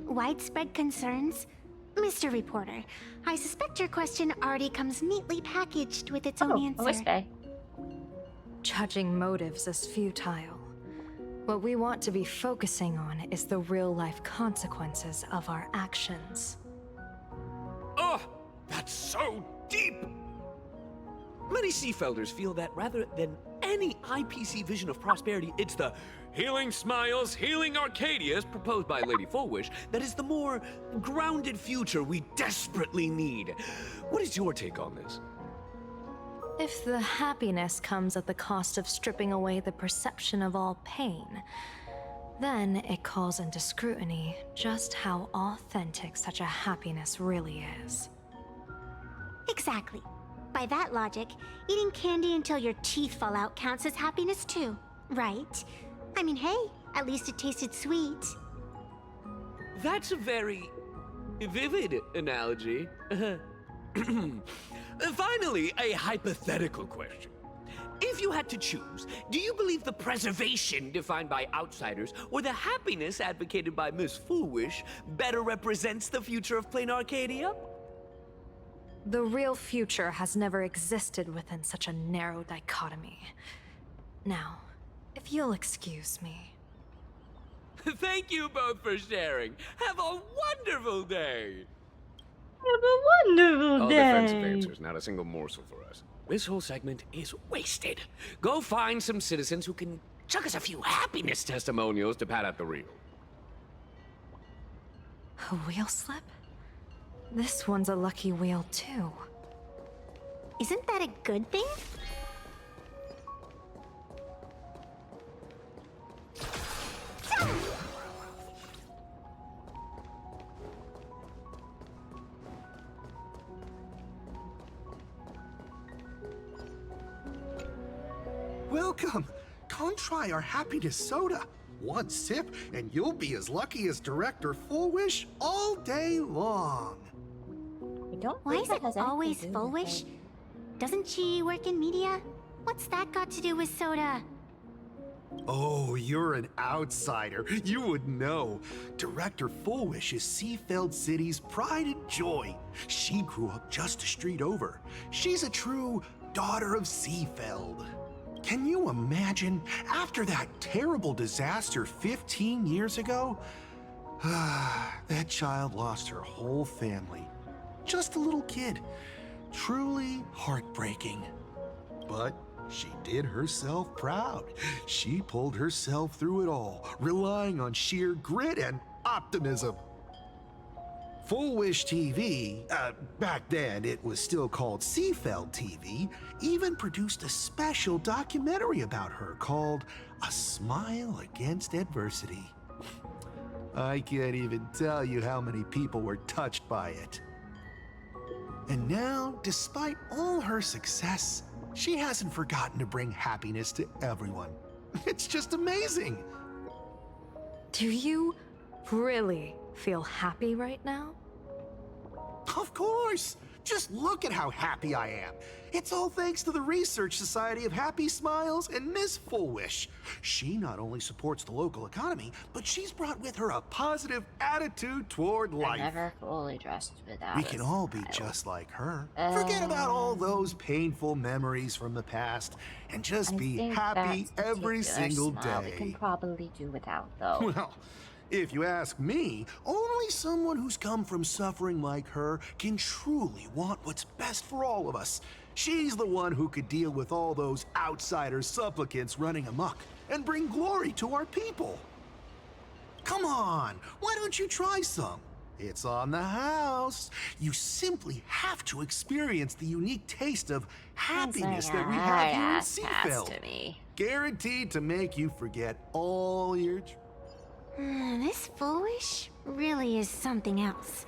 Widespread concerns? Mr. Reporter, I suspect your question already comes neatly packaged with its own answer. Judging motives is futile. What we want to be focusing on is the real-life consequences of our actions. Oh, that's so deep! Many Seafelders feel that rather than any IPC vision of prosperity, it's the Healing Smiles, Healing Arcadias proposed by Lady Fullwish that is the more grounded future we desperately need. What is your take on this? If the happiness comes at the cost of stripping away the perception of all pain, then it calls into scrutiny just how authentic such a happiness really is. Exactly. By that logic, eating candy until your teeth fall out counts as happiness too, right? I mean, hey, at least it tasted sweet. That's a very vivid analogy. Finally, a hypothetical question. If you had to choose, do you believe the preservation defined by outsiders or the happiness advocated by Miss Foolish better represents the future of plain Arcadia? The real future has never existed within such a narrow dichotomy. Now, if you'll excuse me. Thank you both for sharing. Have a wonderful day. Have a wonderful All day. defensive answers, not a single morsel for us. This whole segment is wasted. Go find some citizens who can chuck us a few happiness testimonials to pad out the reel. A wheel slip? This one's a lucky wheel, too. Isn't that a good thing? Welcome! Come try our happiness soda. One sip, and you'll be as lucky as Director Foolish all day long. Why is it always Foolish? Doesn't she work in media? What's that got to do with soda? Oh, you're an outsider. You would know. Director Foolish is Seafeld City's pride and joy. She grew up just a street over. She's a true daughter of Seafeld. Can you imagine, after that terrible disaster 15 years ago? That child lost her whole family. Just a little kid. Truly heartbreaking. But she did herself proud. She pulled herself through it all, relying on sheer grit and optimism. Foolish TV, back then it was still called Seafeld TV, even produced a special documentary about her called A Smile Against Adversity. I can't even tell you how many people were touched by it. And now, despite all her success, she hasn't forgotten to bring happiness to everyone. It's just amazing. Do you really feel happy right now? Of course! Just look at how happy I am. It's all thanks to the Research Society of Happy Smiles and Miss Foolish. She not only supports the local economy, but she's brought with her a positive attitude toward life. I never fully dressed without We can all be just like her. Forget about all those painful memories from the past and just be happy every single smile day. We can probably do without, though. Well, if you ask me, only someone who's come from suffering like her can truly want what's best for all of us. She's the one who could deal with all those outsider supplicants running amok and bring glory to our people. Come on, why don't you try some? It's on the house. You simply have to experience the unique taste of happiness that we have here in Seafeld. Guaranteed to make you forget all your... This Foolish really is something else.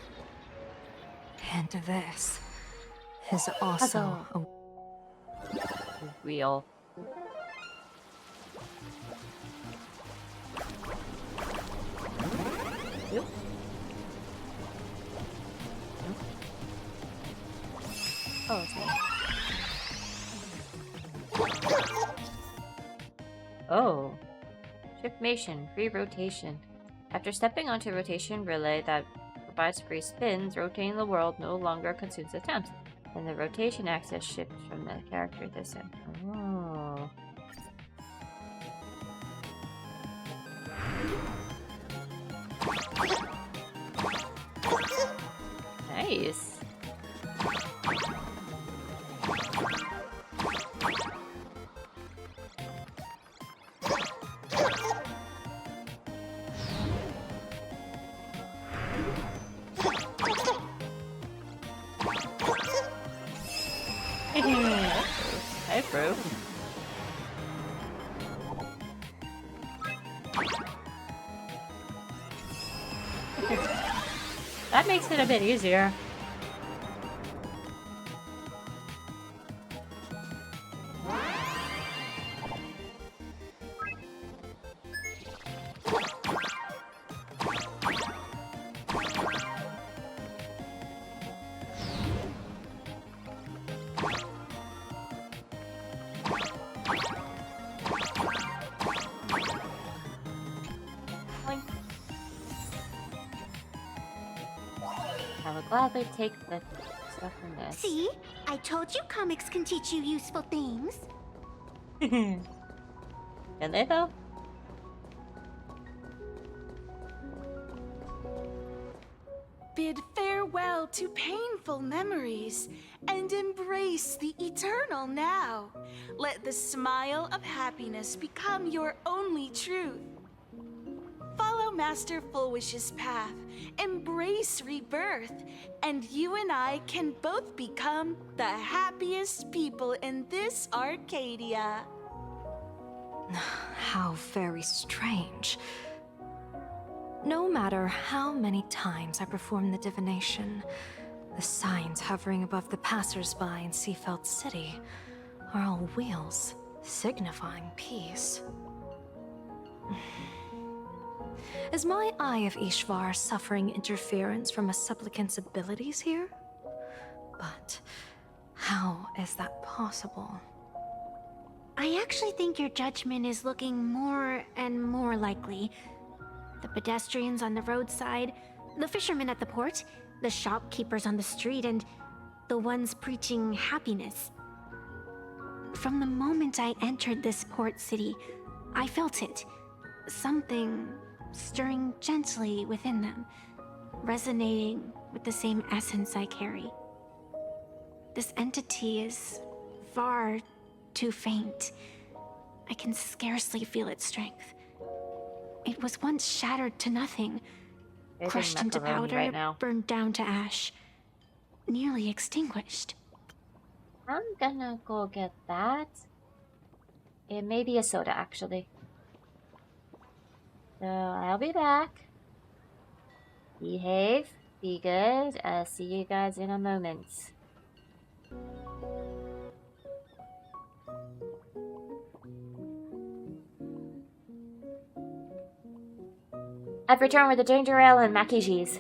And this is also a wheel. Yep. Oh, it's me. Oh. Shipmation, free rotation. After stepping onto a rotation relay that provides free spins, rotating the world no longer consumes attempts. And the rotation axis shifts from the character this end. Oh. Nice. True. That makes it a bit easier. I will gladly take the stuff from this. See? I told you comics can teach you useful things. Can they though? Bid farewell to painful memories and embrace the eternal now. Let the smile of happiness become your only truth. Follow Master Fullwish's path, embrace rebirth, and you and I can both become the happiest people in this Arcadia. How very strange. No matter how many times I perform the divination, the signs hovering above the passers-by in Seafeld City are all wheels, signifying peace. Is my Eye of Ishvar suffering interference from a supplicant's abilities here? But how is that possible? I actually think your judgment is looking more and more likely. The pedestrians on the roadside, the fishermen at the port, the shopkeepers on the street, and the ones preaching happiness. From the moment I entered this port city, I felt it. Something stirring gently within them, resonating with the same essence I carry. This entity is far too faint. I can scarcely feel its strength. It was once shattered to nothing, crushed into powder, right now. burned down to ash, nearly extinguished. I'm gonna go get that. It may be a soda, actually. So I'll be back. Behave. Be good. I'll see you guys in a moment. I've returned with the ginger ale and mac and cheese.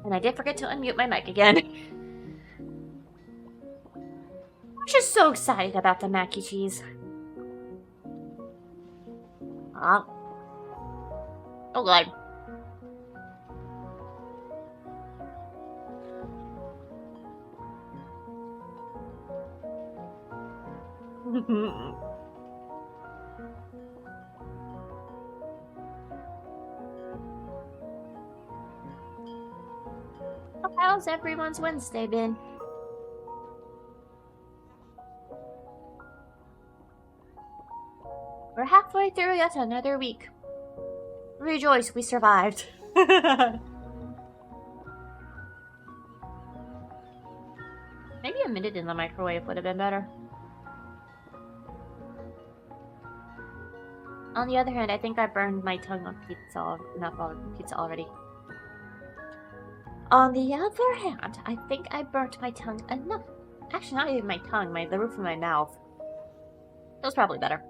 And I did forget to unmute my mic again. I'm just so excited about the mac and cheese. Oh god. How's everyone's Wednesday been? We're halfway through yet another week. Rejoice, we survived. Maybe a minute in the microwave would have been better. On the other hand, I think I burned my tongue on pizza, pizza already. On the other hand, I think I burnt my tongue enough. Actually, not even my tongue, the roof of my mouth. That was probably better.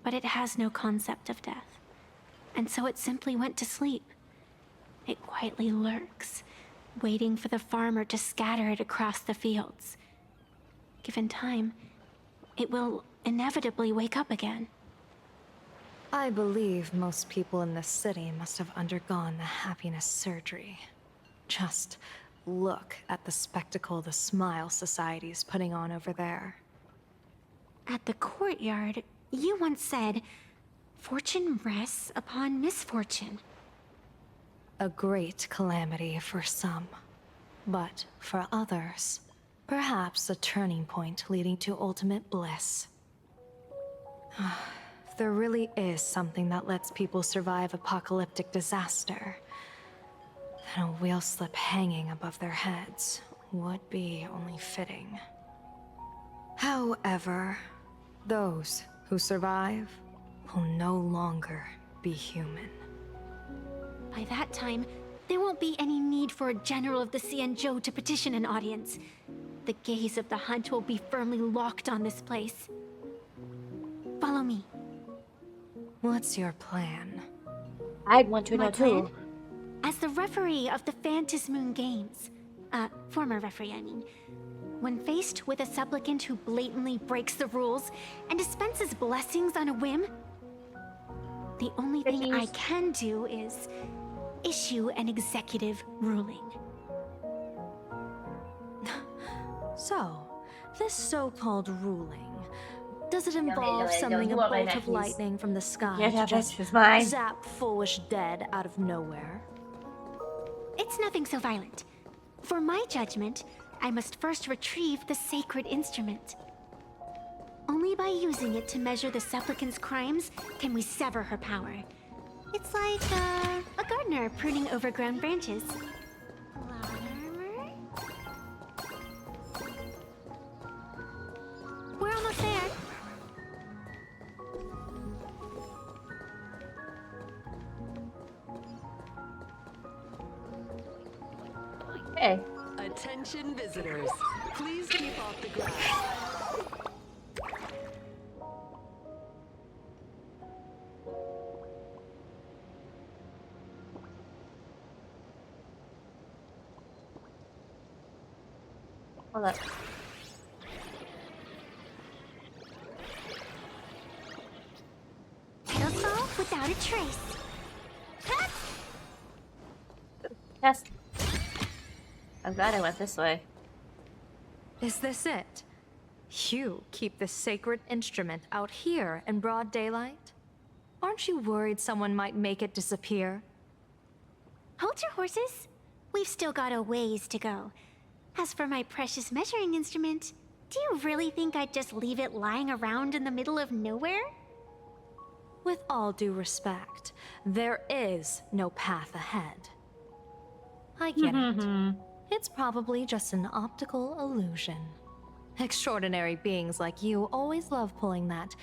But it has no concept of death, and so it simply went to sleep. It quietly lurks, waiting for the farmer to scatter it across the fields. Given time, it will inevitably wake up again. I believe most people in this city must have undergone the happiness surgery. Just look at the spectacle the Smile Society is putting on over there. At the courtyard, you once said, "Fortune rests upon misfortune." A great calamity for some, but for others, perhaps a turning point leading to ultimate bliss. If there really is something that lets people survive apocalyptic disaster, then a wheel slip hanging above their heads would be only fitting. However, those who survive will no longer be human. By that time, there won't be any need for a general of the Xianzhou to petition an audience. The gaze of the hunt will be firmly locked on this place. Follow me. What's your plan? I'd want to My know plan? too. As the referee of the Phantasmoon Games, former referee, I mean, when faced with a supplicant who blatantly breaks the rules and dispenses blessings on a whim, the only thing I can do is issue an executive ruling. So, this so-called ruling, does it Don't involve summoning a do it bolt like of that, lightning from the sky Yeah, to that's just just mine. zap foolish dead out of nowhere? It's nothing so violent. For my judgment, I must first retrieve the sacred instrument. Only by using it to measure the supplicant's crimes can we sever her power. It's like a gardener pruning overgrown branches. We're almost there. Okay. Attention visitors. Please keep off the grass. Hold up. It'll solve without a trace. Yes. I'm glad I went this way. Is this it? You keep this sacred instrument out here in broad daylight? Aren't you worried someone might make it disappear? Hold your horses. We've still got a ways to go. As for my precious measuring instrument, do you really think I'd just leave it lying around in the middle of nowhere? With all due respect, there is no path ahead. I get it. It's probably just an optical illusion. Extraordinary beings like you always love pulling that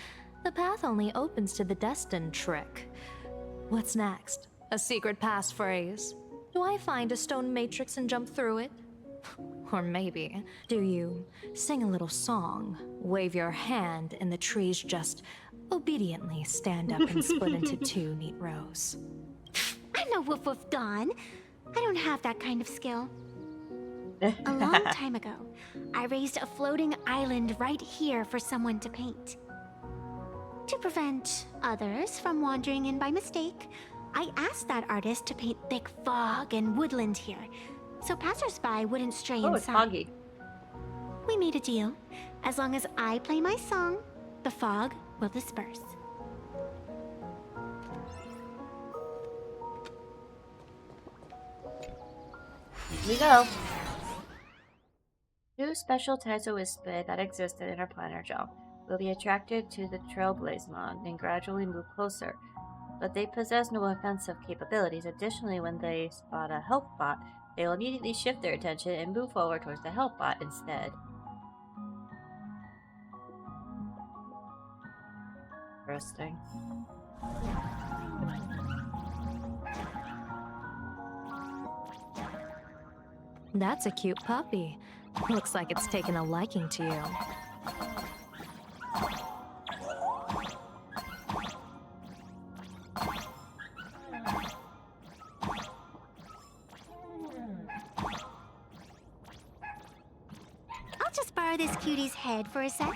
"the path only opens to the destined" trick. What's next? A secret passphrase? Do I find a stone matrix and jump through it? Or maybe, do you sing a little song, wave your hand, and the trees just obediently stand up and split into two neat rows? I'm no woof woof Dawn. I don't have that kind of skill. A long time ago, I raised a floating island right here for someone to paint. To prevent others from wandering in by mistake, I asked that artist to paint thick fog and woodland here, so passersby wouldn't stray inside. It's foggy. We made a deal. As long as I play my song, the fog will disperse. Here we go. Two special types of whisper that exist in interplanar gel will be attracted to the Trailblazemon and gradually move closer, but they possess no offensive capabilities. Additionally, when they spot a health bot, they will immediately shift their attention and move forward towards the health bot instead. Interesting. That's a cute puppy. Looks like it's taken a liking to you. I'll just borrow this cutie's head for a sec.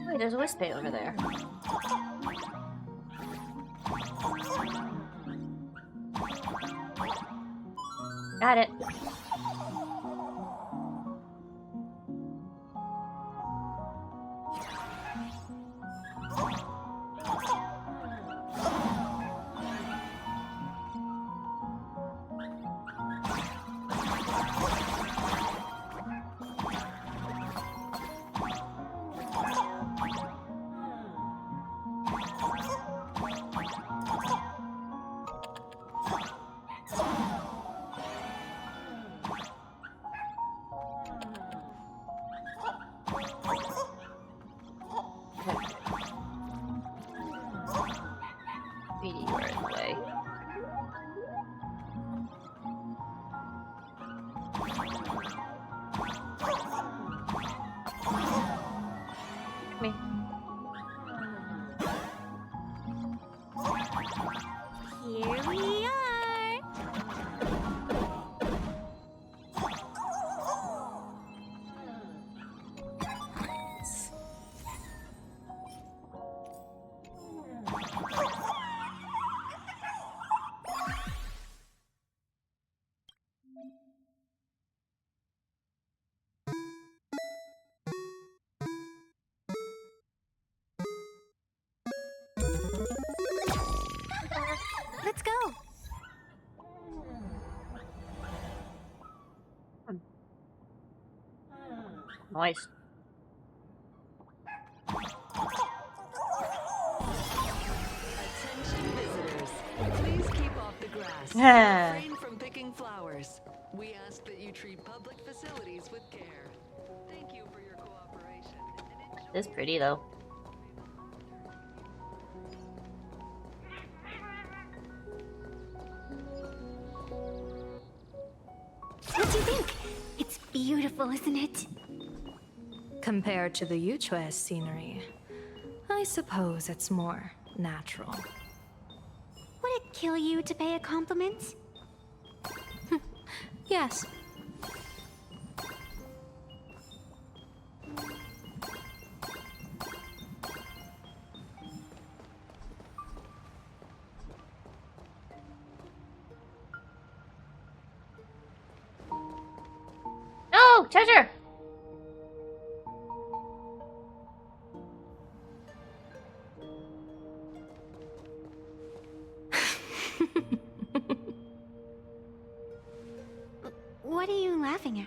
Wait, there's a Wispe over there. Got it. Meteor in the way. Me. Here we are. Let's go. Nice. Attention visitors, please keep off the grass. Yeah. Refrain from picking flowers. We ask that you treat public facilities with care. Thank you for your cooperation. This is pretty though. What do you think? It's beautiful, isn't it? Compared to the Yuchue's scenery, I suppose it's more natural. Would it kill you to pay a compliment? Yes. No! Treasure! What are you laughing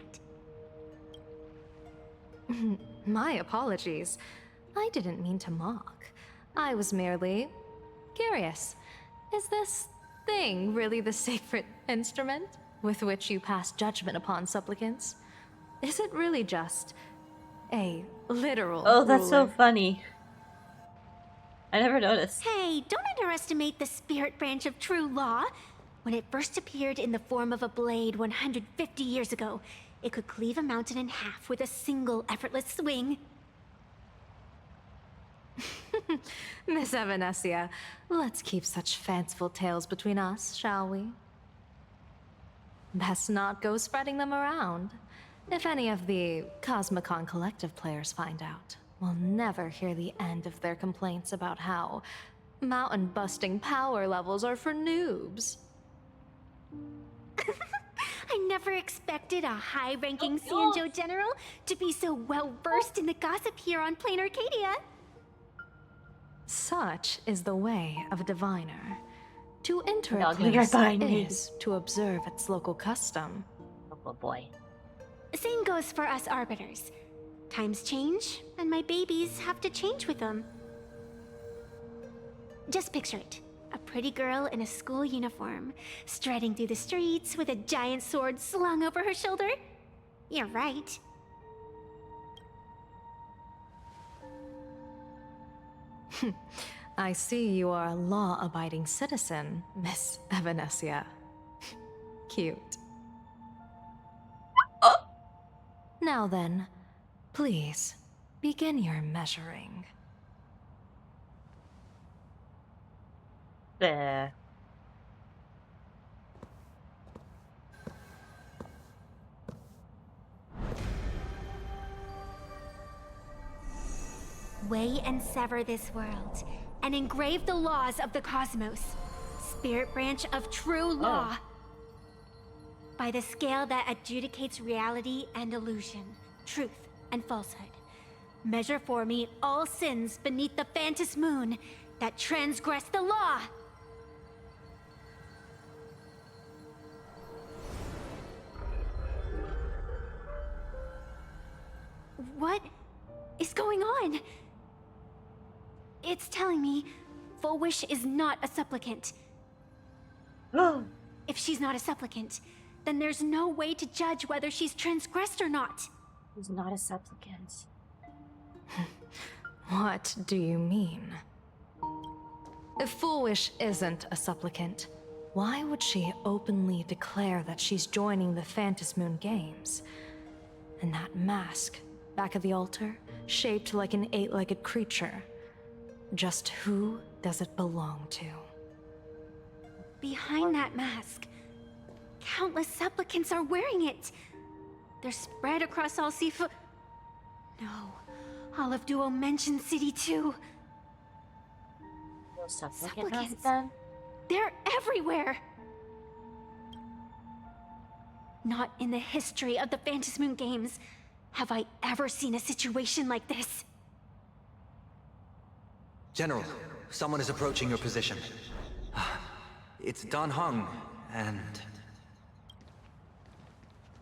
at? My apologies. I didn't mean to mock. I was merely curious. Is this thing really the sacred instrument with which you pass judgment upon supplicants? Is it really just a literal Oh, that's so ruler? funny. I never noticed. Hey, don't underestimate the spirit branch of true law. When it first appeared in the form of a blade 150 years ago, it could cleave a mountain in half with a single effortless swing. Miss Evanesia, let's keep such fanciful tales between us, shall we? Best not go spreading them around. If any of the Cosmicon Collective players find out, we'll never hear the end of their complaints about how mountain-busting power levels are for noobs. I never expected a high-ranking Sanjo general to be so well-versed in the gossip here on Plain Arcadia. Such is the way of a diviner. To enter a Dog, you're place behind me. is to observe its local custom. Oh boy. Same goes for us arbiters. Times change, and my babies have to change with them. Just picture it. A pretty girl in a school uniform, striding through the streets with a giant sword slung over her shoulder. You're right. I see you are a law-abiding citizen, Miss Evanesia. Cute. Now then, please, begin your measuring. There. Weigh and sever this world, and engrave the laws of the cosmos. Spirit branch of true law. by the scale that adjudicates reality and illusion, truth and falsehood. Measure for me all sins beneath the Phantom Moon that transgress the law. What is going on? It's telling me Full Wish is not a supplicant. If she's not a supplicant, then there's no way to judge whether she's transgressed or not. She's not a supplicant. What do you mean? If Full Wish isn't a supplicant, why would she openly declare that she's joining the Phantom Moon Games? And that mask, back of the altar, shaped like an 8-legged creature. Just who does it belong to? Behind that mask, countless supplicants are wearing it. They're spread across all Sifu. No, all of Duo mentioned City too. No supplicants then? They're everywhere. Not in the history of the Phantom Moon Games have I ever seen a situation like this. General, someone is approaching your position. It's Don Hung, and...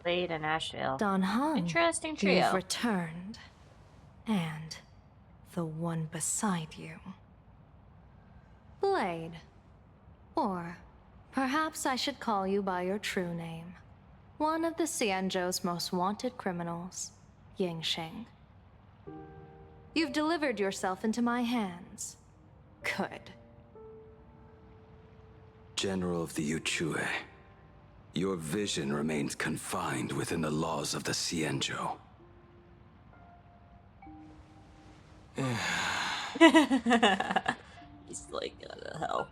Blade and Asheville. Don Hung. Interesting trio. You've returned. And the one beside you. Blade. Or perhaps I should call you by your true name. One of the Xianzhou's most wanted criminals, Yingxing. You've delivered yourself into my hands. Good. General of the Yuchue, your vision remains confined within the laws of the Xianzhou. He's like, what the hell?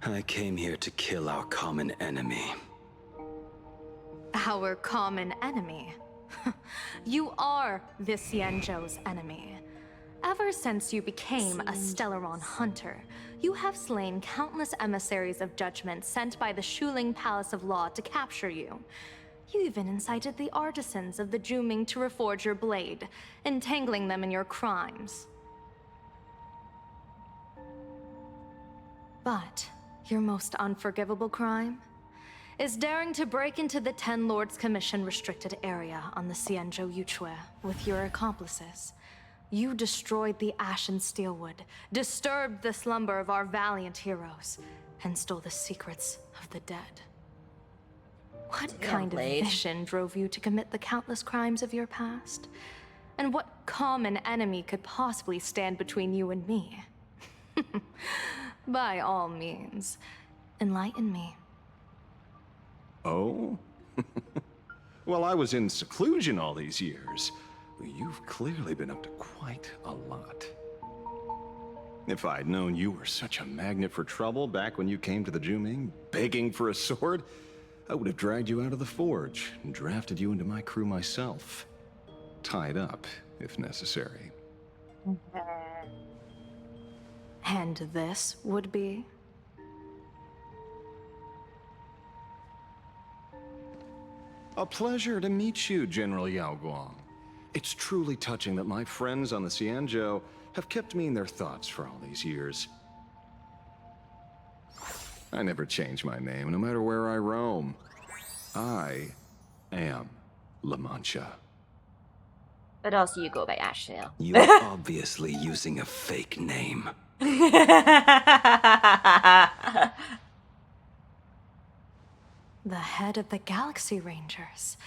I came here to kill our common enemy. Our common enemy? You are the Xianzhou's enemy. Ever since you became a Stellaron hunter, you have slain countless emissaries of judgment sent by the Shuling Palace of Law to capture you. You even incited the artisans of the Juming to reforge your blade, entangling them in your crimes. But your most unforgivable crime is daring to break into the Ten Lords Commission restricted area on the Xianzhou Yuchue with your accomplices. You destroyed the Ashen Steelwood, disturbed the slumber of our valiant heroes, and stole the secrets of the dead. What kind of vision drove you to commit the countless crimes of your past? And what common enemy could possibly stand between you and me? By all means, enlighten me. Oh? Well, I was in seclusion all these years. You've clearly been up to quite a lot. If I'd known you were such a magnet for trouble back when you came to the Juming, begging for a sword, I would have dragged you out of the forge and drafted you into my crew myself. Tied up, if necessary. And this would be? A pleasure to meet you, General Yao Guang. It's truly touching that my friends on the Xianzhou have kept me in their thoughts for all these years. I never change my name, no matter where I roam. I am La Mancha. But also you go by Asheville. You're obviously using a fake name. The head of the Galaxy Rangers.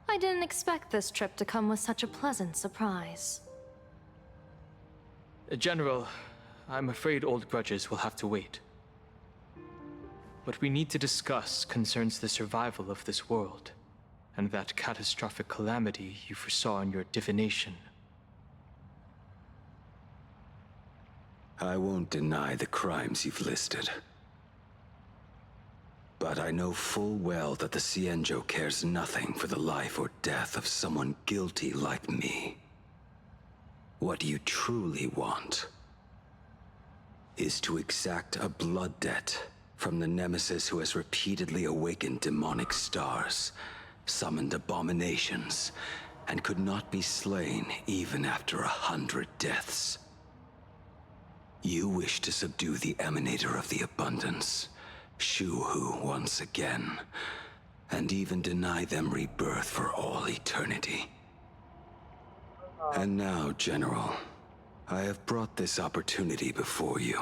I didn't expect this trip to come with such a pleasant surprise. General, I'm afraid old grudges will have to wait. What we need to discuss concerns the survival of this world, and that catastrophic calamity you foresaw in your divination. I won't deny the crimes you've listed. But I know full well that the Xianzhou cares nothing for the life or death of someone guilty like me. What you truly want is to exact a blood debt From the nemesis who has repeatedly awakened demonic stars, summoned abominations, and could not be slain even after 100 deaths. You wish to subdue the emanator of the abundance, Shu-Hu once again, and even deny them rebirth for all eternity. And now, General, I have brought this opportunity before you.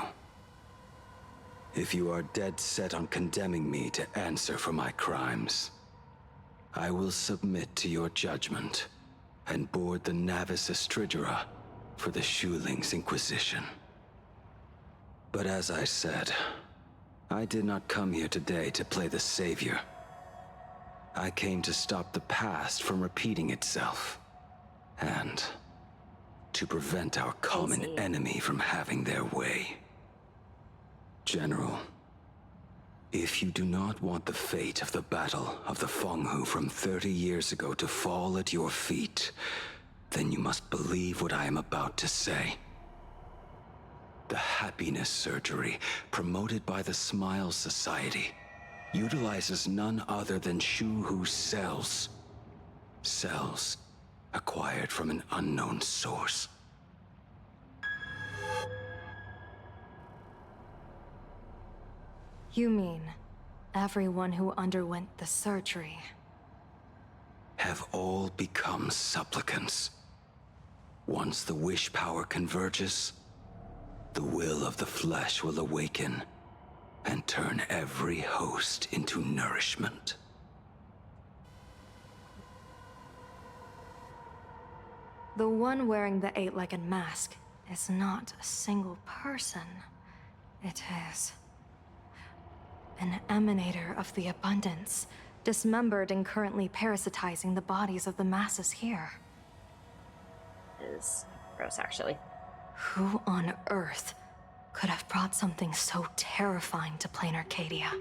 If you are dead set on condemning me to answer for my crimes, I will submit to your judgment and board the Navis Astridera for the Shuling's Inquisition. But as I said, I did not come here today to play the savior. I came to stop the past from repeating itself, and to prevent our common enemy from having their way. General, if you do not want the fate of the Battle of the Fenghu from 30 years ago to fall at your feet, then you must believe what I am about to say. The happiness surgery promoted by the Smile Society utilizes none other than Shu-Hu's cells. Cells acquired from an unknown source. You mean everyone who underwent the surgery have all become supplicants. Once the wish power converges, the will of the flesh will awaken and turn every host into nourishment. The one wearing the eight-legged mask is not a single person. It is an emanator of the abundance, dismembered and currently parasitizing the bodies of the masses here. It is gross, actually. Who on earth could have brought something so terrifying to plain Arcadia?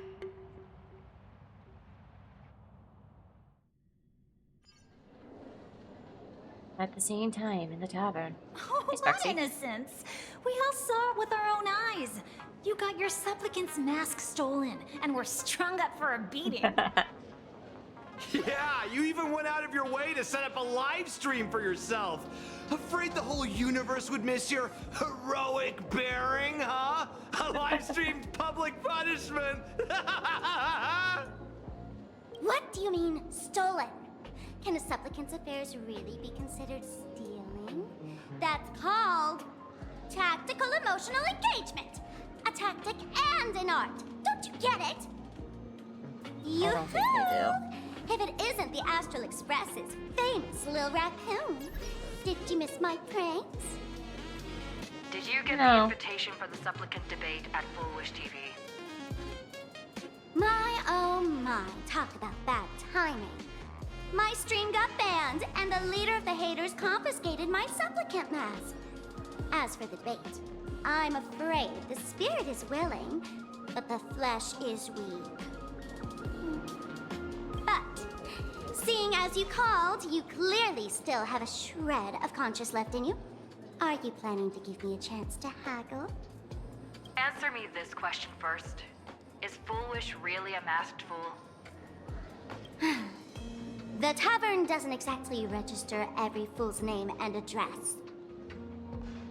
At the same time, in the tavern. Oh, Hey, my Sparksy. innocence! We all saw it with our own eyes. You got your supplicant's mask stolen, and were strung up for a beating. Yeah, you even went out of your way to set up a live stream for yourself. Afraid the whole universe would miss your heroic bearing, huh? A live streamed public punishment. What do you mean, stolen? Can a supplicant's affairs really be considered stealing? That's called tactical emotional engagement. A tactic and an art. Don't you get it? I don't think they do. If it isn't the Astral Express's famous Lil Raccoon, did you miss my pranks? Did you get the No. invitation for the supplicant debate at Full Wish TV? My oh my, talk about bad timing. My stream got banned, and the leader of the haters confiscated my supplicant mask. As for the debate, I'm afraid the spirit is willing, but the flesh is weak. But, seeing as you called, you clearly still have a shred of conscience left in you. Are you planning to give me a chance to haggle? Answer me this question first. Is Full Wish really a masked fool? The tavern doesn't exactly register every fool's name and address.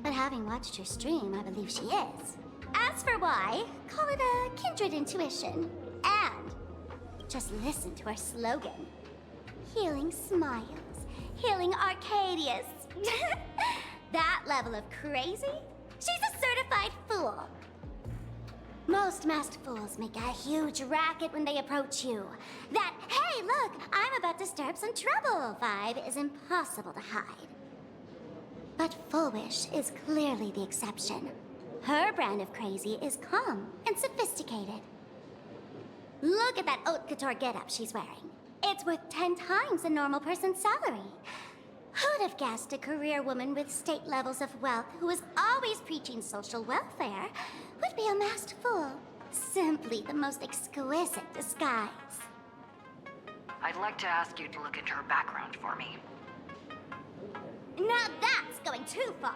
But having watched her stream, I believe she is. As for why, call it a kindred intuition. And just listen to our slogan. Healing smiles, healing Arcadius. That level of crazy? She's a certified fool. Most masked fools make a huge racket when they approach you. That, hey, look, I'm about to stir up some trouble vibe is impossible to hide. But Full Wish is clearly the exception. Her brand of crazy is calm and sophisticated. Look at that haute couture getup she's wearing. It's worth 10 times a normal person's salary. Who'd have guessed a career woman with state levels of wealth who was always preaching social welfare would be a masked fool? Simply the most exquisite disguise. I'd like to ask you to look into her background for me. Now that's going too far.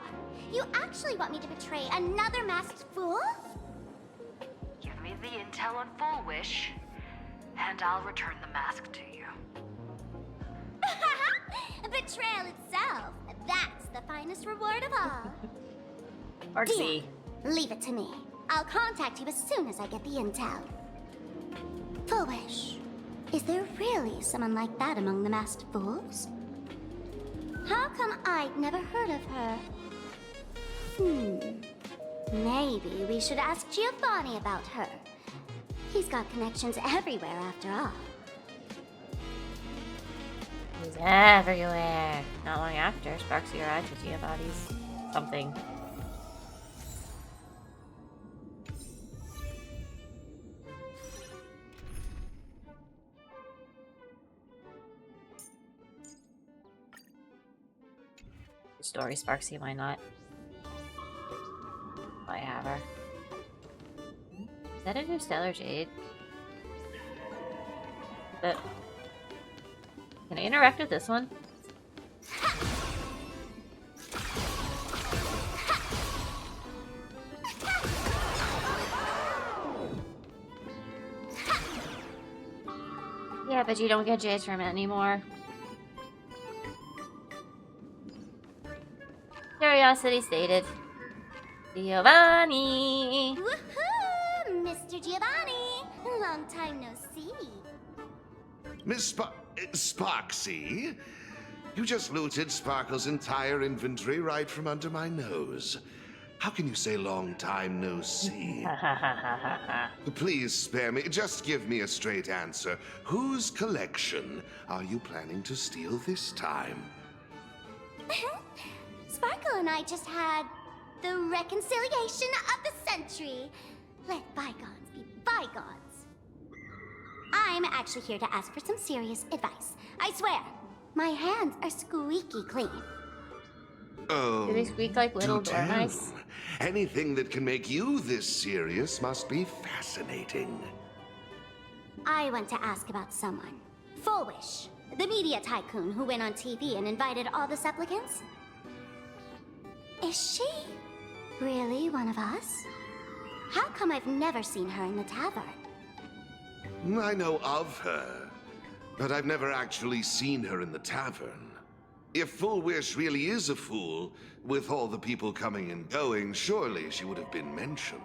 You actually want me to betray another masked fool? Give me the intel tell on Full Wish, and I'll return the mask to you. Betrayal itself. That's the finest reward of all. Artsy. Leave it to me. I'll contact you as soon as I get the intel. Foolish. Is there really someone like that among the masked fools? How come I'd never heard of her? Maybe we should ask Giovanni about her. He's got connections everywhere after all. He's everywhere. Not long after, Sparksy arrived with Giovanni's something. Story, Sparksy, why not? I have her. Is that a new Stellar Jade? But can I interact with this one? Yeah, but you don't get jades from it anymore. Curiosity stated. Giovanni! Woohoo! Mr. Giovanni! Long time no see. Miss Sparksy? You just looted Sparkle's entire inventory right from under my nose. How can you say long time no see? Please spare me. Just give me a straight answer. Whose collection are you planning to steal this time? Sparkle and I just had the reconciliation of the century. Let bygones be bygones. I'm actually here to ask for some serious advice. I swear, my hands are squeaky clean. Oh, do they squeak like little do door mice? Anything that can make you this serious must be fascinating. I want to ask about someone. Full Wish, the media tycoon who went on TV and invited all the supplicants. Is she really one of us? How come I've never seen her in the tavern? I know of her, but I've never actually seen her in the tavern. If Full Wish really is a fool, with all the people coming and going, surely she would have been mentioned.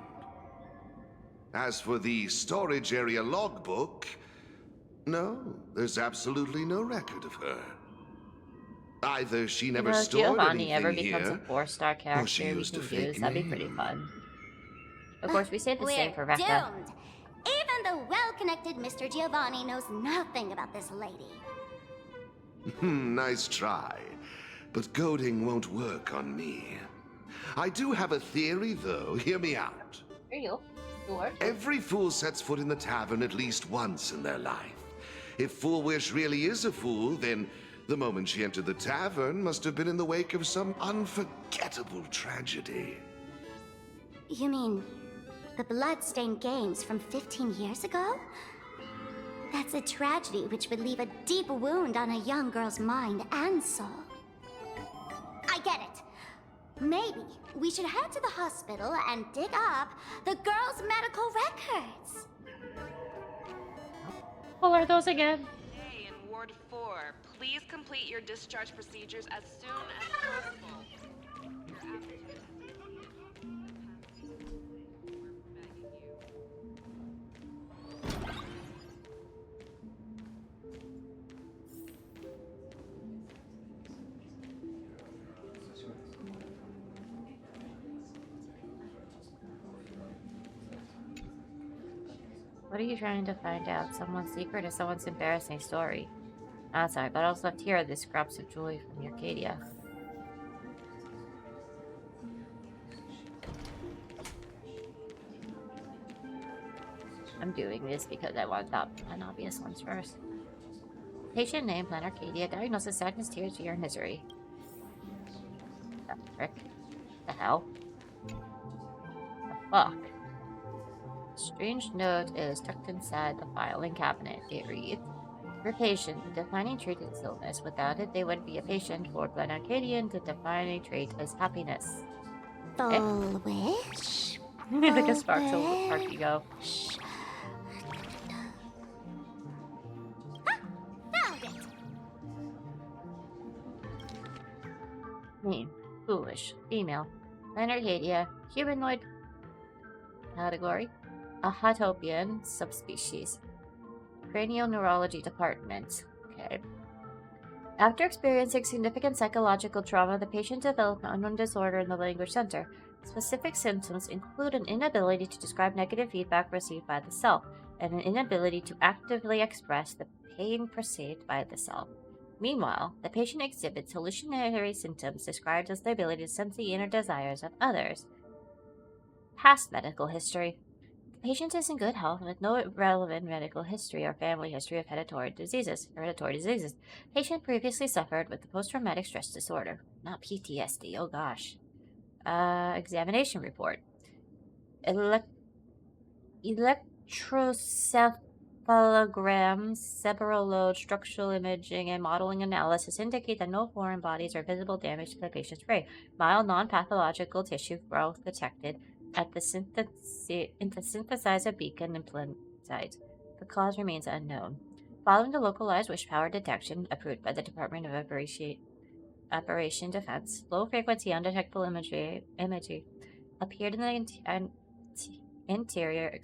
As for the storage area logbook, no, there's absolutely no record of her. Either she never stored Giovanni anything ever becomes here, a 4-star character she we used can a fake use, that'd be pretty name. fun. Of course, we say the We're same for Rekka. doomed. Even the well-connected Mr. Giovanni knows nothing about this lady. Nice try. But goading won't work on me. I do have a theory, though. Hear me out. Here you go. Every fool sets foot in the tavern at least once in their life. If Full Wish really is a fool, then the moment she entered the tavern must have been in the wake of some unforgettable tragedy. You mean the blood-stained games from 15 years ago? That's a tragedy which would leave a deep wound on a young girl's mind and soul. I get it. Maybe we should head to the hospital and dig up the girl's medical records. What are those again? Hey, in Ward 4, please complete your discharge procedures as soon as possible. What are you trying to find out? Someone's secret or someone's embarrassing story? Ah, sorry, but I was left here this scraps of jewelry from Arcadia. I'm doing this because I want top and obvious ones first. Patient name, Plan Arcadia. Diagnosis, sadness, tears, fear, and misery. The frick? The hell? The fuck? Strange note is tucked inside the filing cabinet. It reads, for patient, the defining trait is illness. Without it, they wouldn't be a patient. For Glen Arcadian, the defining trait is happiness. Full Wish? Like a sparkle go. Name: foolish, female. Land Arcadia, humanoid. Category: a Hatopian subspecies. Cranioneurology department. Okay. After experiencing significant psychological trauma, the patient developed an unknown disorder in the language center. Specific symptoms include an inability to describe negative feedback received by the self, and an inability to actively express the pain perceived by the self. Meanwhile, the patient exhibits hallucinatory symptoms described as the ability to sense the inner desires of others. Past medical history. The patient is in good health with no relevant medical history or family history of hereditary diseases. Patient previously suffered with the post-traumatic stress disorder, not PTSD. Oh gosh. Examination report. Electrocephalograms, cerebral load, structural imaging, and modeling analysis indicate that no foreign bodies or visible damage to the patient's brain. Mild non-pathological tissue growth detected at the synthesizer beacon implant site. The cause remains unknown. Following the localized wish power detection approved by the Department of Operation Defense, low-frequency undetectable imagery appeared in the anterior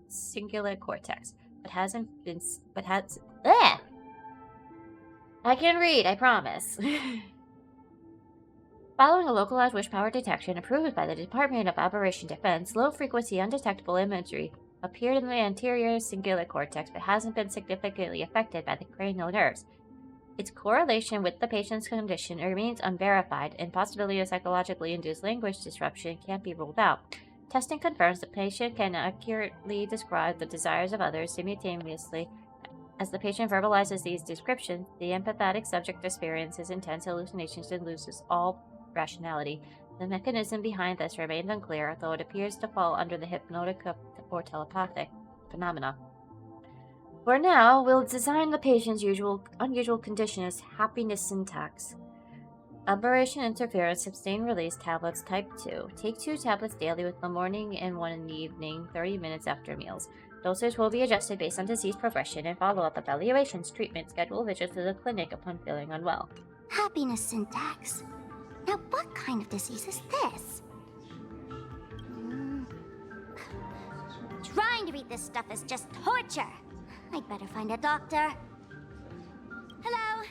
cingulate cortex, but has. I can read, I promise. Following a localized wish power detection approved by the Department of Operation Defense, low-frequency undetectable imagery appeared in the anterior cingulate cortex, but hasn't been significantly affected by the cranial nerves. Its correlation with the patient's condition remains unverified, and possibility of psychologically induced language disruption can't be ruled out. Testing confirms the patient can accurately describe the desires of others simultaneously. As the patient verbalizes these descriptions, the empathetic subject experiences intense hallucinations and loses all rationality. The mechanism behind this remains unclear, though it appears to fall under the hypnotic or telepathic phenomena. For now, we'll design the patient's unusual condition as happiness syntax. Aberration interference, sustained release tablets type 2. Take 2 tablets daily with the morning and 1 in the evening, 30 minutes after meals. Dosage will be adjusted based on disease progression and follow-up evaluations, treatment, schedule visits to the clinic upon feeling unwell. Happiness syntax. Now, what kind of disease is this? Trying to read this stuff is just torture. I'd better find a doctor. Hello?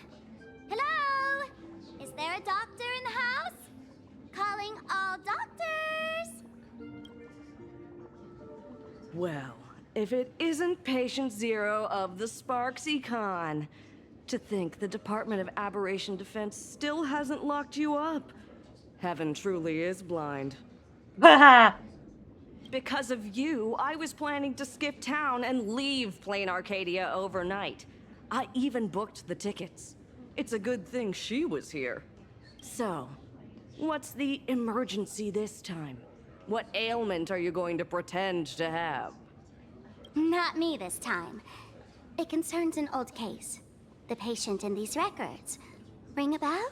Hello? Is there a doctor in the house? Calling all doctors! Well, if it isn't Patient Zero of the Sparks Econ. To think the Department of Aberration Defense still hasn't locked you up. Heaven truly is blind. Because of you, I was planning to skip town and leave Plain Arcadia overnight. I even booked the tickets. It's a good thing she was here. So, what's the emergency this time? What ailment are you going to pretend to have? Not me this time. It concerns an old case. The patient in these records. Ring a bell?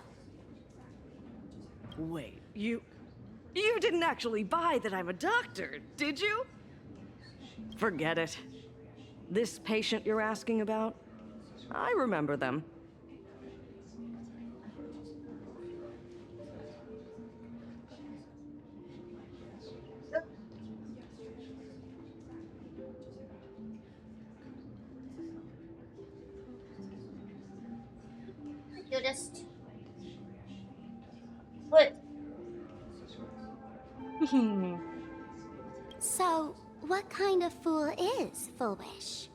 Wait, you didn't actually buy that I'm a doctor, did you? Forget it. This patient you're asking about? I remember them. You just... What? So, what kind of fool is Foolish?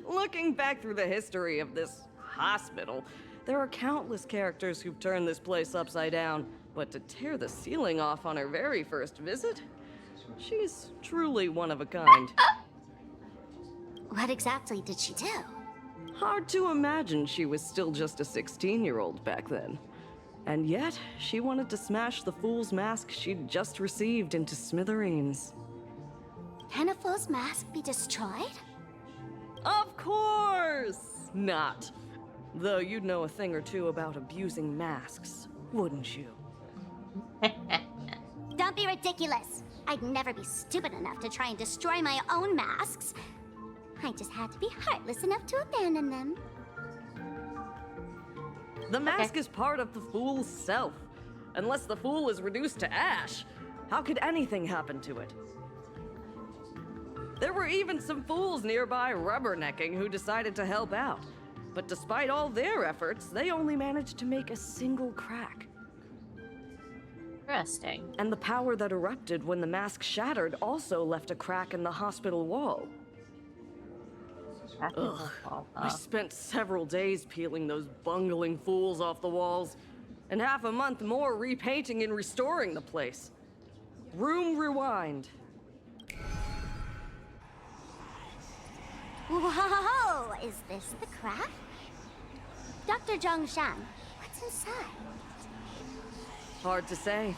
Looking back through the history of this hospital, there are countless characters who've turned this place upside down. But to tear the ceiling off on her very first visit? She's truly one of a kind. What exactly did she do? Hard to imagine she was still just a 16-year-old back then. And yet, she wanted to smash the fool's mask she'd just received into smithereens. Can a fool's mask be destroyed? Of course not. Though you'd know a thing or two about abusing masks, wouldn't you? Don't be ridiculous. I'd never be stupid enough to try and destroy my own masks. I just had to be heartless enough to abandon them. The mask is part of the fool's self. Unless the fool is reduced to ash, how could anything happen to it? There were even some fools nearby rubbernecking who decided to help out. But despite all their efforts, they only managed to make a single crack. Interesting. And the power that erupted when the mask shattered also left a crack in the hospital wall. Ugh. I spent several days peeling those bungling fools off the walls, and half a month more repainting and restoring the place. Room rewind. Whoa! Is this the crack? Dr. Zhongshan, what's inside? Hard to say.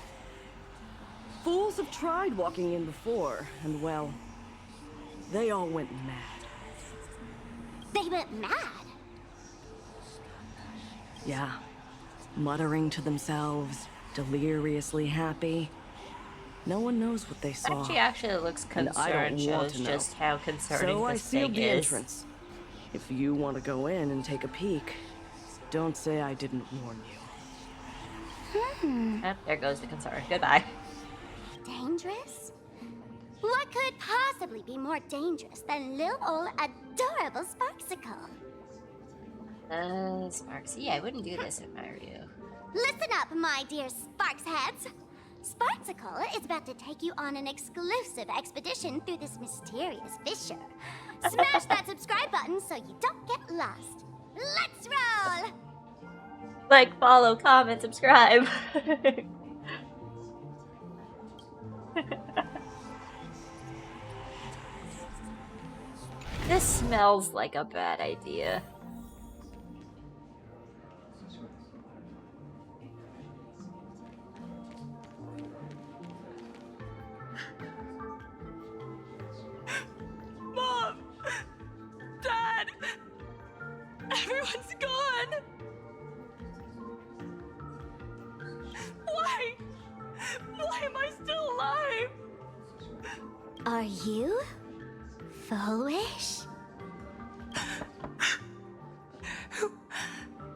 Fools have tried walking in before, and well, they all went mad. They went mad? Yeah. Muttering to themselves, deliriously happy. No one knows what they saw. She actually looks concerned, shows just how concerning so this I sealed thing the is. entrance. If you want to go in and take a peek, don't say I didn't warn you. Oh, there goes the concern. Goodbye. Dangerous? What could possibly be more dangerous than little old adorable Sparksicle? Sparksy, I wouldn't do this if I were you. Listen up, my dear Sparks heads. Sparksicle is about to take you on an exclusive expedition through this mysterious fissure. Smash that subscribe button so you don't get lost. Let's roll! Like, follow, comment, subscribe. This smells like a bad idea. Mom! Dad! Everyone's gone! Why? Why am I still alive? Are you foolish?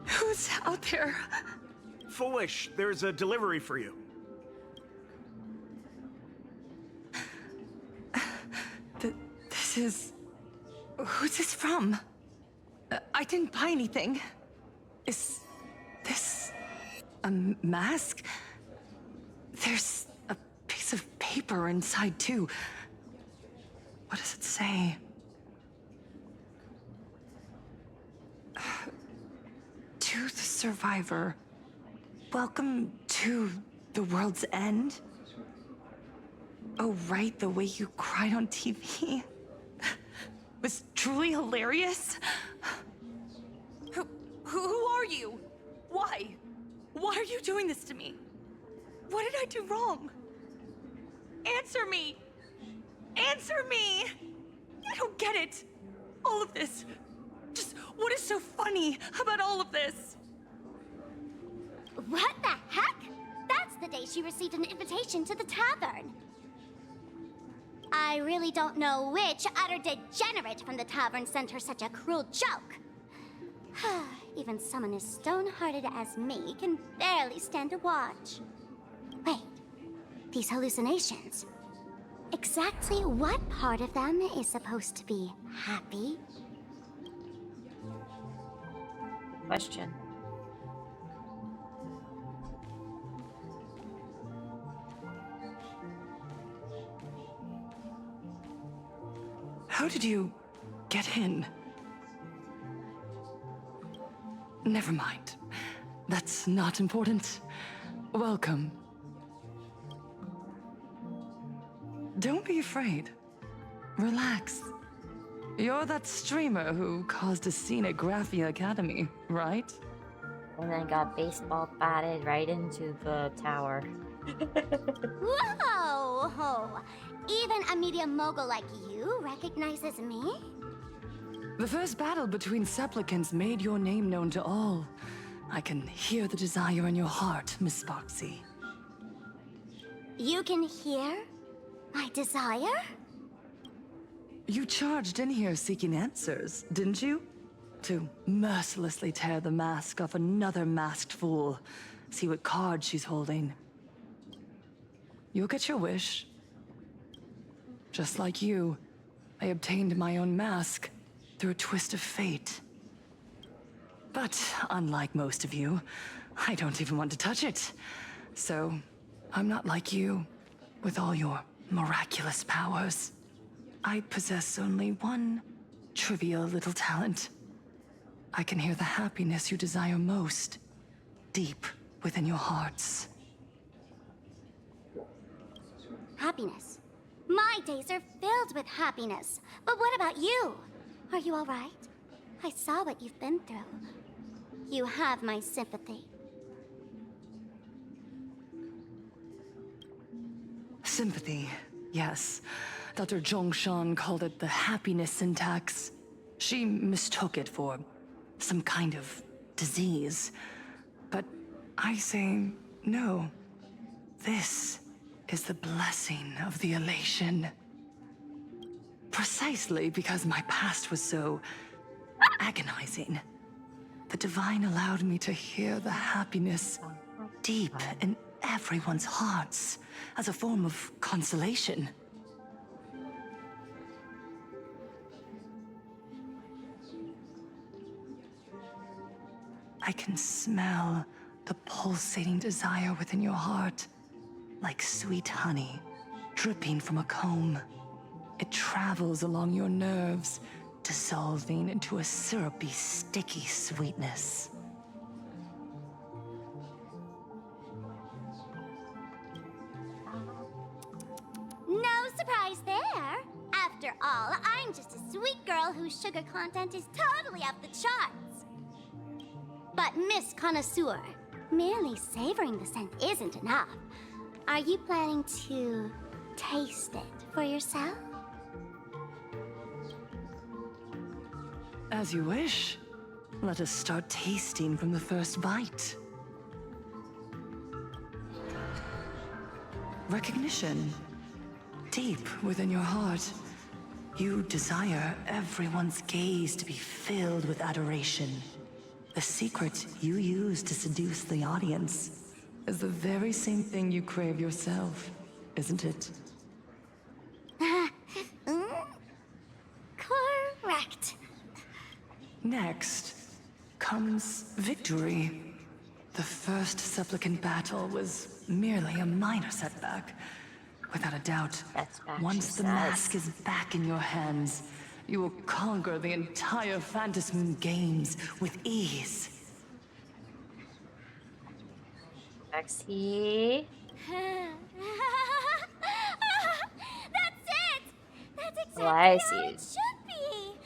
Who's out there? Foolish, there's a delivery for you. This is... Who's this from? I didn't buy anything. Is this a mask? There's a piece of paper inside, too. What does it say? To the survivor, welcome to the world's end. Oh, right, the way you cried on TV was truly hilarious. Who are you? Why? Why are you doing this to me? What did I do wrong? Answer me! Answer me! I don't get it. All of this. Just what is so funny about all of this? What the heck? That's the day she received an invitation to the tavern. I really don't know which utter degenerate from the tavern sent her such a cruel joke. Even someone as stone-hearted as me can barely stand to watch. Wait, these hallucinations. Exactly what part of them is supposed to be happy? Question. How did you get in? Never mind. That's not important. Welcome. Don't be afraid. Relax. You're that streamer who caused a scene at Graphia Academy, right? And then got baseball batted right into the tower. Whoa! Even a media mogul like you recognizes me? The first battle between supplicants made your name known to all. I can hear the desire in your heart, Miss Sparksy. You can hear my desire? You charged in here seeking answers, didn't you? to mercilessly tear the mask off another masked fool. See what card she's holding. You'll get your wish. Just like you, I obtained my own mask through a twist of fate. But unlike most of you, I don't even want to touch it. So, I'm not like you, with all your miraculous powers. I possess only one trivial little talent. I can hear the happiness you desire most, deep within your hearts. Happiness. My days are filled with happiness. But what about you? Are you all right? I saw what you've been through. You have my sympathy. Sympathy, yes. Dr. Zhongshan called it the happiness syntax. She mistook it for some kind of disease. But I say no. This is the blessing of the elation. Precisely because my past was so agonizing. The Divine allowed me to hear the happiness deep in everyone's hearts as a form of consolation. I can smell the pulsating desire within your heart, like sweet honey dripping from a comb. It travels along your nerves, dissolving into a syrupy, sticky sweetness. No surprise there. After all, I'm just a sweet girl whose sugar content is totally off the charts. But Miss Connoisseur, merely savoring the scent isn't enough. Are you planning to taste it for yourself? As you wish. Let us start tasting from the first bite. Recognition. Deep within your heart, you desire everyone's gaze to be filled with adoration. The secret you use to seduce the audience is the very same thing you crave yourself, isn't it? Correct. Next comes victory. The first supplicant battle was merely a minor setback. Without a doubt, once the mask is back in your hands, you will conquer the entire Phantasmoon games with ease. Maxie. That's it! That's exactly Oh, I how see. it should be!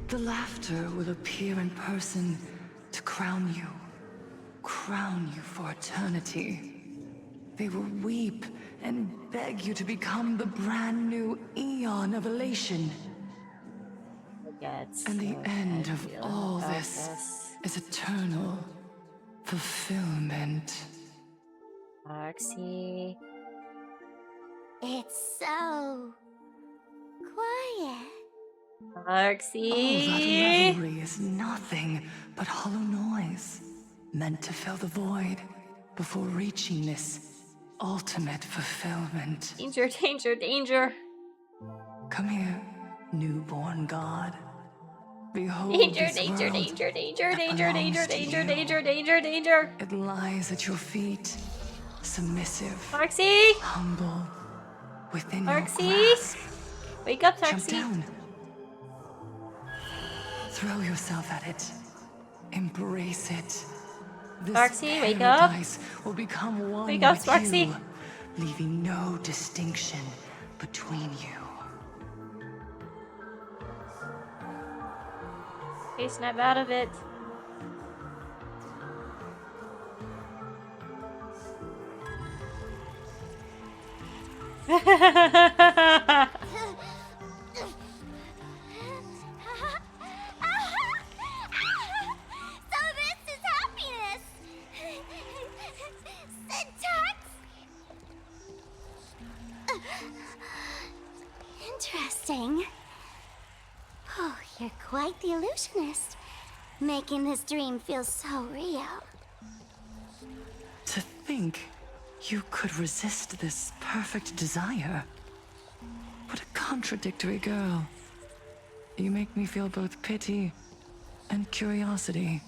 The laughter will appear in person to crown you for eternity. They will weep and beg you to become the brand new Eon of elation. And the end of all this is eternal fulfillment. Maxie. It's so quiet. Maxie. All that revelry is nothing but hollow noise, meant to fill the void before reaching this ultimate fulfillment. Danger, danger, danger. Come here, newborn god. Behold Danger, this danger, world danger, danger, that danger, belongs danger, to danger, you. danger, danger, danger. It lies at your feet, submissive, Maxie. humble, within Maxie. your grasp. Wake up, Jump Maxie. down. Throw yourself at it. Embrace it. This Sparksy, wake up. paradise will become one Wake up, with Sparksy. you, leaving no distinction between you. Okay, snap out of it. So this is happiness! Syntax? interesting. Oh, you're quite the illusionist, making this dream feel so real. To think you could resist this perfect desire. What a contradictory girl. You make me feel both pity and curiosity.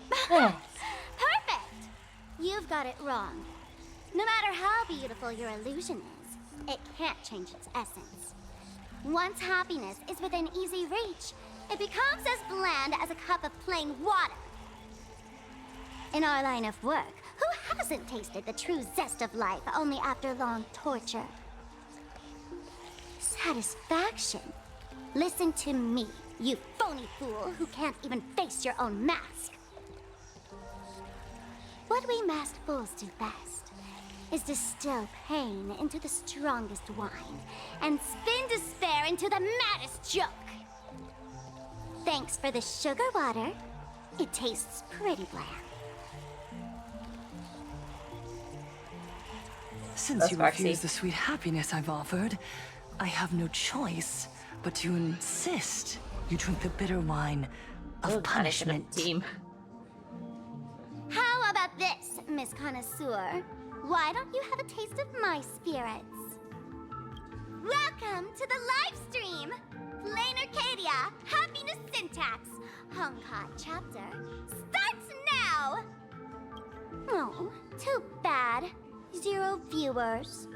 Perfect! You've got it wrong. No matter how beautiful your illusion is, it can't change its essence. Once happiness is within easy reach, it becomes as bland as a cup of plain water. In our line of work, who hasn't tasted the true zest of life only after long torture? Satisfaction. Listen to me, you phony fool who can't even face your own mask. What we masked fools do best is distill pain into the strongest wine and spin despair into the maddest joke. Thanks for the sugar water. It tastes pretty bland. Since you refuse the sweet happiness I've offered, I have no choice but to insist you drink the bitter wine of punishment. Team. How about this, Miss Connoisseur? Why don't you have a taste of my spirits? Welcome to the live stream! Plain Arcadia, Happiness Syntax, Honkai chapter, starts now! Oh, too bad. 0 viewers.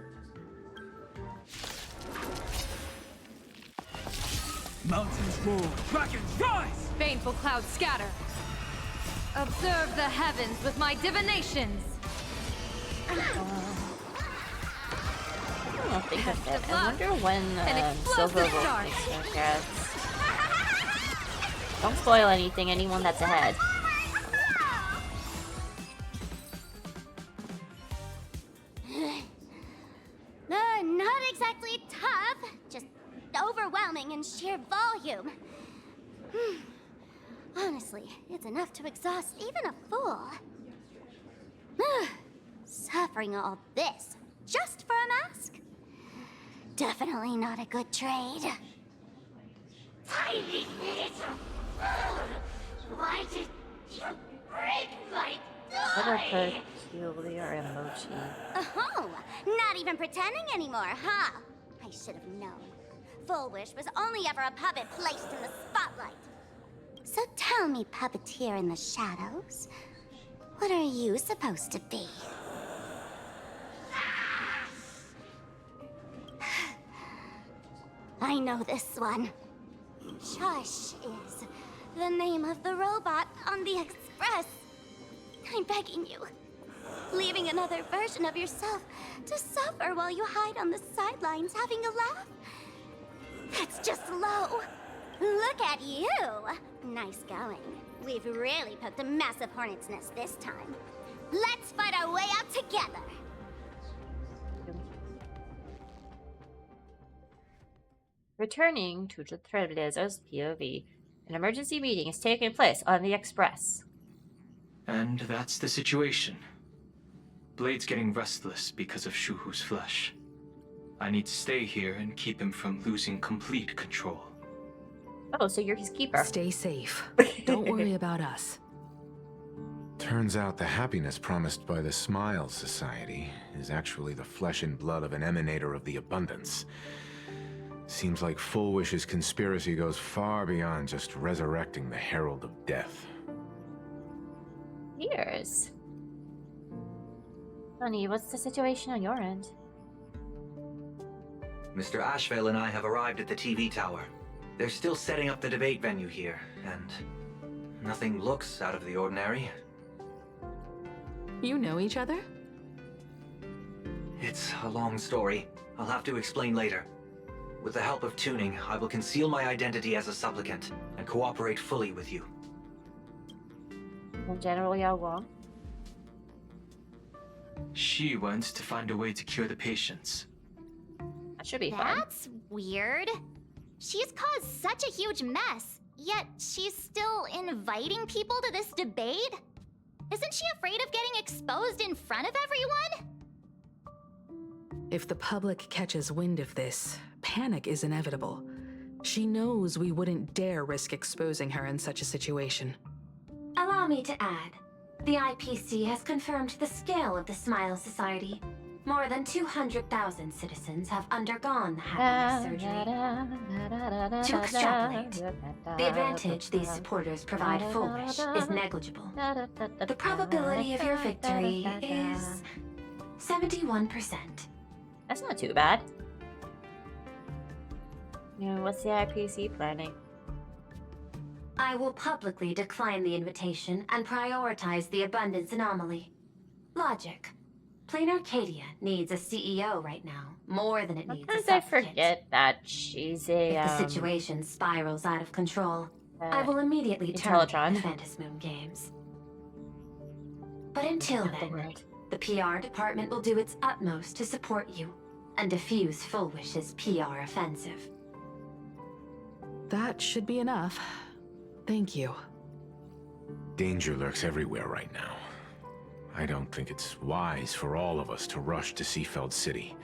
Mountains roar, dragons rise! Baneful clouds scatter. Observe the heavens with my divinations. I don't think that's it. I wonder when Silver Wolf makes their appearance. Don't spoil anything, anyone that's ahead. Not exactly tough, just overwhelming in sheer volume. Honestly, it's enough to exhaust even a fool. Suffering all this just for a mask? Definitely not a good trade. Tiny little fool! Why did you break my What a peculiar emoji. Oh, not even pretending anymore, huh? I should have known. Full Wish was only ever a puppet placed in the spotlight. So tell me, puppeteer in the shadows, what are you supposed to be? I know this one. Shush is the name of the robot on the Express. I'm begging you. Leaving another version of yourself to suffer while you hide on the sidelines having a laugh? That's just low. Look at you. Nice going. We've really poked a massive hornet's nest this time. Let's fight our way out together. Returning to the Trailblazers POV, an emergency meeting is taking place on the Express. And that's the situation. Blade's getting restless because of Shuhu's flesh. I need to stay here and keep him from losing complete control. Oh, so you're his keeper. Stay safe. Don't worry about us. Turns out the happiness promised by the Smile Society is actually the flesh and blood of an emanator of the abundance. Seems like Full Wish's conspiracy goes far beyond just resurrecting the Herald of Death. Years. Honey, what's the situation on your end? Mr. Ashvale and I have arrived at the TV tower. They're still setting up the debate venue here, and nothing looks out of the ordinary. You know each other? It's a long story. I'll have to explain later. With the help of tuning, I will conceal my identity as a supplicant and cooperate fully with you. And General Yao Wang? She wants to find a way to cure the patients. That should be fun. That's weird. She's caused such a huge mess, yet she's still inviting people to this debate? Isn't she afraid of getting exposed in front of everyone? If the public catches wind of this, panic is inevitable. She knows we wouldn't dare risk exposing her in such a situation. Allow me to add, the IPC has confirmed the scale of the Smile Society. More than 200,000 citizens have undergone the happiness surgery. To extrapolate, the advantage these supporters provide Full Wish is negligible. The probability of your victory is 71%. That's not too bad. What's the IPC planning? I will publicly decline the invitation and prioritize the abundance anomaly. Logic. Plain Arcadia needs a CEO right now, more than it needs a Sometimes I supplicant. forget that she's a, If the situation spirals out of control, I will immediately terminate the Phantom Moon Games. But until then, the PR department will do its utmost to support you and defuse Full Wish's PR offensive. That should be enough. Thank you. Danger lurks everywhere right now. I don't think it's wise for all of us to rush to Seafeld City.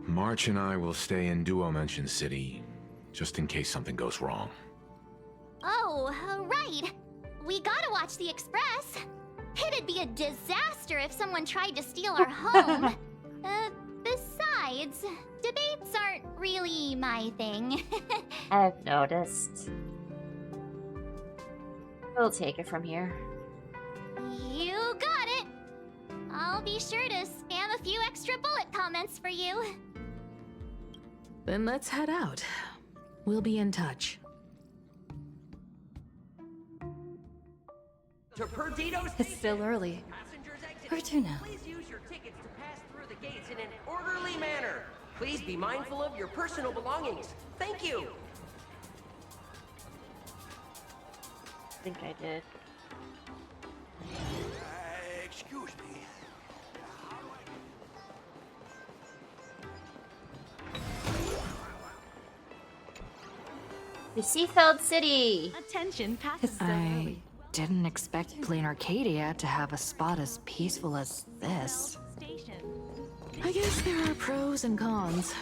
March and I will stay in Duo-Mention City, just in case something goes wrong. Oh, right. We gotta watch the Express. It'd be a disaster if someone tried to steal our home. Besides, debates aren't really my thing. I've noticed. We'll take it from here. You got it. I'll be sure to spam a few extra bullet comments for you. Then let's head out. We'll be in touch. It's still early. Where to now? Please use your tickets to pass through the gates in an orderly manner. Please be mindful of your personal belongings. Thank you. I think I did. Excuse me. The Seafeld City! Attention, passengers. I didn't expect Plain Arcadia to have a spot as peaceful as this. I guess there are pros and cons.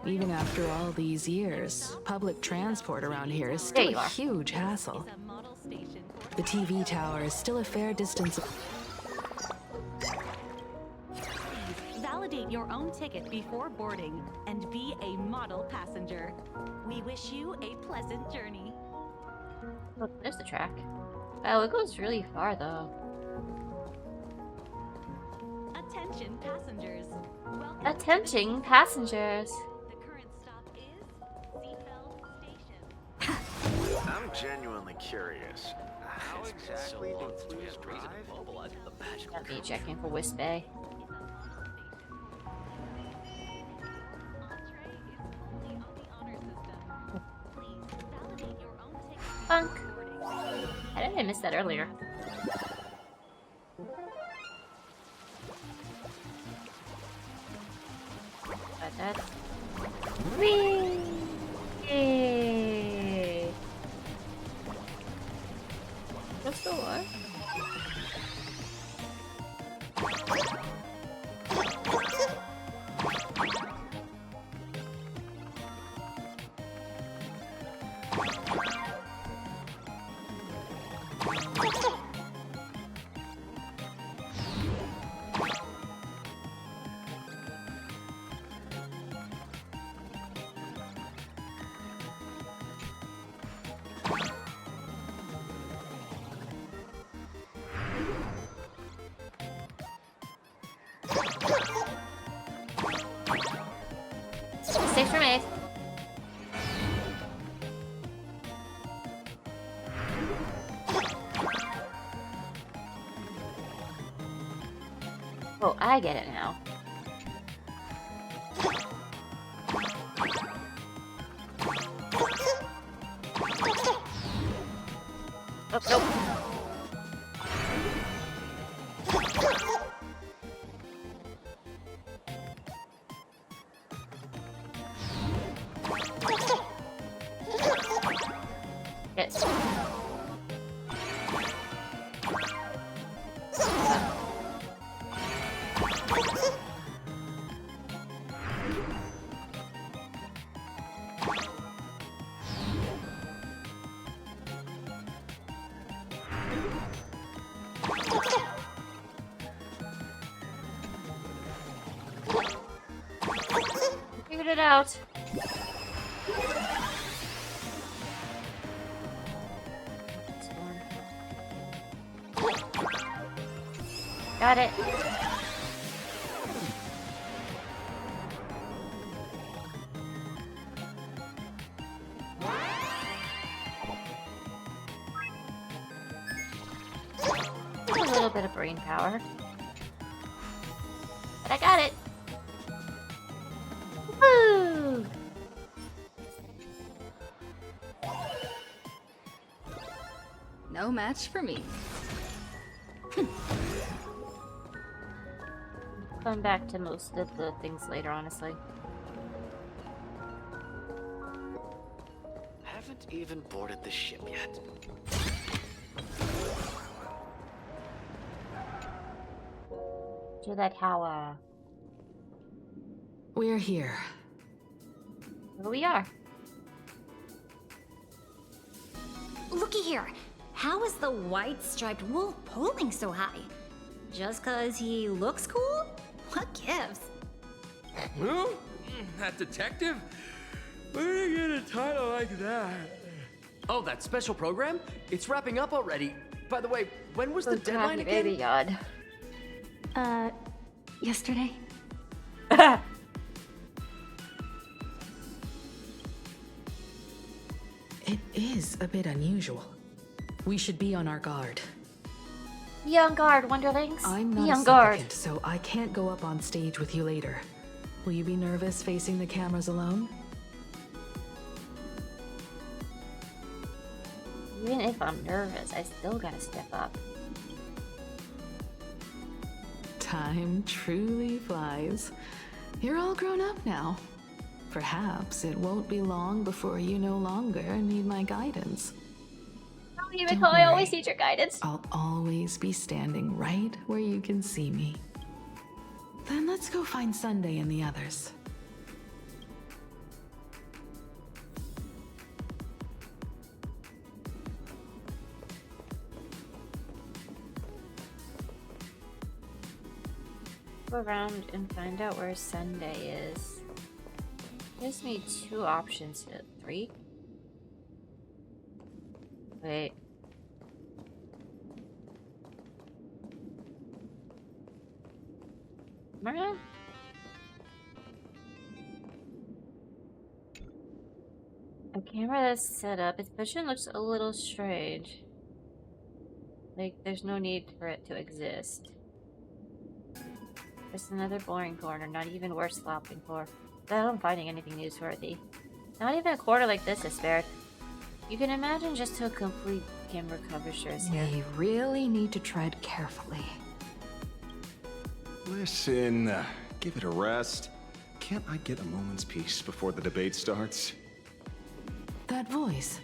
Even after all these years, public transport around here is still a huge hassle. The TV tower is still a fair distance. Validate your own ticket before boarding and be a model passenger. We wish you a pleasant journey. Look, there's the track. Wow, it goes really far though. Attention, passengers. Welcome. Attention, passengers. The current stop is Seafeld Station. I'm genuinely curious. How exactly do fools drive? Got me checking for Wisp Bay. Funk. How did I miss that earlier? Got that. Whee! Yay! What's the what? Mistakes were made. Oh, I get it now. Oh, nope. Yes. out. Got it. A little bit of brain power. But I got it. Woo! No match for me. Come back to most of the things later, honestly. Haven't even boarded the ship yet. Do that how, We're here. Here we are. Looky here. How is the white striped wolf pulling so high? Just 'cause he looks cool? What gives? Who? That detective? Where did you get a title like that? Oh, that special program? It's wrapping up already. By the way, when was the Oh, deadline God, again? baby God. Yesterday? It is a bit unusual. We should be on our guard. Be on guard, Wonderlings. I'm Be not a on guard. supplicant, so I can't go up on stage with you later. Will you be nervous facing the cameras alone? Even if I'm nervous, I still gotta step up. Time truly flies. You're all grown up now. Perhaps it won't be long before you no longer need my guidance. Even Don't though I always worry. need your guidance. I'll always be standing right where you can see me. Then let's go find Sunday and the others. Go around and find out where Sunday is. Gives me 2 options. 3? Wait. Am a camera that's set up. Its position looks a little strange. Like there's no need for it to exist. Just another boring corner, not even worth stopping for. But I'm finding anything newsworthy. Not even a corner like this is spared. You can imagine just how complete camera coverage is here. We really need to tread carefully. Listen, give it a rest. Can't I get a moment's peace before the debate starts? That voice.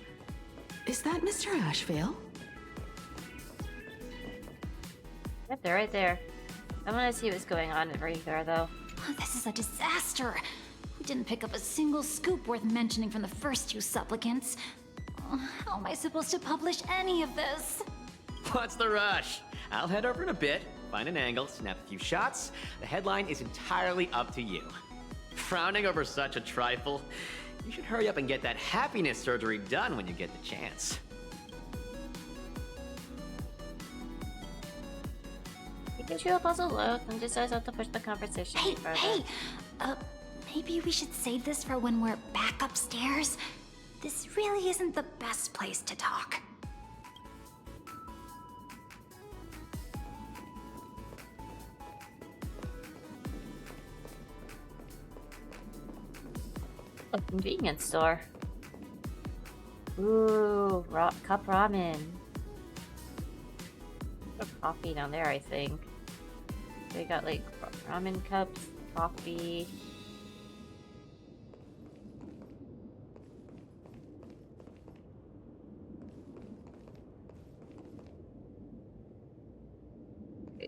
Is that Mr. Ashvale? Yep, they're right there. I want to see what's going on right there, though. This is a disaster. We didn't pick up a single scoop worth mentioning from the first 2 supplicants. How am I supposed to publish any of this? What's the rush? I'll head over in a bit, find an angle, snap a few shots. The headline is entirely up to you. Frowning over such a trifle? You should hurry up and get that happiness surgery done when you get the chance. You can show a puzzle look and decides not to push the conversation any further. Hey! Maybe we should save this for when we're back upstairs? This really isn't the best place to talk. A convenience store. Ooh, cup ramen. Coffee down there, I think. They got like ramen cups, coffee.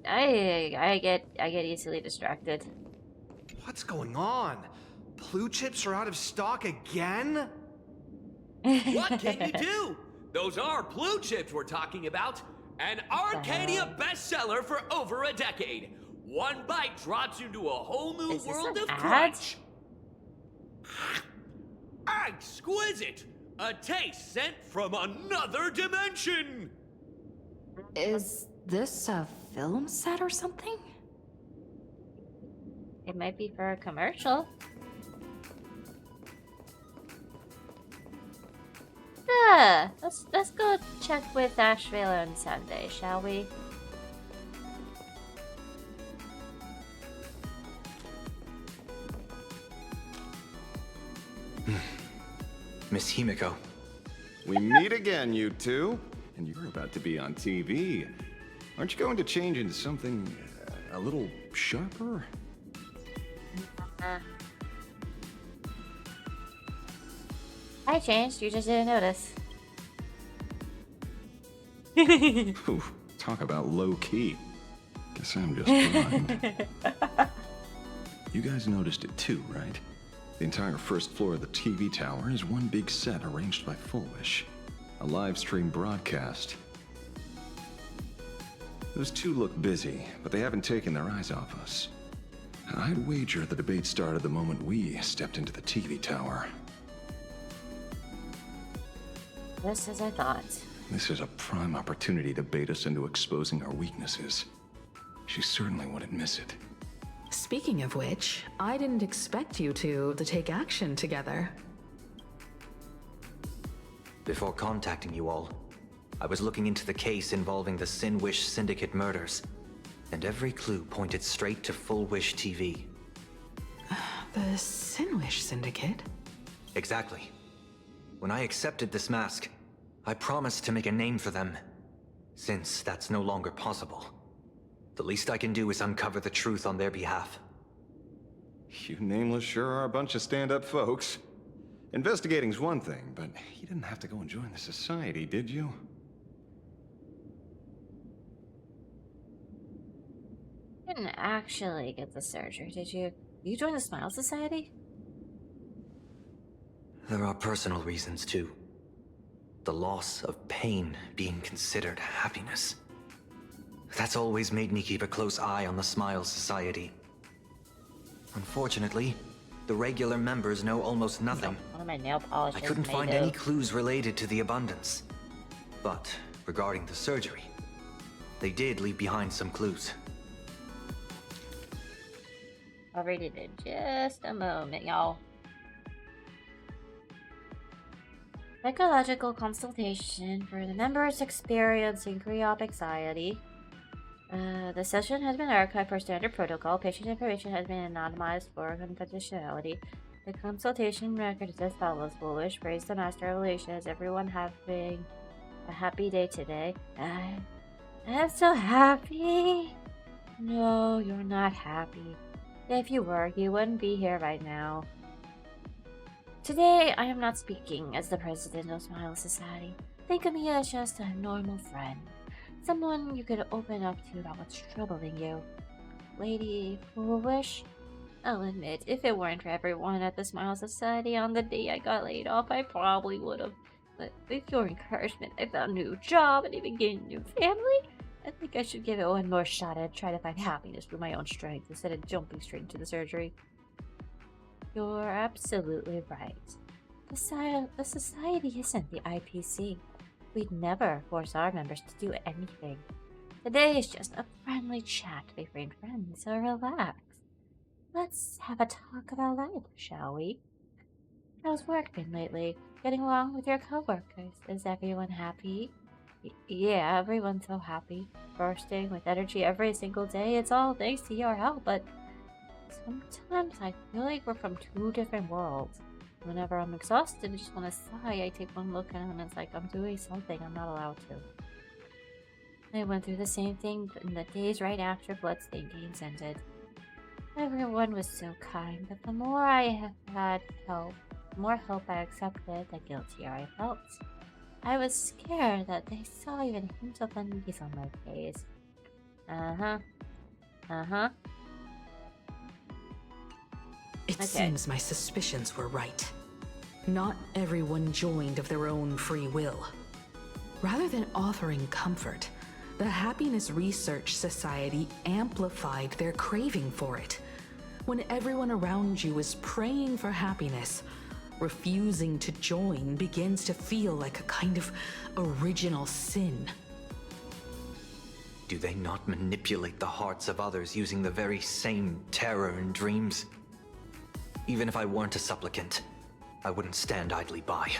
I get easily distracted. What's going on? Blue chips are out of stock again? What can you do? Those are blue chips we're talking about. An Arcadia bestseller for over a decade. One bite drops you into a whole new world of crunch. Exquisite! A taste sent from another dimension! Is this a film set or something? It might be for a commercial. Let's go check with Asheville on Sunday, shall we? Miss Himiko. We meet again, you two. And you're about to be on TV. Aren't you going to change into something a little sharper? I changed, you just didn't notice. Ooh, talk about low-key. Guess I'm just blind. You guys noticed it too, right? The entire first floor of the TV tower is one big set arranged by Full Wish. A live stream broadcast. Those two look busy, but they haven't taken their eyes off us. I'd wager the debate started the moment we stepped into the TV tower. Just as I thought. This is a prime opportunity to bait us into exposing our weaknesses. She certainly wouldn't miss it. Speaking of which, I didn't expect you two to take action together. Before contacting you all, I was looking into the case involving the Sin Wish Syndicate murders, and every clue pointed straight to Full Wish TV. The Sin Wish Syndicate? Exactly. When I accepted this mask, I promised to make a name for them. Since that's no longer possible, the least I can do is uncover the truth on their behalf. You nameless sure are a bunch of stand-up folks. Investigating's one thing, but you didn't have to go and join the society, did you? You didn't actually get the surgery, did you? You joined the Smile Society? There are personal reasons too. The loss of pain being considered happiness. That's always made me keep a close eye on the Smile Society. Unfortunately, the regular members know almost nothing. One of my nail polishes I couldn't find any clues related to the abundance. But regarding the surgery, they did leave behind some clues. I'll read it in just a moment, y'all. Psychological consultation for the members experiencing pre-op anxiety. The session has been archived for standard protocol. Patient information has been anonymized for confidentiality. The consultation record is as follows. Full Wish praise the Master Evolution. Is everyone having a happy day today? I'm so happy. No, you're not happy. If you were, you wouldn't be here right now. Today, I am not speaking as the president of Smile Society. Think of me as just a normal friend. Someone you could open up to about what's troubling you. Lady Full Wish? I'll admit, if it weren't for everyone at the Smile Society on the day I got laid off, I probably would've. But with your encouragement, I found a new job and even gained a new family. I think I should give it one more shot and try to find happiness through my own strength instead of jumping straight into the surgery. You're absolutely right. The society isn't the IPC. We'd never force our members to do anything. Today is just a friendly chat between friends, so relax. Let's have a talk about life, shall we? How's work been lately? Getting along with your coworkers? Is everyone happy? Yeah, everyone's so happy. Bursting with energy every single day. It's all thanks to your help, but sometimes I feel like we're from two different worlds. Whenever I'm exhausted and just want to sigh, I take one look at him and it's like I'm doing something I'm not allowed to. I went through the same thing in the days right after Bloodstained Games ended. Everyone was so kind, but the more I had help, the more help I accepted, the guiltier I felt. I was scared that they saw even a hint of unease on my face. It seems my suspicions were right. Not everyone joined of their own free will. Rather than offering comfort, the Happiness Research Society amplified their craving for it. when everyone around you is praying for happiness, refusing to join begins to feel like a kind of original sin. Do they not manipulate the hearts of others using the very same terror and dreams? Even if I weren't a supplicant, I wouldn't stand idly by.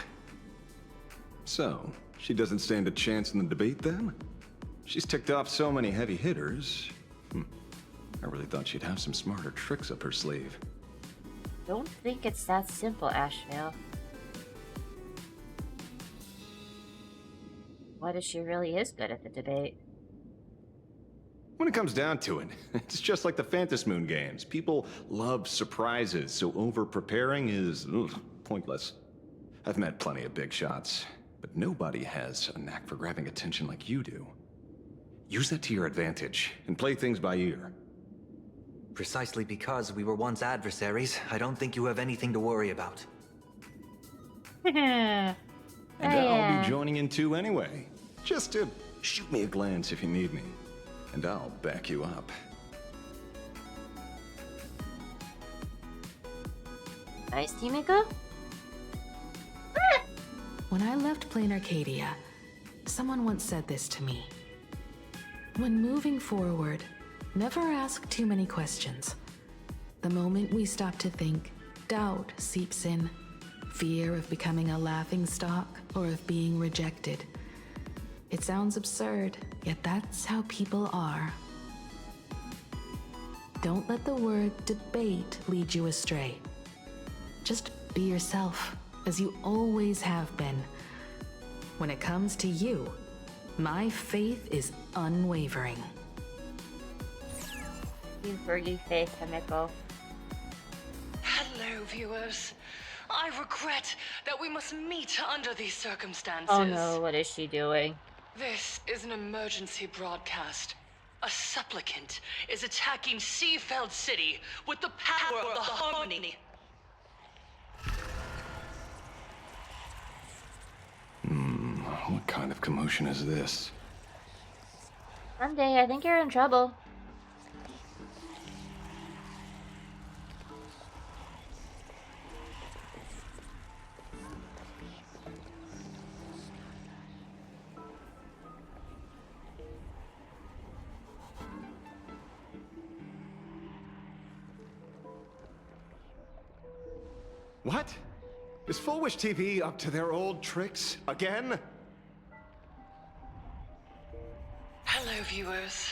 So, she doesn't stand a chance in the debate then? She's ticked off so many heavy hitters. I really thought she'd have some smarter tricks up her sleeve. Don't think it's that simple, Ashvale. What if she really is good at the debate? When it comes down to it, it's just like the Phantasmoon games. People love surprises, so over-preparing is pointless. I've met plenty of big shots, but nobody has a knack for grabbing attention like you do. Use that to your advantage, and play things by ear. Precisely because we were once adversaries, I don't think you have anything to worry about. And I'll be joining in too anyway. Just to shoot me a glance if you need me, and I'll back you up. Nice, Timiko. When I left Plain Arcadia, someone once said this to me. When moving forward, never ask too many questions. The moment we stop to think, doubt seeps in. Fear of becoming a laughingstock or of being rejected. It sounds absurd, yet that's how people are. Don't let the word debate lead you astray. Just be yourself, as you always have been. When it comes to you, my faith is unwavering. You for your faith, Hamiko. Hello, viewers. I regret that we must meet under these circumstances. Oh no, what is she doing? This is an emergency broadcast. A supplicant is attacking Seafeld City with the power of the Harmony. What kind of commotion is this? Someday, I think you're in trouble. What? Is Full Wish TV up to their old tricks again? Hello, viewers.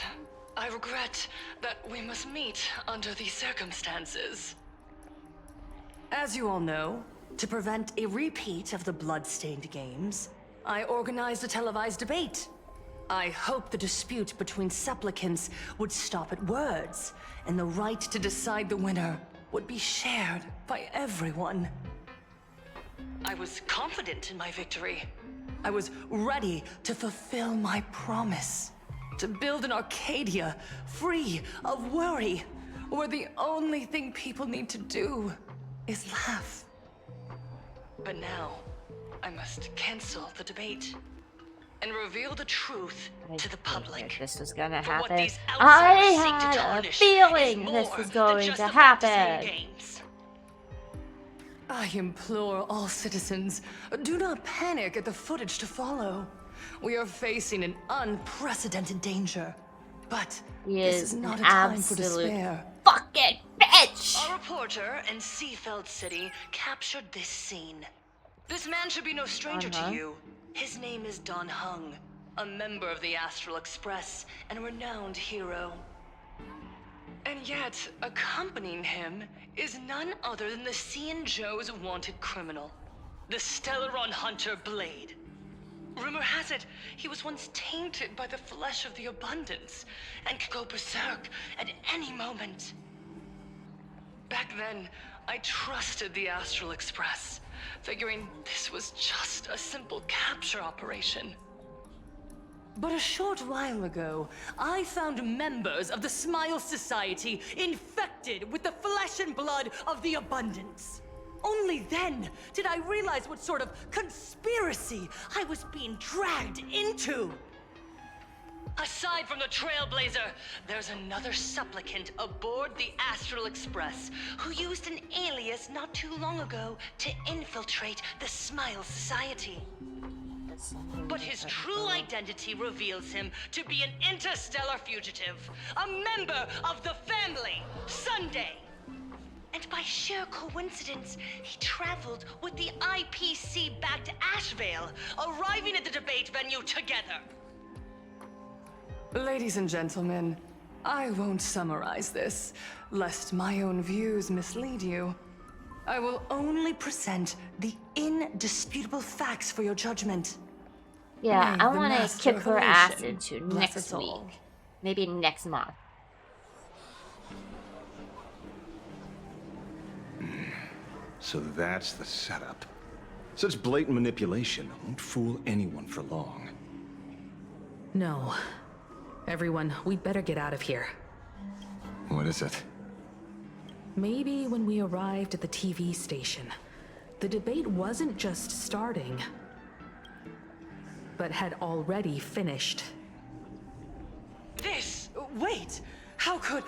I regret that we must meet under these circumstances. As you all know, to prevent a repeat of the blood-stained games, I organized a televised debate. I hope the dispute between supplicants would stop at words, and the right to decide the winner would be shared by everyone. I was confident in my victory. I was ready to fulfill my promise. To build an Arcadia free of worry, where the only thing people need to do is laugh. But now, I must cancel the debate and reveal the truth to the public. This was gonna For what happen. these I outsiders seek to had a tarnish feeling is this more was than going just to the fantasy happen. games. I implore all citizens, do not panic at the footage to follow. We are facing an unprecedented danger. But this is not a time for despair. Fucking bitch! A reporter in Seafeld City captured this scene. This man should be no stranger to you. His name is Don Hung, a member of the Astral Express and a renowned hero. And yet, accompanying him is none other than the Cian Joe's wanted criminal, the Stellaron hunter Blade. Rumor has it, he was once tainted by the flesh of the Abundance and could go berserk at any moment. Back then, I trusted the Astral Express, figuring this was just a simple capture operation. But a short while ago, I found members of the Smile Society infected with the flesh and blood of the Abundance. Only then did I realize what sort of conspiracy I was being dragged into. Aside from the Trailblazer, there's another supplicant aboard the Astral Express who used an alias not too long ago to infiltrate the Smile Society. But his true identity reveals him to be an interstellar fugitive, a member of the family, Sunday. And by sheer coincidence, he traveled with the IPC back to Ashvale, arriving at the debate venue together. Ladies and gentlemen, I won't summarize this, lest my own views mislead you. I will only present the indisputable facts for your judgment. Yeah, May I the want to Master kick her ass Evolution into bless next us week. all. Maybe next month. So that's the setup. Such blatant manipulation won't fool anyone for long. No. Everyone, we'd better get out of here. What is it? Maybe when we arrived at the TV station, the debate wasn't just starting, but had already finished. Wait! How could...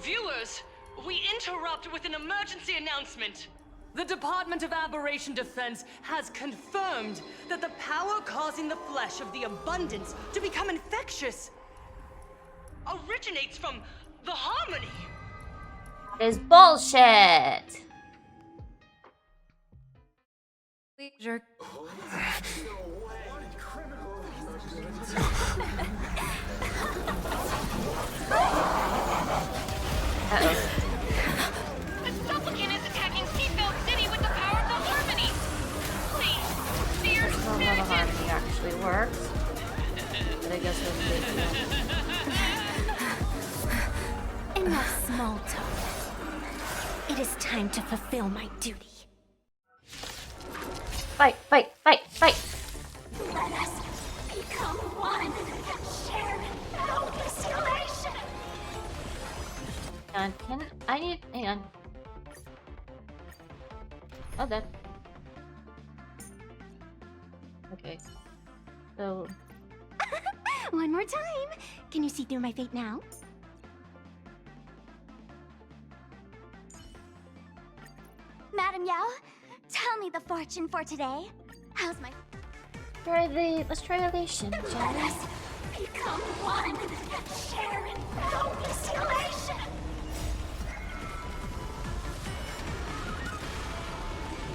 Viewers, we interrupt with an emergency announcement. The Department of Aberration Defense has confirmed that the power causing the flesh of the abundance to become infectious originates from the Harmony. That is bullshit! Jerk. Uh-oh. The supplicant is attacking Seatbelt City with the power of the Harmony! Please, fierce How the Harmony actually works. But I guess we'll see. Enough small talk. It is time to fulfill my duty. Fight, fight, fight, fight! Let us become one and share our isolation. Hang on, hang on. Oh, that. Okay. So. One more time. Can you see through my fate now? Madam Yao, tell me the fortune for today. How's my... Let's try relation, Let shall we? us become one and share in our isolation.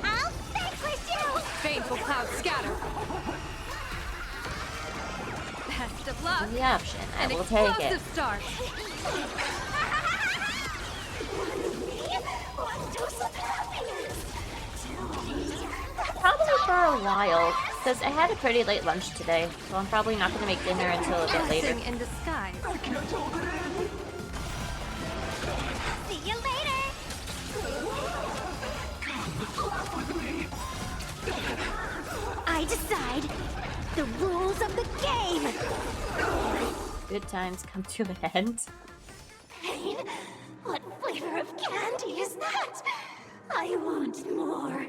I'll vanquish you! Baneful clouds scatter. Best of luck. The option. I An will take it. explosive start. Probably for a while, because I had a pretty late lunch today, so I'm probably not going to make dinner until a bit later. Blessing in disguise. See you later! I decide the rules of the game! Good times come to an end. Pain? What flavor of candy is that? I want more.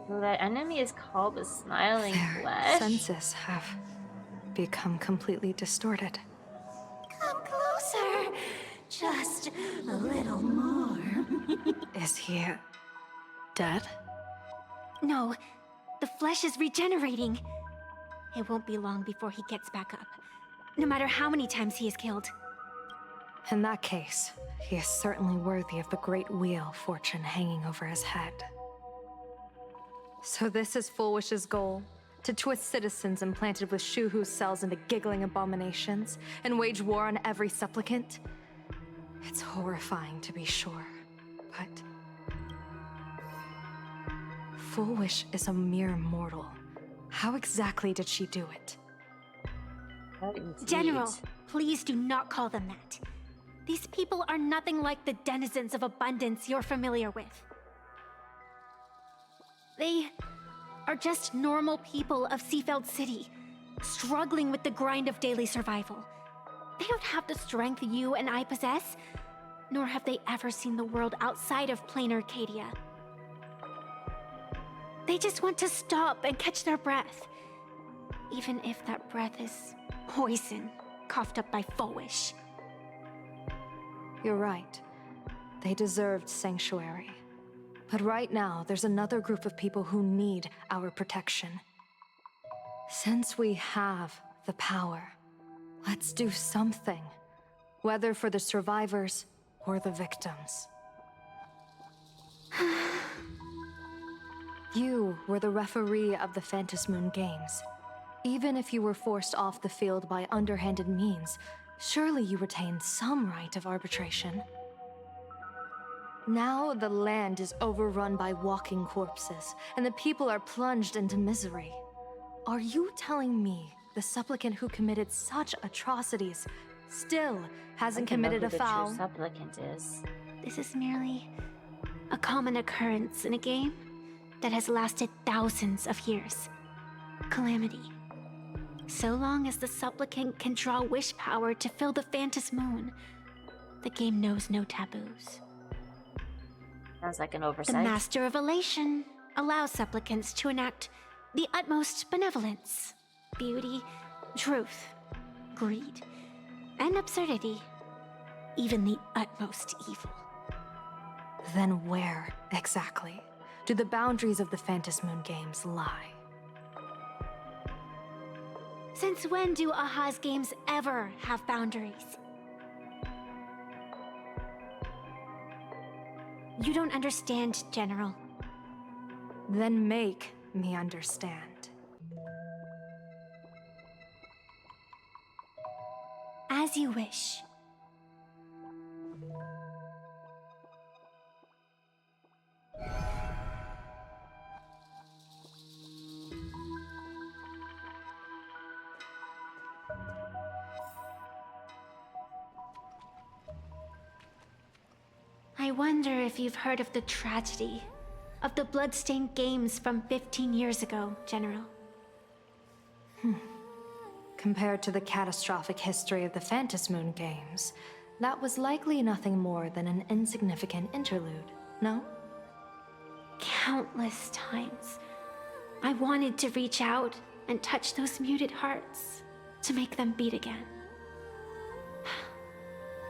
So that enemy is called the Smiling Their Flesh. senses have become completely distorted. Come closer. Just a little more. Is he dead? No, the flesh is regenerating. It won't be long before he gets back up, no matter how many times he is killed. In that case, he is certainly worthy of the great wheel fortune hanging over his head. So this is Fullwish's goal? To twist citizens implanted with Shuhu cells into giggling abominations and wage war on every supplicant? It's horrifying to be sure, but... Fullwish is a mere mortal. How exactly did she do it? General, please do not call them that. These people are nothing like the denizens of abundance you're familiar with. They are just normal people of Seafeld City, struggling with the grind of daily survival. They don't have the strength you and I possess, nor have they ever seen the world outside of plain Arcadia. They just want to stop and catch their breath. even if that breath is poison coughed up by Foish. You're right. They deserved sanctuary. But right now, there's another group of people who need our protection. Since we have the power, let's do something. Whether for the survivors or the victims. You were the referee of the Phantom Moon Games. Even if you were forced off the field by underhanded means, surely you retained some right of arbitration. Now the land is overrun by walking corpses, and the people are plunged into misery. Are you telling me the supplicant who committed such atrocities still hasn't committed a foul? The true supplicant is. This is merely a common occurrence in a game that has lasted thousands of years. Calamity. So long as the supplicant can draw wish power to fill the Phantom Moon, the game knows no taboos. Sounds like an oversight. The Master of Elation allows supplicants to enact the utmost benevolence, beauty, truth, greed, and absurdity, even the utmost evil. Then where, exactly, do the boundaries of the Phantom Moon Games lie? Since when do Aha's games ever have boundaries? You don't understand, General. Then make me understand. As you wish. I wonder if you've heard of the tragedy of the bloodstained games from 15 years ago, General. Compared to the catastrophic history of the Phantom Moon Games, that was likely nothing more than an insignificant interlude, no? Countless times, I wanted to reach out and touch those muted hearts to make them beat again.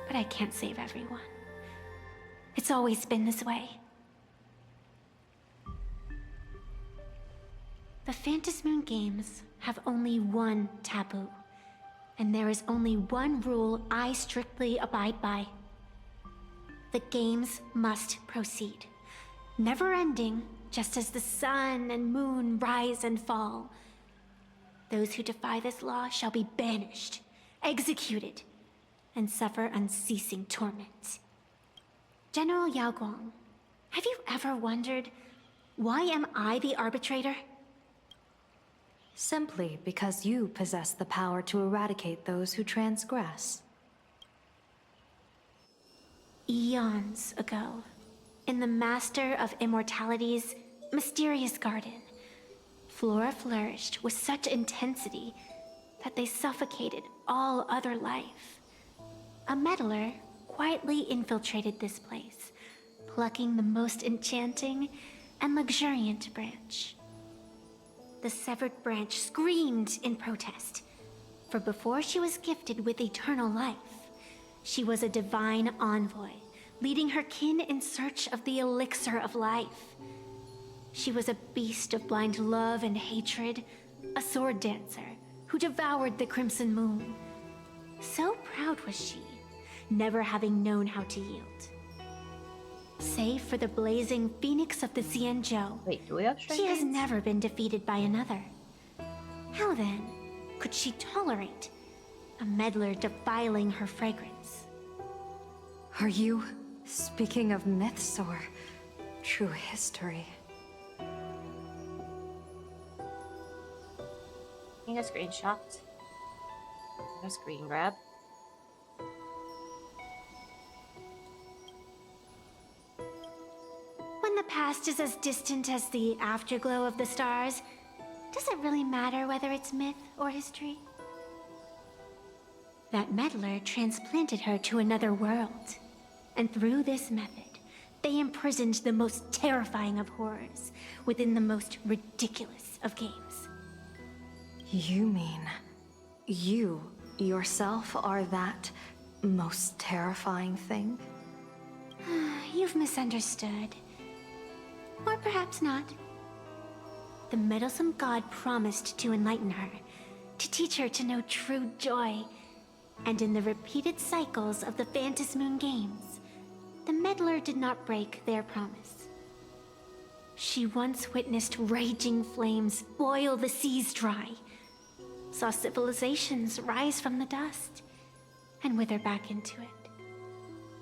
But I can't save everyone. It's always been this way. The Phantom Moon Games have only one taboo, and there is only one rule I strictly abide by. The games must proceed, never ending, just as the sun and moon rise and fall. Those who defy this law shall be banished, executed, and suffer unceasing torment. General Yao Guang, have you ever wondered, why am I the arbitrator? Simply because you possess the power to eradicate those who transgress. Eons ago, in the Master of Immortality's mysterious garden, flora flourished with such intensity that they suffocated all other life. A meddler quietly infiltrated this place, plucking the most enchanting and luxuriant branch. The severed branch screamed in protest, for before she was gifted with eternal life, she was a divine envoy, leading her kin in search of the elixir of life. She was a beast of blind love and hatred, a sword dancer who devoured the crimson moon. So proud was she, never having known how to yield. Save for the blazing phoenix of the Xianzhou, wait, do we have strength? She has never been defeated by another. How then could she tolerate a meddler defiling her fragrance? Are you speaking of myths or true history? Taking a screenshot. A screen grab. When the past is as distant as the afterglow of the stars, does it really matter whether it's myth or history? That meddler transplanted her to another world, and through this method, they imprisoned the most terrifying of horrors within the most ridiculous of games. You mean you yourself are that most terrifying thing? You've misunderstood. Or perhaps not. The meddlesome god promised to enlighten her, to teach her to know true joy. And in the repeated cycles of the Phantasmoon games, the meddler did not break their promise. She once witnessed raging flames boil the seas dry, saw civilizations rise from the dust, and wither back into it.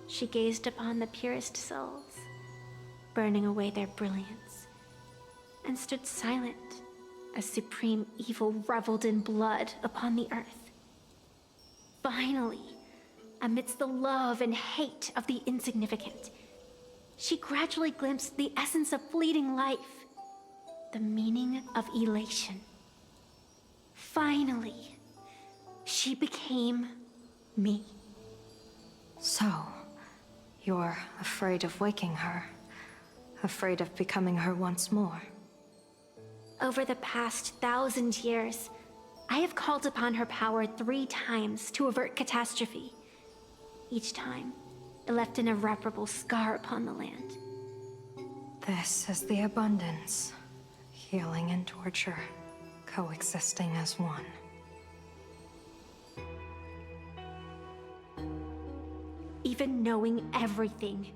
She gazed upon the purest souls, burning away their brilliance, and stood silent as supreme evil reveled in blood upon the earth. Finally, amidst the love and hate of the insignificant, she gradually glimpsed the essence of fleeting life, the meaning of elation. Finally, she became me. So, you're afraid of waking her, afraid of becoming her once more. Over the past 1,000 years, I have called upon her power 3 times to avert catastrophe. Each time, it left an irreparable scar upon the land. This is the abundance, healing and torture, coexisting as one. Even knowing everything,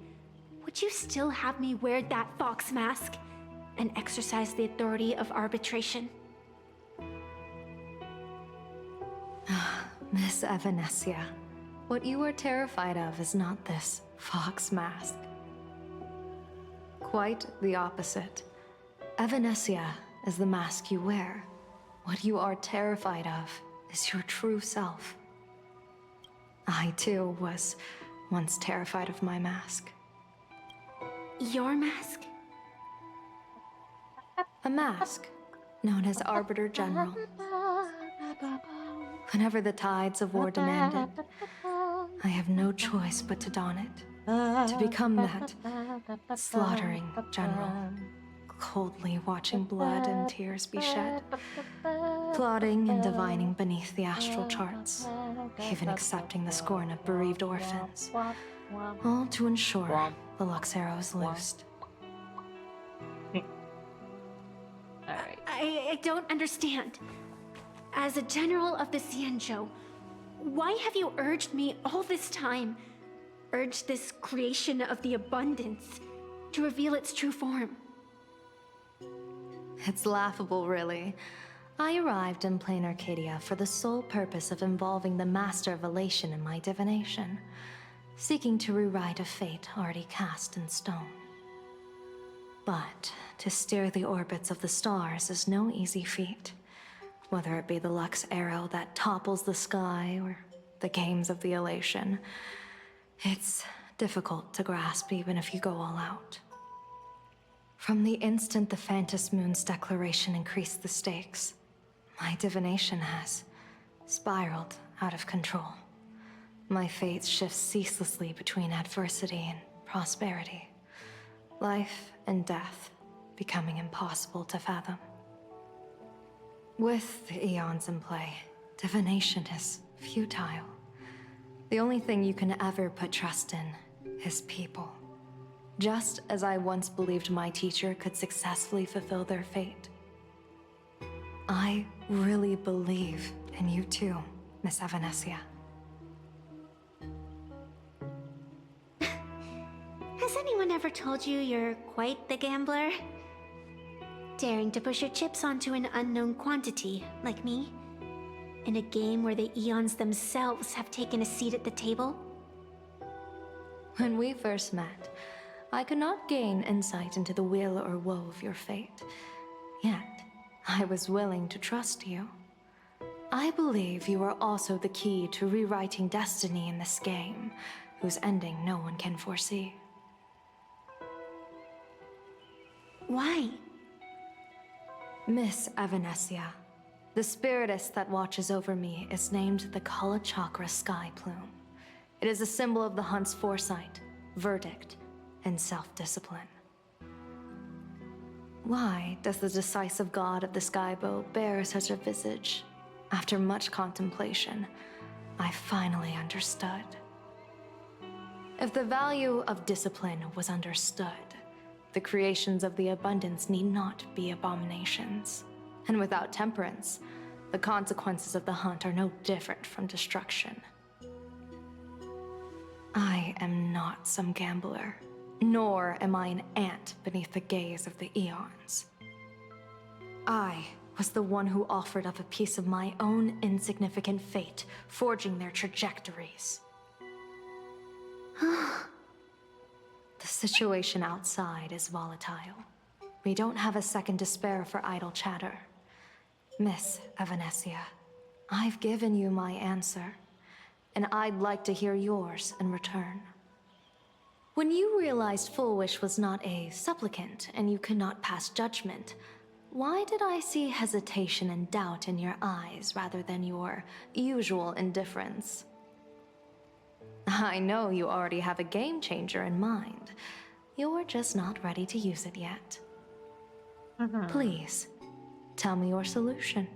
would you still have me wear that fox mask and exercise the authority of arbitration? Miss Evanesia, what you are terrified of is not this fox mask. Quite the opposite. Evanesia is the mask you wear. What you are terrified of is your true self. I too was once terrified of my mask. Your mask? A mask known as Arbiter General. Whenever the tides of war demanded, I have no choice but to don it, to become that slaughtering general, coldly watching blood and tears be shed, plotting and divining beneath the astral charts, even accepting the scorn of bereaved orphans, all to ensure the Luxero is loosed. I don't understand. As a general of the Xianzhou, why have you urged me all this time? Urged this creation of the abundance to reveal its true form? It's laughable, really. I arrived in plain Arcadia for the sole purpose of involving the Master of Elation in my divination, seeking to rewrite a fate already cast in stone. But to steer the orbits of the stars is no easy feat. Whether it be the Lux arrow that topples the sky or the games of the Elation, it's difficult to grasp even if you go all out. From the instant the Phantasmoon's declaration increased the stakes, my divination has spiraled out of control. My fate shifts ceaselessly between adversity and prosperity, life and death becoming impossible to fathom. With the eons in play, divination is futile. The only thing you can ever put trust in is people. Just as I once believed my teacher could successfully fulfill their fate. I really believe in you too, Miss Evanesia. Has anyone ever told you you're quite the gambler? Daring to push your chips onto an unknown quantity, like me? In a game where the eons themselves have taken a seat at the table? When we first met, I could not gain insight into the will or woe of your fate. Yet, I was willing to trust you. I believe you are also the key to rewriting destiny in this game, whose ending no one can foresee. Why? Miss Evanesia, the spiritess that watches over me is named the Kala Chakra Sky Plume. It is a symbol of the hunt's foresight, verdict, and self-discipline. Why does the decisive god of the skybow bear such a visage? After much contemplation, I finally understood. If the value of discipline was understood, the creations of the abundance need not be abominations. And without temperance, the consequences of the hunt are no different from destruction. I am not some gambler, nor am I an ant beneath the gaze of the eons. I was the one who offered up a piece of my own insignificant fate, forging their trajectories. The situation outside is volatile. We don't have a second to spare for idle chatter. Miss Evanesia, I've given you my answer, and I'd like to hear yours in return. When you realized Full Wish was not a supplicant and you could not pass judgment, why did I see hesitation and doubt in your eyes rather than your usual indifference? I know you already have a game changer in mind. You're just not ready to use it yet. Please, tell me your solution.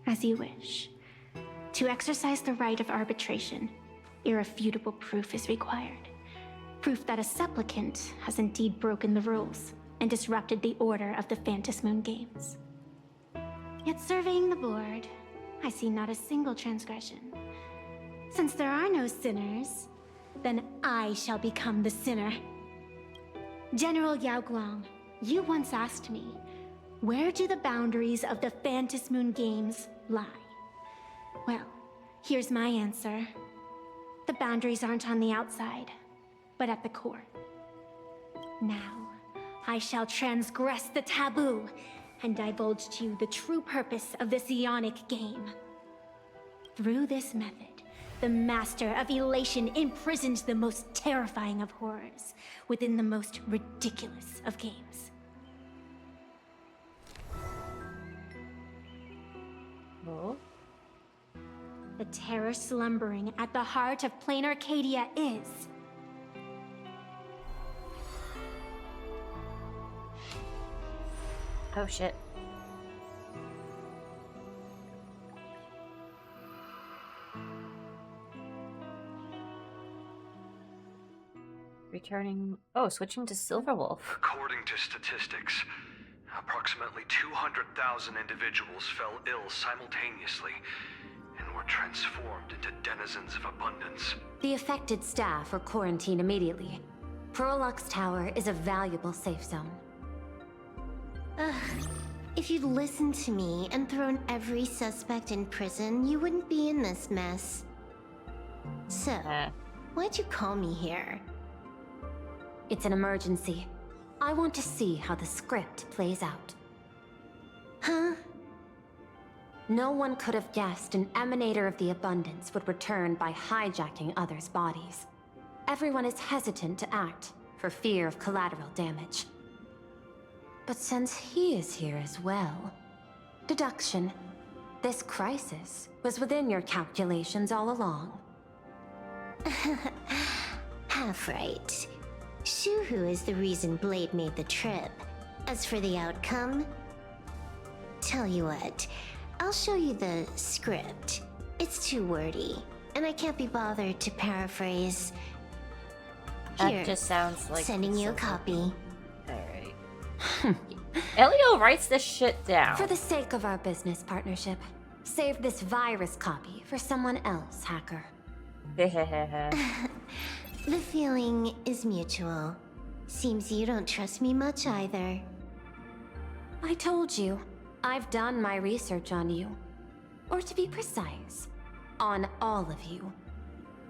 As you wish. To exercise the right of arbitration, irrefutable proof is required. Proof that a supplicant has indeed broken the rules and disrupted the order of the Phantom Moon Games. Yet surveying the board, I see not a single transgression. Since there are no sinners, then I shall become the sinner. General Yao Guang, you once asked me, where do the boundaries of the Phantom Moon Games lie? Well, here's my answer. The boundaries aren't on the outside, but at the core. Now, I shall transgress the taboo and divulge to you the true purpose of this Ionic game. Through this method, the Master of Elation imprisoned the most terrifying of horrors within the most ridiculous of games. Oh? The terror slumbering at the heart of plain Arcadia is... Oh shit. Returning... Oh, switching to Silverwolf. According to statistics, approximately 200,000 individuals fell ill simultaneously and were transformed into denizens of abundance. The affected staff were quarantined immediately. Prolux Tower is a valuable safe zone. If you'd listened to me and thrown every suspect in prison, you wouldn't be in this mess. So, why'd you call me here? It's an emergency. I want to see how the script plays out. Huh? No one could have guessed an emanator of the abundance would return by hijacking others' bodies. Everyone is hesitant to act, for fear of collateral damage. But since he is here as well... Deduction. This crisis was within your calculations all along. Half right. Shuhu is the reason Blade made the trip. As for the outcome... Tell you what, I'll show you the script. It's too wordy, and I can't be bothered to paraphrase. Here, That just sounds like... sending you a copy. Alright. Elio writes this shit down. For the sake of our business partnership, save this virus copy for someone else, hacker. The feeling is mutual. Seems you don't trust me much either. I told you, I've done my research on you. Or to be precise, on all of you.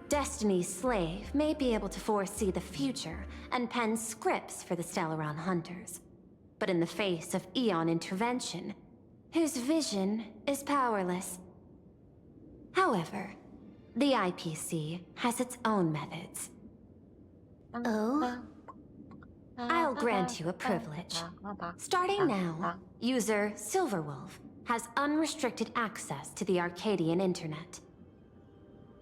Destiny's slave may be able to foresee the future and pen scripts for the Stellaron hunters. But in the face of Eon intervention, his vision is powerless. However, the IPC has its own methods. Oh? I'll grant you a privilege. Starting now, user Silverwolf has unrestricted access to the Arcadian internet.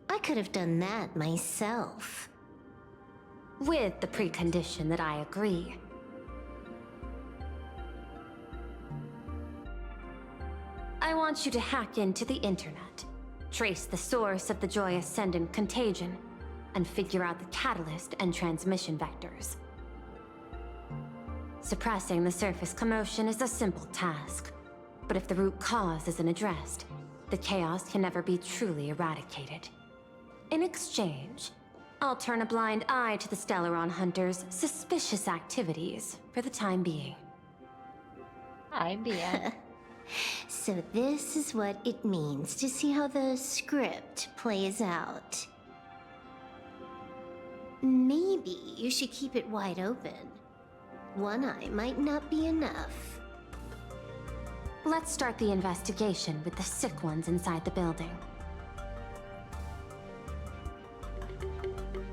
I could have done that myself. with the precondition that I agree. I want you to hack into the internet, trace the source of the Joy Ascendant contagion, and figure out the catalyst and transmission vectors. Suppressing the surface commotion is a simple task, but if the root cause isn't addressed, the chaos can never be truly eradicated. In exchange, I'll turn a blind eye to the Stellaron Hunters' suspicious activities for the time being. So this is what it means to see how the script plays out. Maybe you should keep it wide open. One eye might not be enough. Let's start the investigation with the sick ones inside the building.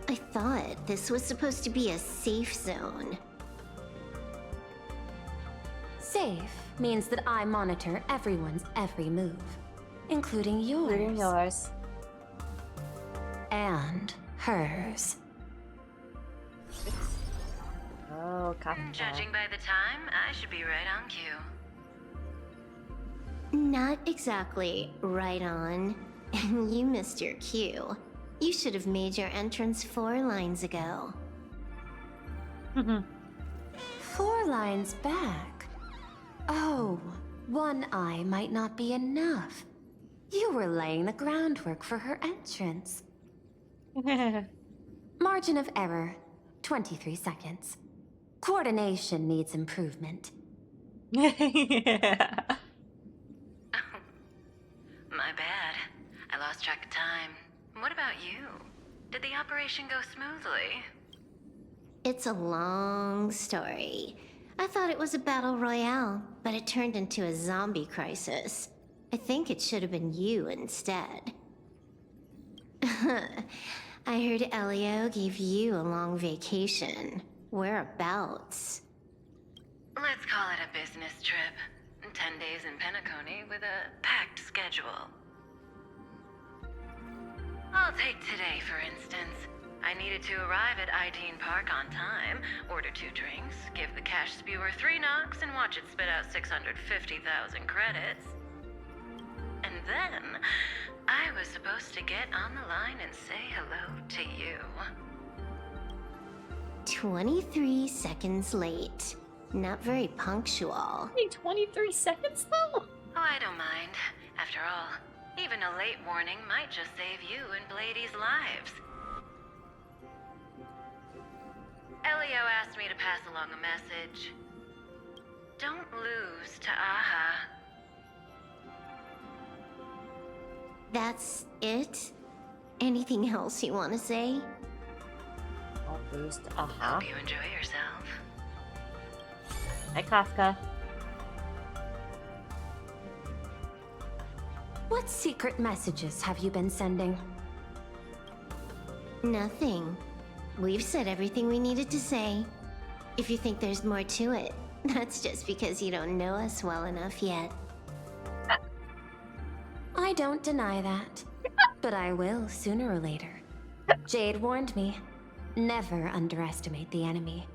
I thought this was supposed to be a safe zone. Safe means that I monitor everyone's every move, including yours. And hers. Oh, copy. Judging by the time, I should be right on cue. Not exactly right on. You missed your cue. You should have made your entrance 4 lines ago. 4 lines back? Oh, one eye might not be enough. You were laying the groundwork for her entrance. Margin of error, 23 seconds. Coordination needs improvement. My bad. I lost track of time. What about you? Did the operation go smoothly? It's a long story. I thought it was a battle royale, but it turned into a zombie crisis. I think it should have been you instead. I heard Elio gave you a long vacation. Whereabouts? Let's call it a business trip. 10 days in Penacony with a packed schedule. I'll take today, for instance. I needed to arrive at Ideen Park on time, order 2 drinks, give the cash spewer 3 knocks, and watch it spit out 650,000 credits. And then, I was supposed to get on the line and say hello to you. 23 seconds late. Not very punctual. Hey, 23 seconds though? Oh, I don't mind. After all, even a late warning might just save you and Blady's lives. Elio asked me to pass along a message. Don't lose to Aha. That's it? Anything else you want to say? Don't lose to Aha. Hope you enjoy yourself. Hi, Kafka. What secret messages have you been sending? Nothing. We've said everything we needed to say. If you think there's more to it, that's just because you don't know us well enough yet. I don't deny that, but I will sooner or later. Jade warned me, never underestimate the enemy.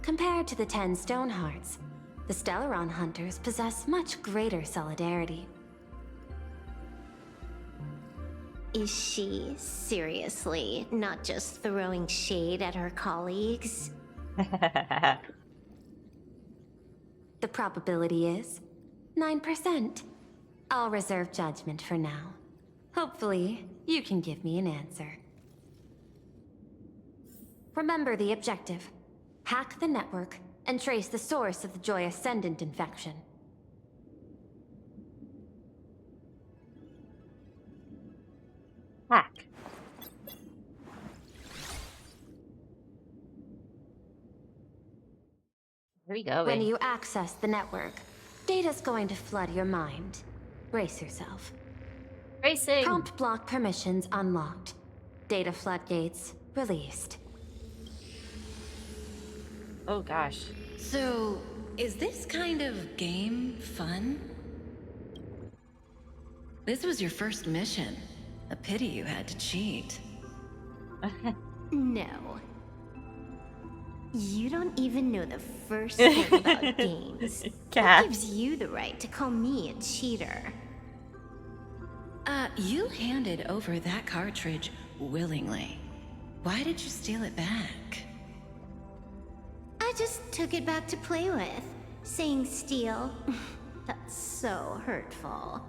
Compared to the 10 Stone Hearts, the Stellaron Hunters possess much greater solidarity. Is she seriously not just throwing shade at her colleagues? The probability is 9%. I'll reserve judgment for now. Hopefully, you can give me an answer. Remember the objective. Hack the network and trace the source of the Joy Ascendant infection. Hack. Here we go. When you access the network, data's going to flood your mind. Brace yourself. Racing. Prompt block permissions unlocked. Data floodgates released. Oh gosh. So, is this kind of game fun? This was your first mission. A pity you had to cheat. No. You don't even know the first thing about games. Cat. What gives you the right to call me a cheater? You handed over that cartridge willingly. Why did you steal it back? I just took it back to play with. Saying steal, that's so hurtful.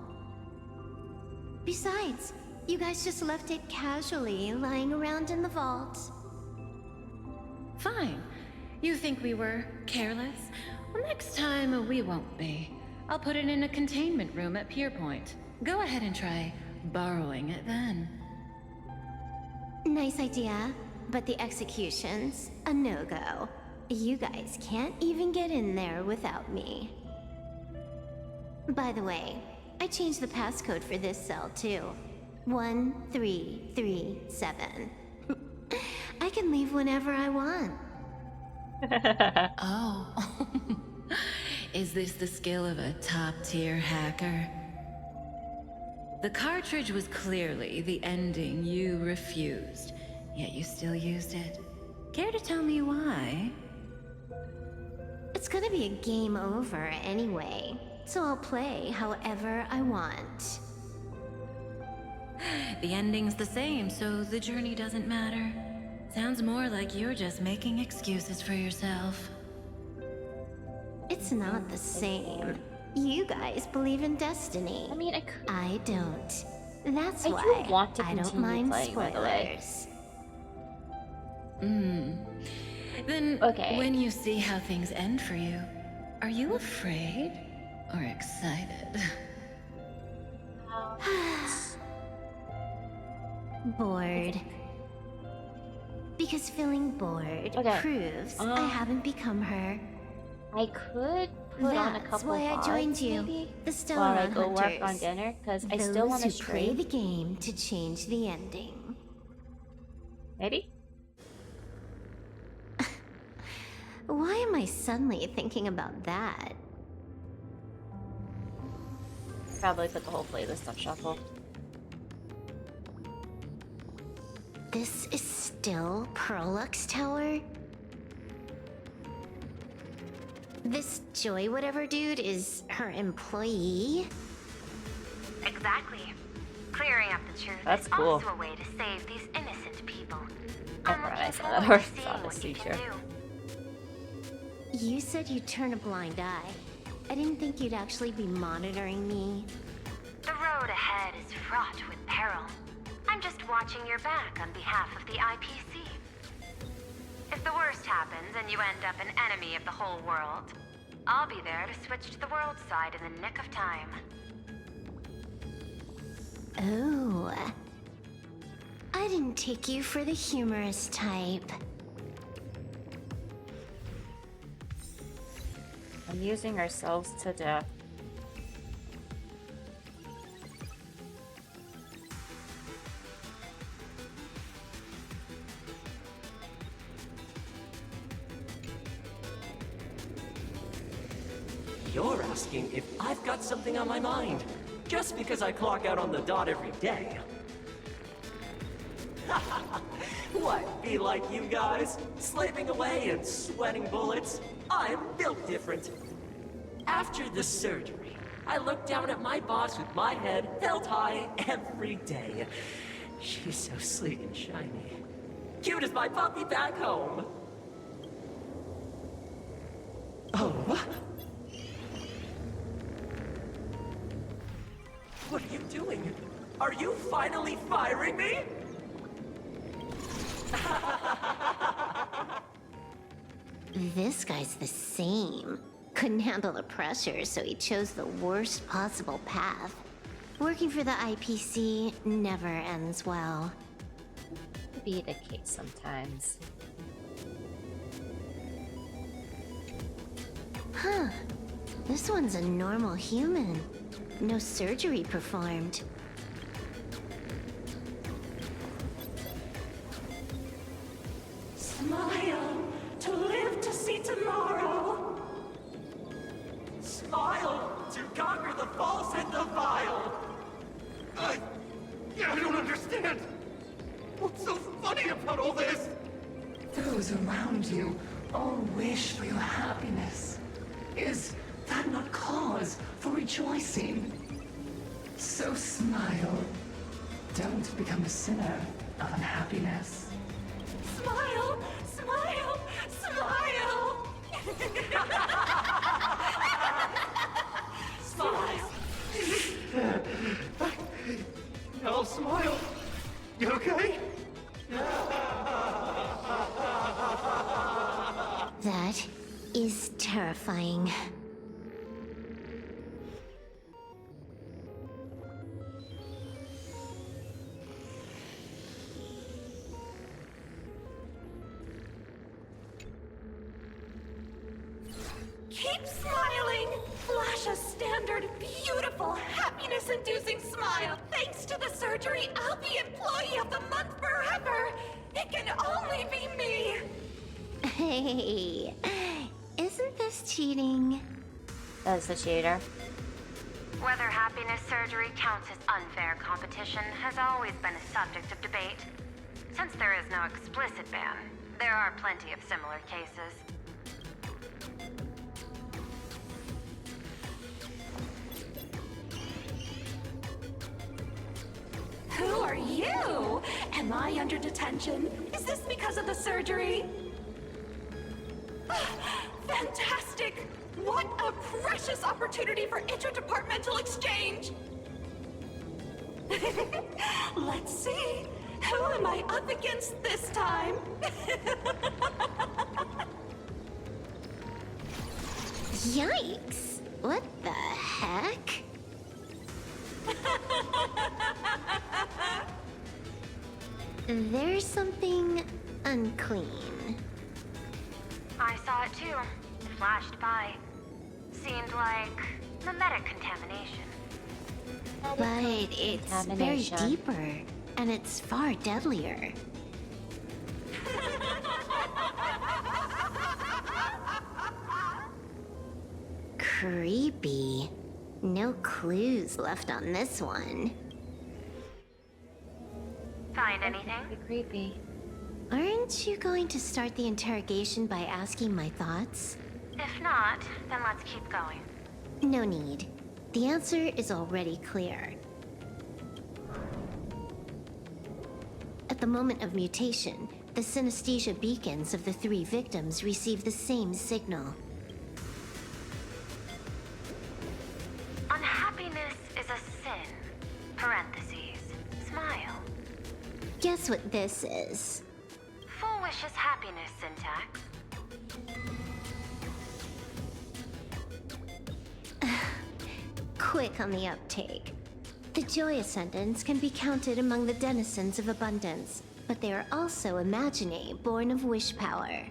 Besides, you guys just left it casually lying around in the vault. Fine. You think we were careless? Well, next time we won't be. I'll put it in a containment room at Pierpoint. Go ahead and try borrowing it then. Nice idea, but the execution's a no-go. You guys can't even get in there without me. By the way, I changed the passcode for this cell too. 1337. I can leave whenever I want. Oh. Is this the skill of a top-tier hacker? The cartridge was clearly the ending you refused, yet you still used it. Care to tell me why? It's gonna be a game over anyway, so I'll play however I want. The ending's the same, so the journey doesn't matter. Sounds more like you're just making excuses for yourself. It's not the same. You guys believe in destiny. I mean, I could. I don't. That's I why do want to I don't continue mind playing, by the way. spoilers. Then, Okay. when you see how things end for you, are you afraid or excited? Bored. Because feeling bored proves I haven't become her. I could put on a couple why I joined VODs, you, maybe, the Stone while I Run go work on Hunters. dinner, because I Those still want to who play stream. the game to change the ending. Maybe? Why am I suddenly thinking about that? Probably put the whole playlist on shuffle. This is still Perlux Tower? This Joy whatever dude is her employee? Exactly. Clearing up the truth That's is cool. also a way to save these innocent people. I I'm forgot I looking saw that forward to horse seeing on the what you teacher. can do. You said you'd turn a blind eye. I didn't think you'd actually be monitoring me. The road ahead is fraught with peril. I'm just watching your back on behalf of the IPC. If the worst happens and you end up an enemy of the whole world, I'll be there to switch to the world side in the nick of time. Oh. I didn't take you for the humorous type. Amusing ourselves to death. You're asking if I've got something on my mind, just because I clock out on the dot every day. What, be like you guys? Slaving away and sweating bullets? I'm built different. After the surgery, I look down at my boss with my head held high every day. She's so sleek and shiny. Cute as my puppy back home. Oh, what? What are you doing? Are you finally firing me? This guy's the same. Couldn't handle the pressure, so he chose the worst possible path. Working for the IPC never ends well. Be the case sometimes. Huh. This one's a normal human. No surgery performed. Smile to live to see tomorrow. Smile to conquer the false and the vile. I don't understand. What's so funny about all this? Those around you Is that not cause for rejoicing? So smile. Don't become a sinner of unhappiness. Smile! Smile! Smile! Smile! No, smile! You okay? That is terrifying. Keep smiling! Flash a standard, beautiful, happiness-inducing smile. Thanks to the surgery, I'll be Employee of the Month forever. It can only be me. Hey, isn't this cheating? That's a cheater. Whether happiness surgery counts as unfair competition has always been a subject of debate. Since there is no explicit ban, there are plenty of similar cases. Who are you? Am I under detention? Is this because of the surgery? Fantastic! What a precious opportunity for interdepartmental exchange! Let's see. Who am I up against this time? Yikes! What the heck? There's something unclean. I saw it too. It flashed by. Seemed like mimetic contamination. But it's very deeper, and it's far deadlier. Creepy. No clues left on this one. Find anything? Creepy. Aren't you going to start the interrogation by asking my thoughts? If not, then let's keep going. No need. The answer is already clear. At the moment of mutation, the synesthesia beacons of the 3 victims receive the same signal. Unhappiness is a sin. Parentheses. Smile. Guess what this is? Full wishes happiness syntax. Quick on the uptake. The Joy Ascendants can be counted among the denizens of abundance, but they are also Imagine, born of wish power.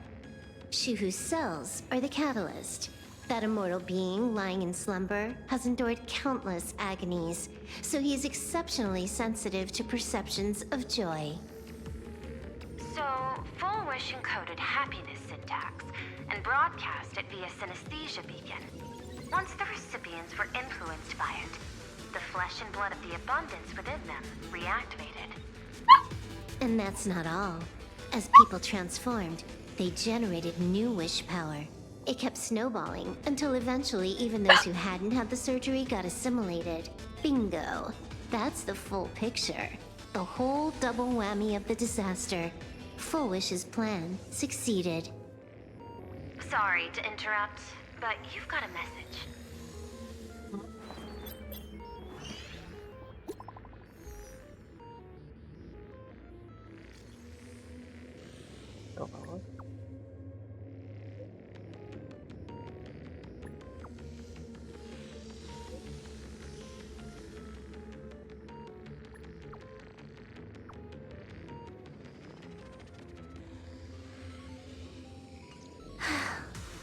Shuhu's cells are the catalyst. That immortal being lying in slumber has endured countless agonies, so he is exceptionally sensitive to perceptions of joy. So, full wish encoded happiness syntax and broadcast it via synesthesia beacon. Once the recipients were influenced by it, the flesh and blood of the abundance within them reactivated. And that's not all. As people transformed, they generated new wish power. It kept snowballing until eventually even those who hadn't had the surgery got assimilated. Bingo. That's the full picture. The whole double whammy of the disaster. Full Wish's plan succeeded. Sorry to interrupt, but you've got a message.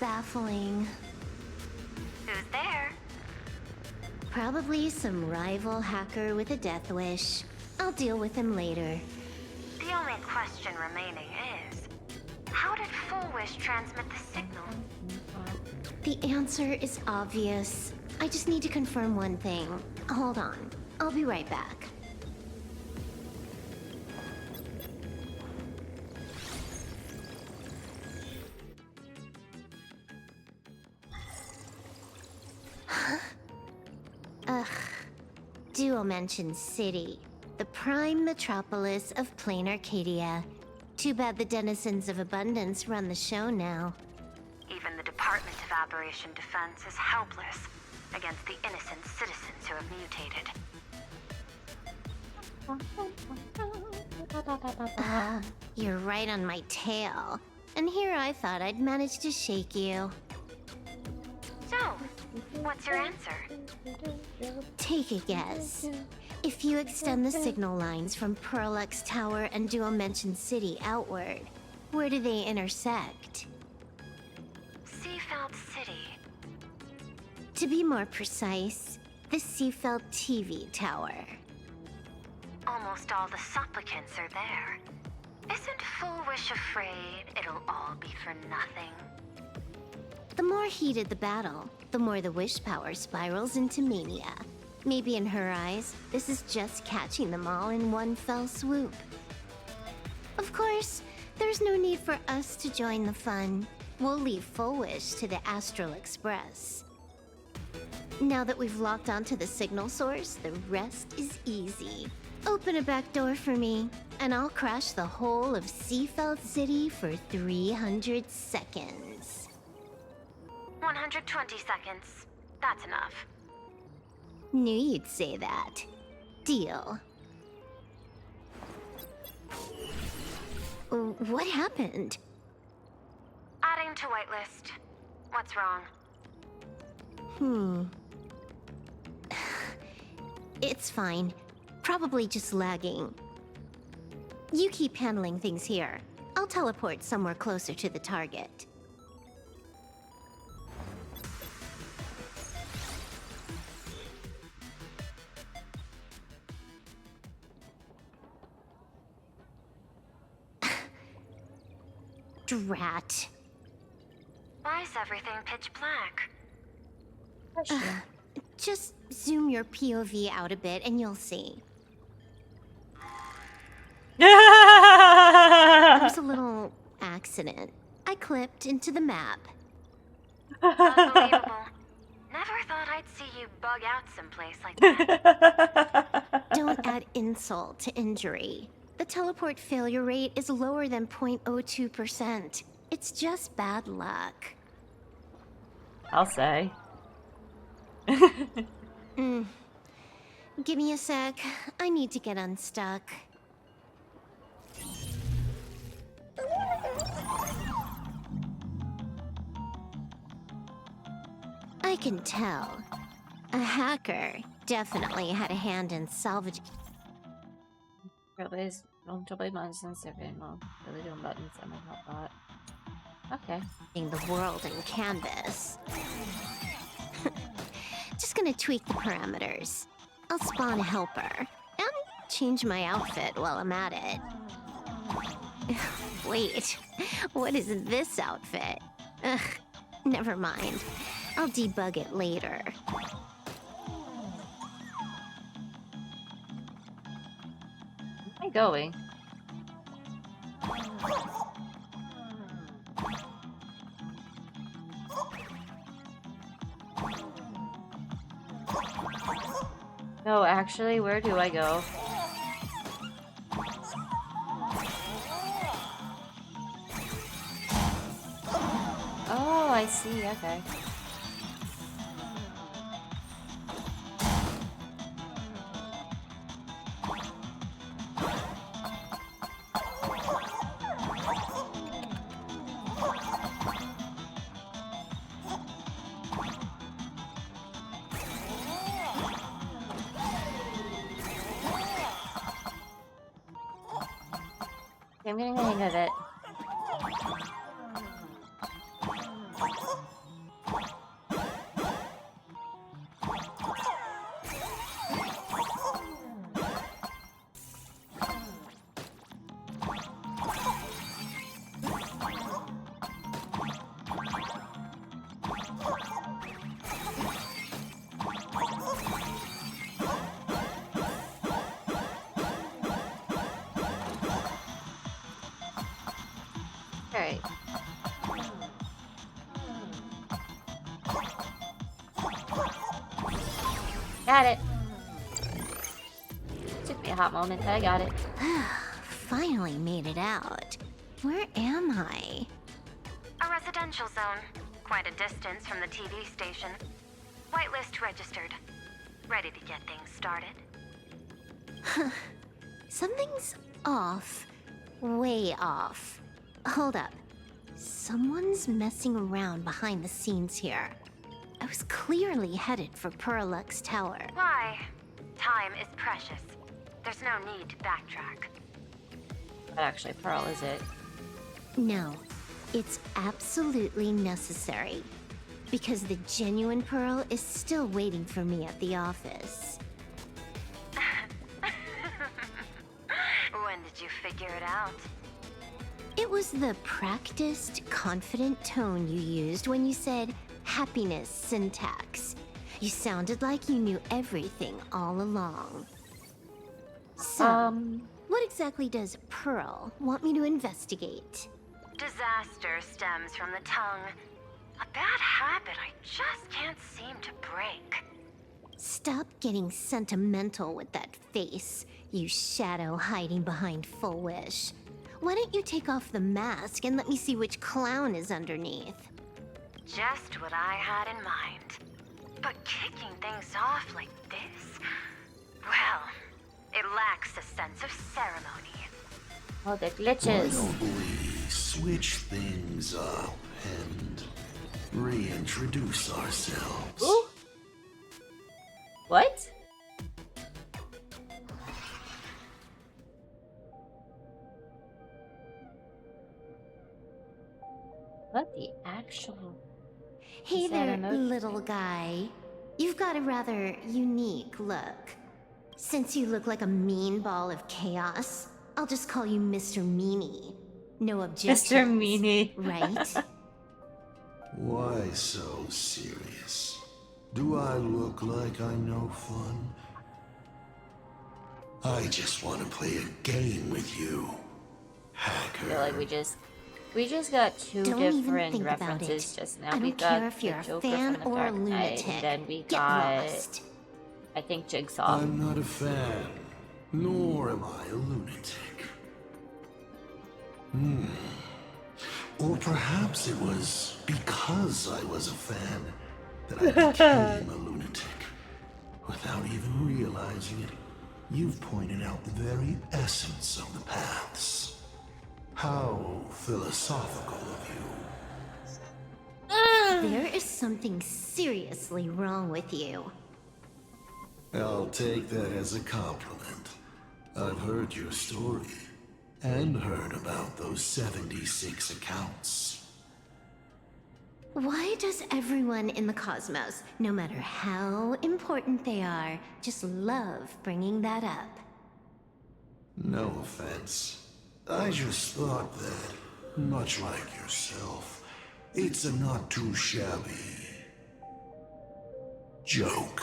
Baffling. Who's there? Probably some rival hacker with a death wish. I'll deal with him later. The only question remaining is, how did Full Wish transmit the signal? The answer is obvious. I just need to confirm one thing. Hold on. I'll be right back. Ugh. Dual Mention City, the prime metropolis of plain Arcadia. Too bad the denizens of abundance run the show now. Even the Department of Aberration Defense is helpless against the innocent citizens who have mutated. You're right on my tail. And here I thought I'd manage to shake you. So, what's your answer? Take a guess. If you extend the signal lines from Pearlux Tower and Dual Mention City outward, where do they intersect? Seafeld City. To be more precise, the Seafeld TV Tower. Almost all the supplicants are there. Isn't Fullwish afraid it'll all be for nothing? The more heated the battle, the more the wish power spirals into mania. Maybe in her eyes, this is just catching them all in one fell swoop. Of course, there's no need for us to join the fun. We'll leave Fullwish to the Astral Express. Now that we've locked onto the signal source, the rest is easy. Open a back door for me, and I'll crash the whole of Seafeld City for 300 seconds. 120 seconds. That's enough. Knew you'd say that. Deal. What happened? Adding to whitelist. What's wrong? It's fine. Probably just lagging. You keep handling things here. I'll teleport somewhere closer to the target. Drat. Why is everything pitch black? Just zoom your POV out a bit and you'll see. There was a little accident. I clipped into the map. Unbelievable. Never thought I'd see you bug out someplace like that. Don't add insult to injury. The teleport failure rate is lower than 0.02%. It's just bad luck. I'll say. Give me a sec. I need to get unstuck. I can tell. A hacker definitely had a hand in salvaging. Probably multiple months and really doing buttons. I might help that. Okay. The world in Kamvas. Just gonna tweak the parameters. I'll spawn a helper and change my outfit while I'm at it. Wait, what is this outfit? Ugh, never mind. I'll debug it later. Where am I going? No, actually, where do I go? Oh, I see, okay. I'm getting the hang of it. Got it. Took me a hot moment, but I got it. Finally made it out. Where am I? A residential zone. Quite a distance from the TV station. Whitelist registered. Ready to get things started. Something's off. Way off. Hold up. Someone's messing around behind the scenes here. I was clearly headed for Perlux Tower. Why? Time is precious. There's no need to backtrack. But actually, Pearl, is it? No, it's absolutely necessary. Because the genuine Pearl is still waiting for me at the office. When did you figure it out? It was the practiced, confident tone you used when you said happiness syntax. You sounded like you knew everything all along. So, what exactly does Pearl want me to investigate? Disaster stems from the tongue. A bad habit I just can't seem to break. Stop getting sentimental with that face, you shadow hiding behind Full Wish. Why don't you take off the mask and let me see which clown is underneath? Just what I had in mind. But kicking things off like this, well, it lacks a sense of ceremony. Oh, the glitches. Why don't we switch things up and reintroduce ourselves? Ooh. What? What the actual... Hey Is that there, an emoji? little guy. You've got a rather unique look. Since you look like a mean ball of chaos, I'll just call you Mr. Meanie. No objections. Mr. Meanie. Right? Why so serious? Do I look like I'm no fun? I just want to play a game with you, hacker. I feel like we just got two Don't even different think about references it. just now. I we don't got care if the you're a Joker fan from the or a Dark Knight, lunatic. and then we Get got, lost. I think, Jigsaw. I'm not a fan, nor am I a lunatic. Or perhaps it was because I was a fan that I became a lunatic. Without even realizing it, you've pointed out the very essence of the paths. How philosophical of you. There is something seriously wrong with you. I'll take that as a compliment. I've heard your story, and heard about those 76 accounts. Why does everyone in the cosmos, no matter how important they are, just love bringing that up? No offense. I just thought that, much like yourself, it's a not too shabby joke.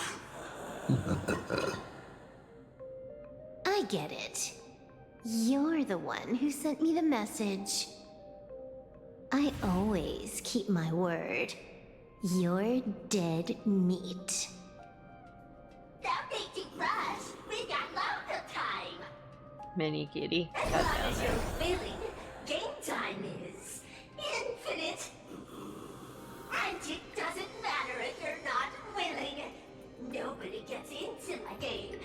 I get it. You're the one who sent me the message. I always keep my word. You're dead meat. Stop making rush. We got loads of time. Mini kitty. As long as you're willing, game time is infinite. And it doesn't matter if you're not willing. Nobody gets into my game,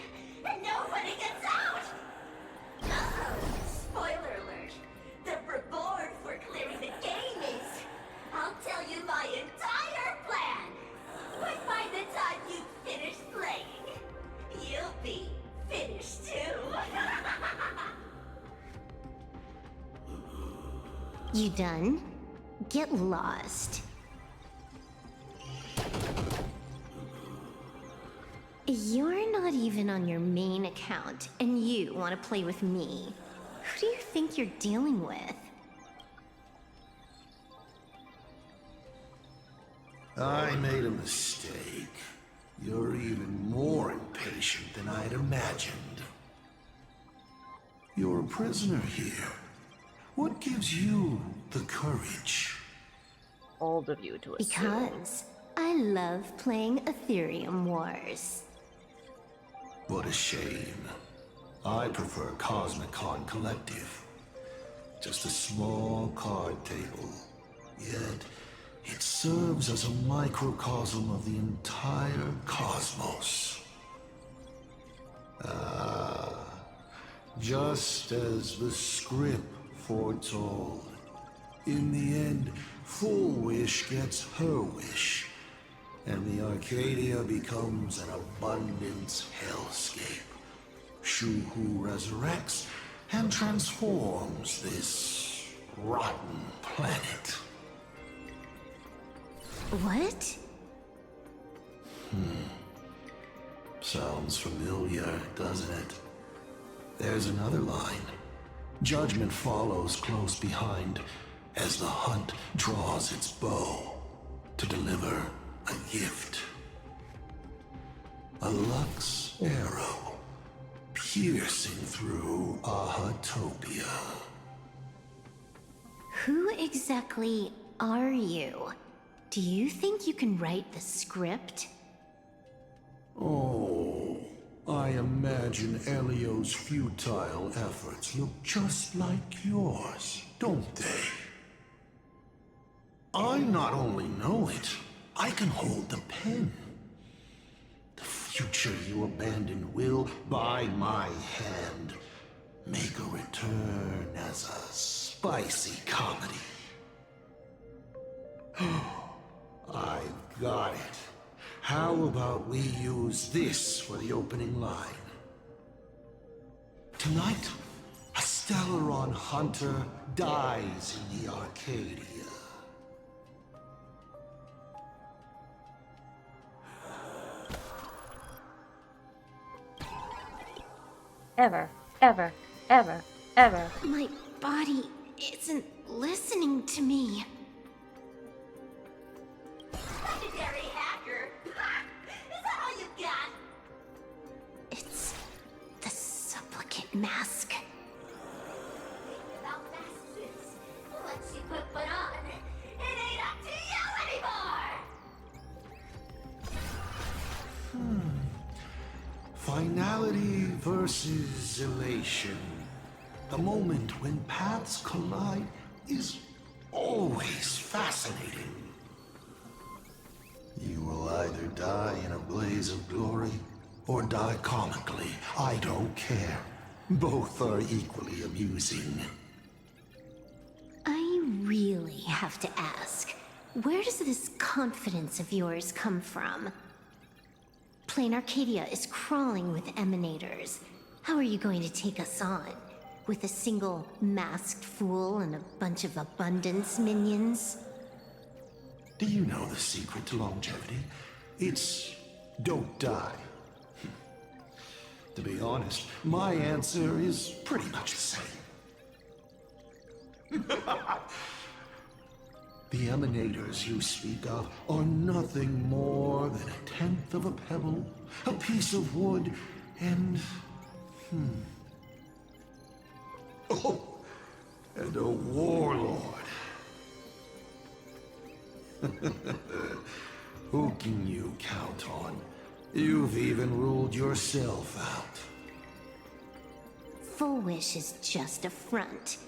and nobody gets out. Oh, spoiler alert. The reward for clearing the game is, I'll tell you my entire plan. But by the time you finish playing, you'll be finished too. You done? Get lost. You're not even on your main account, and you want to play with me. Who do you think you're dealing with? I made a mistake. You're even more impatient than I'd imagined. You're a prisoner here. What gives you the courage? Old of you to assume. Because I love playing Ethereum Wars. What a shame. I prefer Cosmic Con Collective. Just a small card table. Yet, it serves as a microcosm of the entire cosmos. Just as the script foretold. In the end, Full Wish gets her wish, and the Arcadia becomes an abundance hellscape. Shu-Hu resurrects and transforms this rotten planet. What? Sounds familiar, doesn't it? There's another line. Judgment follows close behind as the hunt draws its bow to deliver a gift. A Lux arrow piercing through Ahatopia. Who exactly are you? Do you think you can write the script? Oh, I imagine Elio's futile efforts look just like yours, don't they? I not only know it, I can hold the pen. The future you abandoned will, by my hand, make a return as a spicy comedy. I've got it. How about we use this for the opening line? Tonight, a Stellaron hunter dies in the Arcadia. Ever, ever, ever, ever. My body isn't listening to me. Legendary hacker! Is that all you got? It's the supplicant mask. About masters. Once you put one on, it ain't up to you anymore! Finality versus elation. The moment when paths collide is always fascinating. You will either die in a blaze of glory or die comically. I don't care. Both are equally amusing. I really have to ask, where does this confidence of yours come from? Plain Arcadia is crawling with emanators. How are you going to take us on? With a single masked fool and a bunch of abundance minions? Do you know the secret to longevity? It's don't die. To be honest, my answer is pretty much the same. The emanators you speak of are nothing more than a tenth of a pebble, a piece of wood, and... Oh, and a warlord. Who can you count on? You've even ruled yourself out. Full Wish is just a front.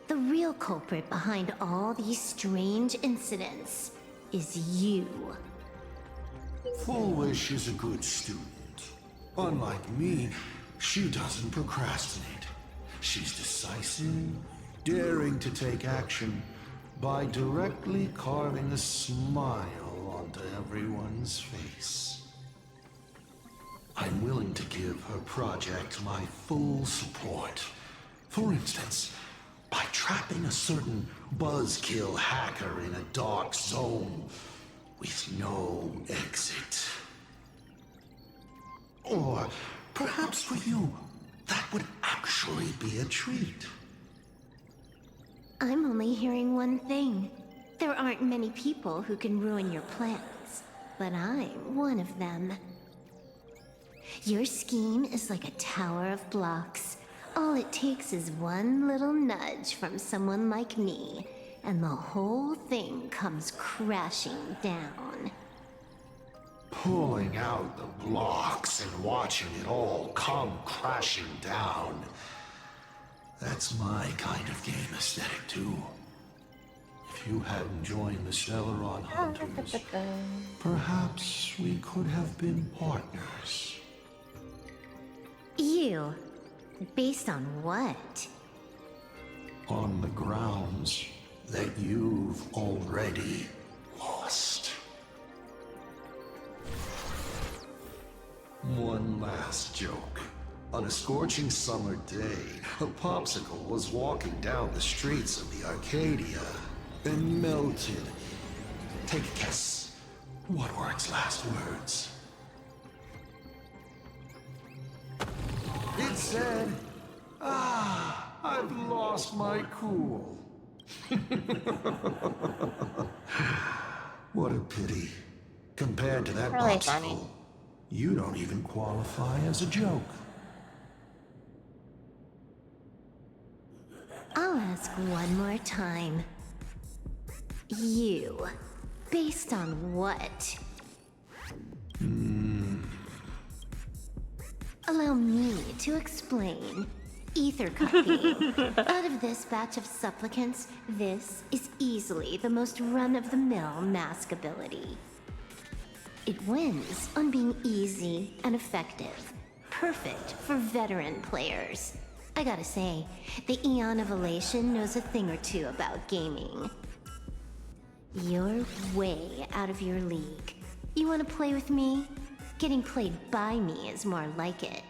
The real culprit behind all these strange incidents is you. Full Wish is a good student. Unlike me, she doesn't procrastinate. She's decisive, daring to take action by directly carving a smile onto everyone's face. I'm willing to give her project my full support. For instance, by trapping a certain buzzkill hacker in a dark zone with no exit. Or perhaps for you, that would actually be a treat. I'm only hearing one thing. There aren't many people who can ruin your plans, but I'm one of them. Your scheme is like a tower of blocks. All it takes is one little nudge from someone like me, and the whole thing comes crashing down. pulling out the blocks and watching it all come crashing down. That's my kind of game aesthetic too. If you hadn't joined the Stellaron Hunters, perhaps we could have been partners. You? Based on what? On the grounds that you've already lost. One last joke. On a scorching summer day, a popsicle was walking down the streets of the Arcadia and melted. Take a guess. What were its last words? It said, "Ah, I've lost my cool." What a pity. Compared to that Really popsicle, funny. you don't even qualify as a joke. I'll ask one more time. You? Based on what? Allow me to explain. Ether copying. Out of this batch of supplicants, this is easily the most run-of-the-mill mask ability. It wins on being easy and effective. Perfect for veteran players. I gotta say, the Eon of Elation knows a thing or two about gaming. You're way out of your league. You wanna play with me? Getting played by me is more like it.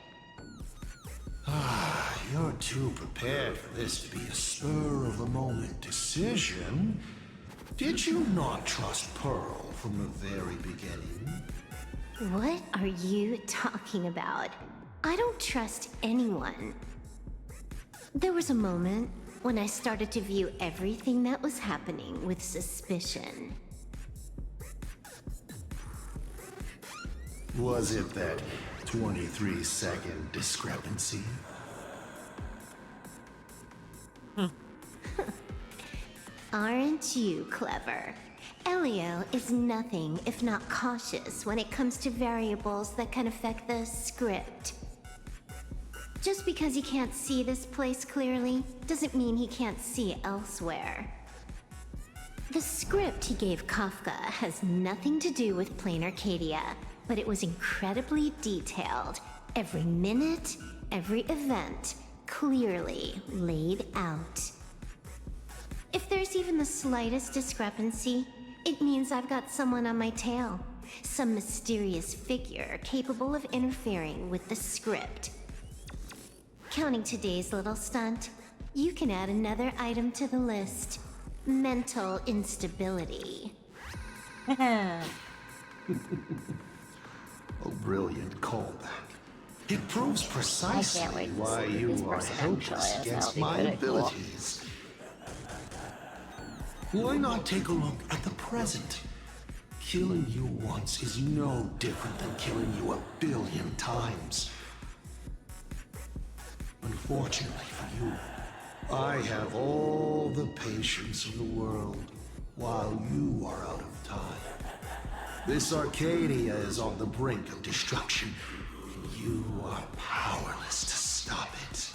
You're too prepared for this to be a spur-of-the-moment decision. Did you not trust Pearl from the very beginning? What are you talking about? I don't trust anyone. There was a moment when I started to view everything that was happening with suspicion. Was it that 23-second discrepancy? Aren't you clever? Elio is nothing if not cautious when it comes to variables that can affect the script. Just because he can't see this place clearly, doesn't mean he can't see elsewhere. The script he gave Kafka has nothing to do with Plain Arcadia, but it was incredibly detailed. Every minute, every event, clearly laid out. If there's even the slightest discrepancy, it means I've got someone on my tail. Some mysterious figure capable of interfering with the script. Counting today's little stunt, you can add another item to the list. Mental instability. A brilliant callback. It proves precisely why you are helpless against my abilities. Why not take a look at the present? Killing you once is no different than killing you 1 billion times. Unfortunately for you, I have all the patience in the world, while you are out of time. This Arcadia is on the brink of destruction, and you are powerless to stop it.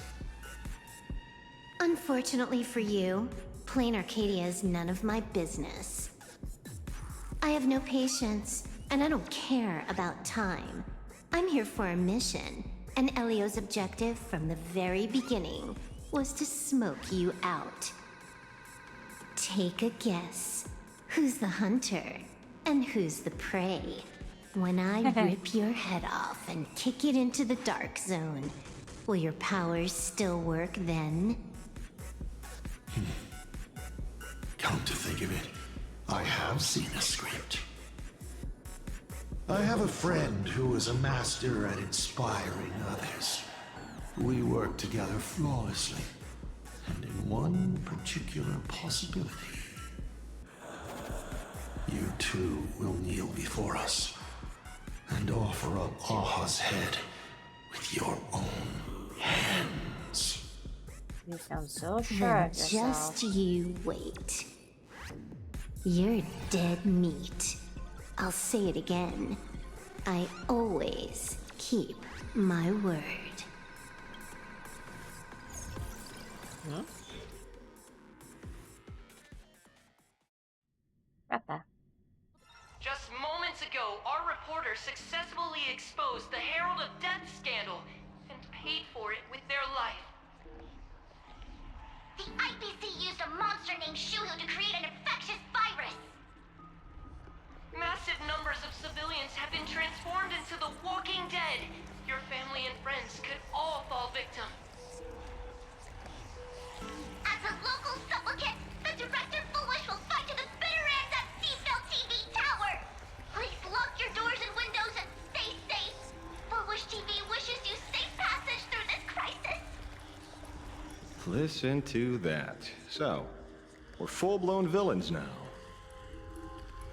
Unfortunately for you, Plain Arcadia is none of my business. I have no patience, and I don't care about time. I'm here for a mission, and Elio's objective from the very beginning was to smoke you out. Take a guess. Who's the hunter, and who's the prey? When I rip your head off and kick it into the dark zone, will your powers still work then? Come to think of it, I have seen a script. I have a friend who is a master at inspiring others. We work together flawlessly, and in one particular possibility. You two will kneel before us and offer up Aha's head with your own hands. You sound so sure Then of yourself. just you wait. You're dead meat. I'll say it again. I always keep my word. Huh? Krita. Just moments ago, our reporter successfully exposed the Herald of Death scandal and paid for it with their life. The IPC used a monster named Shuhu to create an infectious virus. Massive numbers of civilians have been transformed into the Walking Dead. Your family and friends could all fall victim. As a local supplicant, the Director Foolish will fight to the bitter end at Seafeld TV Tower. Please lock your doors and windows and stay safe. Foolish TV wishes you safe passage through this crisis. Listen to that. So, we're full-blown villains now.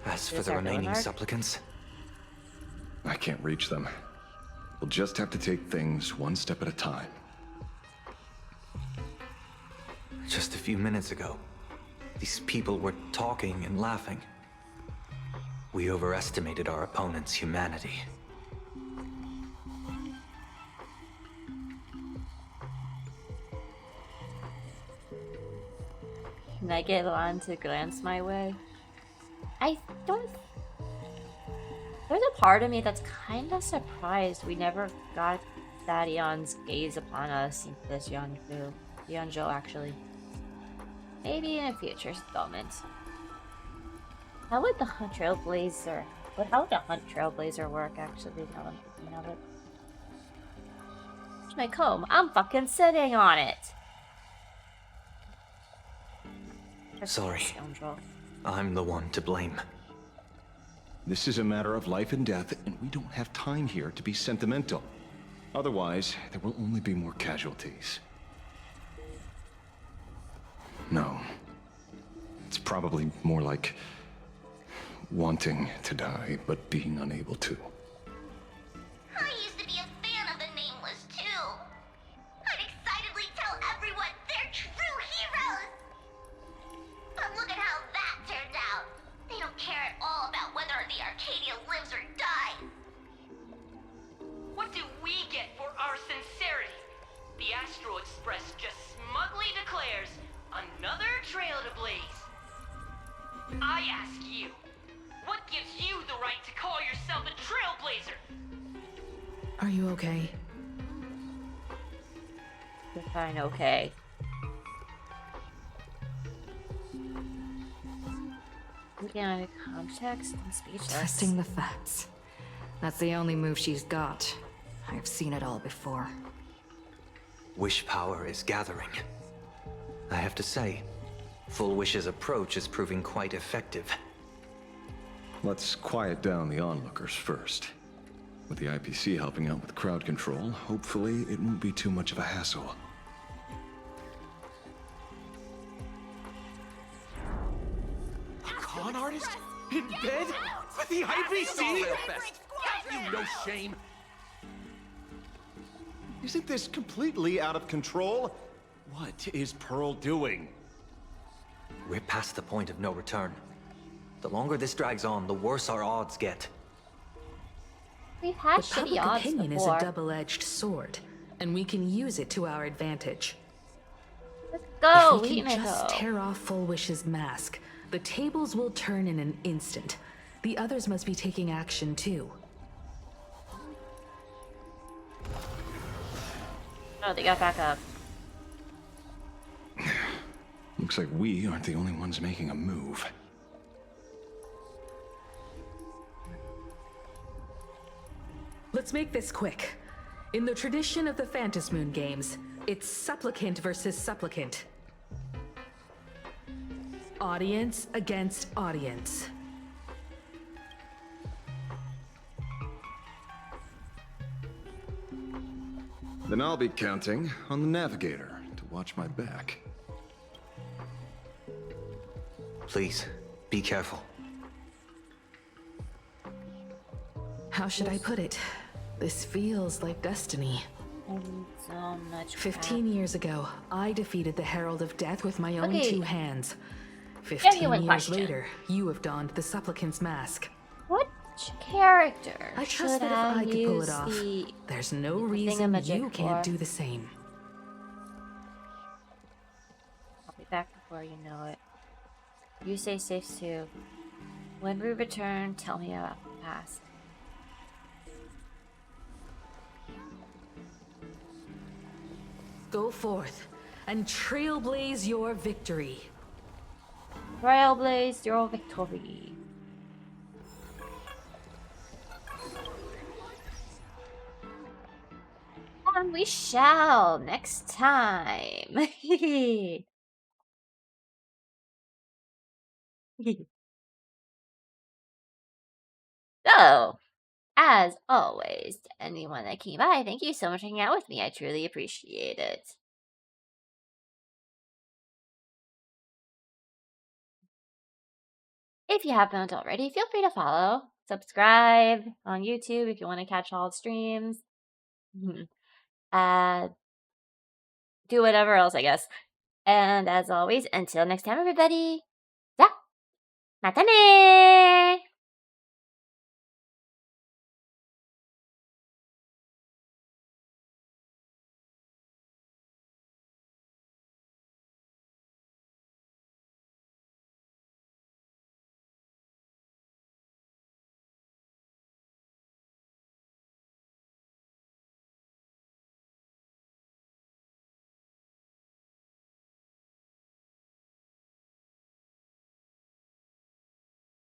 As for the remaining supplicants, I can't reach them. We'll just have to take things one step at a time. just a few minutes ago, these people were talking and laughing. We overestimated our opponent's humanity. Can I get Lan to glance my way? I don't... There's a part of me that's kind of surprised we never got Thaddeon's gaze upon us in this Yeonjo, actually. Maybe in a future installment. How would the Hunt Trailblazer... How would the Hunt Trailblazer work, actually, now I'm thinking of it? It's my comb. I'm fucking sitting on it! Sorry. I'm the one to blame. This is a matter of life and death, and we don't have time here to be sentimental. Otherwise, there will only be more casualties. No. It's probably more like wanting to die, but being unable to. I used to be a fan of the Nameless, too. I'd excitedly tell everyone they're true heroes. But look at how that turned out. They don't care at all about whether the Arcadia lives or dies. What do we get for our sincerity? The Astral Express just smugly declares another trail to blaze. I ask you, what gives you the right to call yourself a trailblazer? Are you okay? You're fine, okay. Looking at the context and speechless. Testing the facts. That's the only move she's got. I've seen it all before. Wish power is gathering. I have to say, Full Wish's approach is proving quite effective. Let's quiet down the onlookers first. With the IPC helping out with crowd control, hopefully it won't be too much of a hassle. A con artist? In bed? With the IPC? Have you no shame? Isn't this completely out of control? What is Pearl doing? We're past the point of no return. The longer this drags on, the worse our odds get. We've had The shitty public odds opinion before. is a double-edged sword, and we can use it to our advantage. Let's go! If we We can can just go. tear off Full Wish's mask, the tables will turn in an instant. The others must be taking action too. Oh, they got back up. Looks like we aren't the only ones making a move. Let's make this quick. In the tradition of the Phantasmoon games, it's supplicant versus supplicant. Audience against audience. Then I'll be counting on the navigator to watch my back. Please, be careful. How should I put it? This feels like destiny. And so much 15 years ago, I defeated the Herald of Death with my own Okay. 2 hands. 15 Genuine years question. later, you have donned the supplicant's mask. What Which character I trust should that if I could pull use it off, the there's no reason thingamajig you can't for? do the same. I'll be back before you know it. You stay safe too. When we return, tell me about the past. Go forth and trailblaze your victory. Trailblaze your victory. And we shall next time. So, as always, to anyone that came by, thank you so much for hanging out with me. I truly appreciate it. If you haven't already, feel free to follow, subscribe on YouTube if you want to catch all the streams. Do whatever else, I guess. And as always, until next time, everybody. Yeah. Mata ne!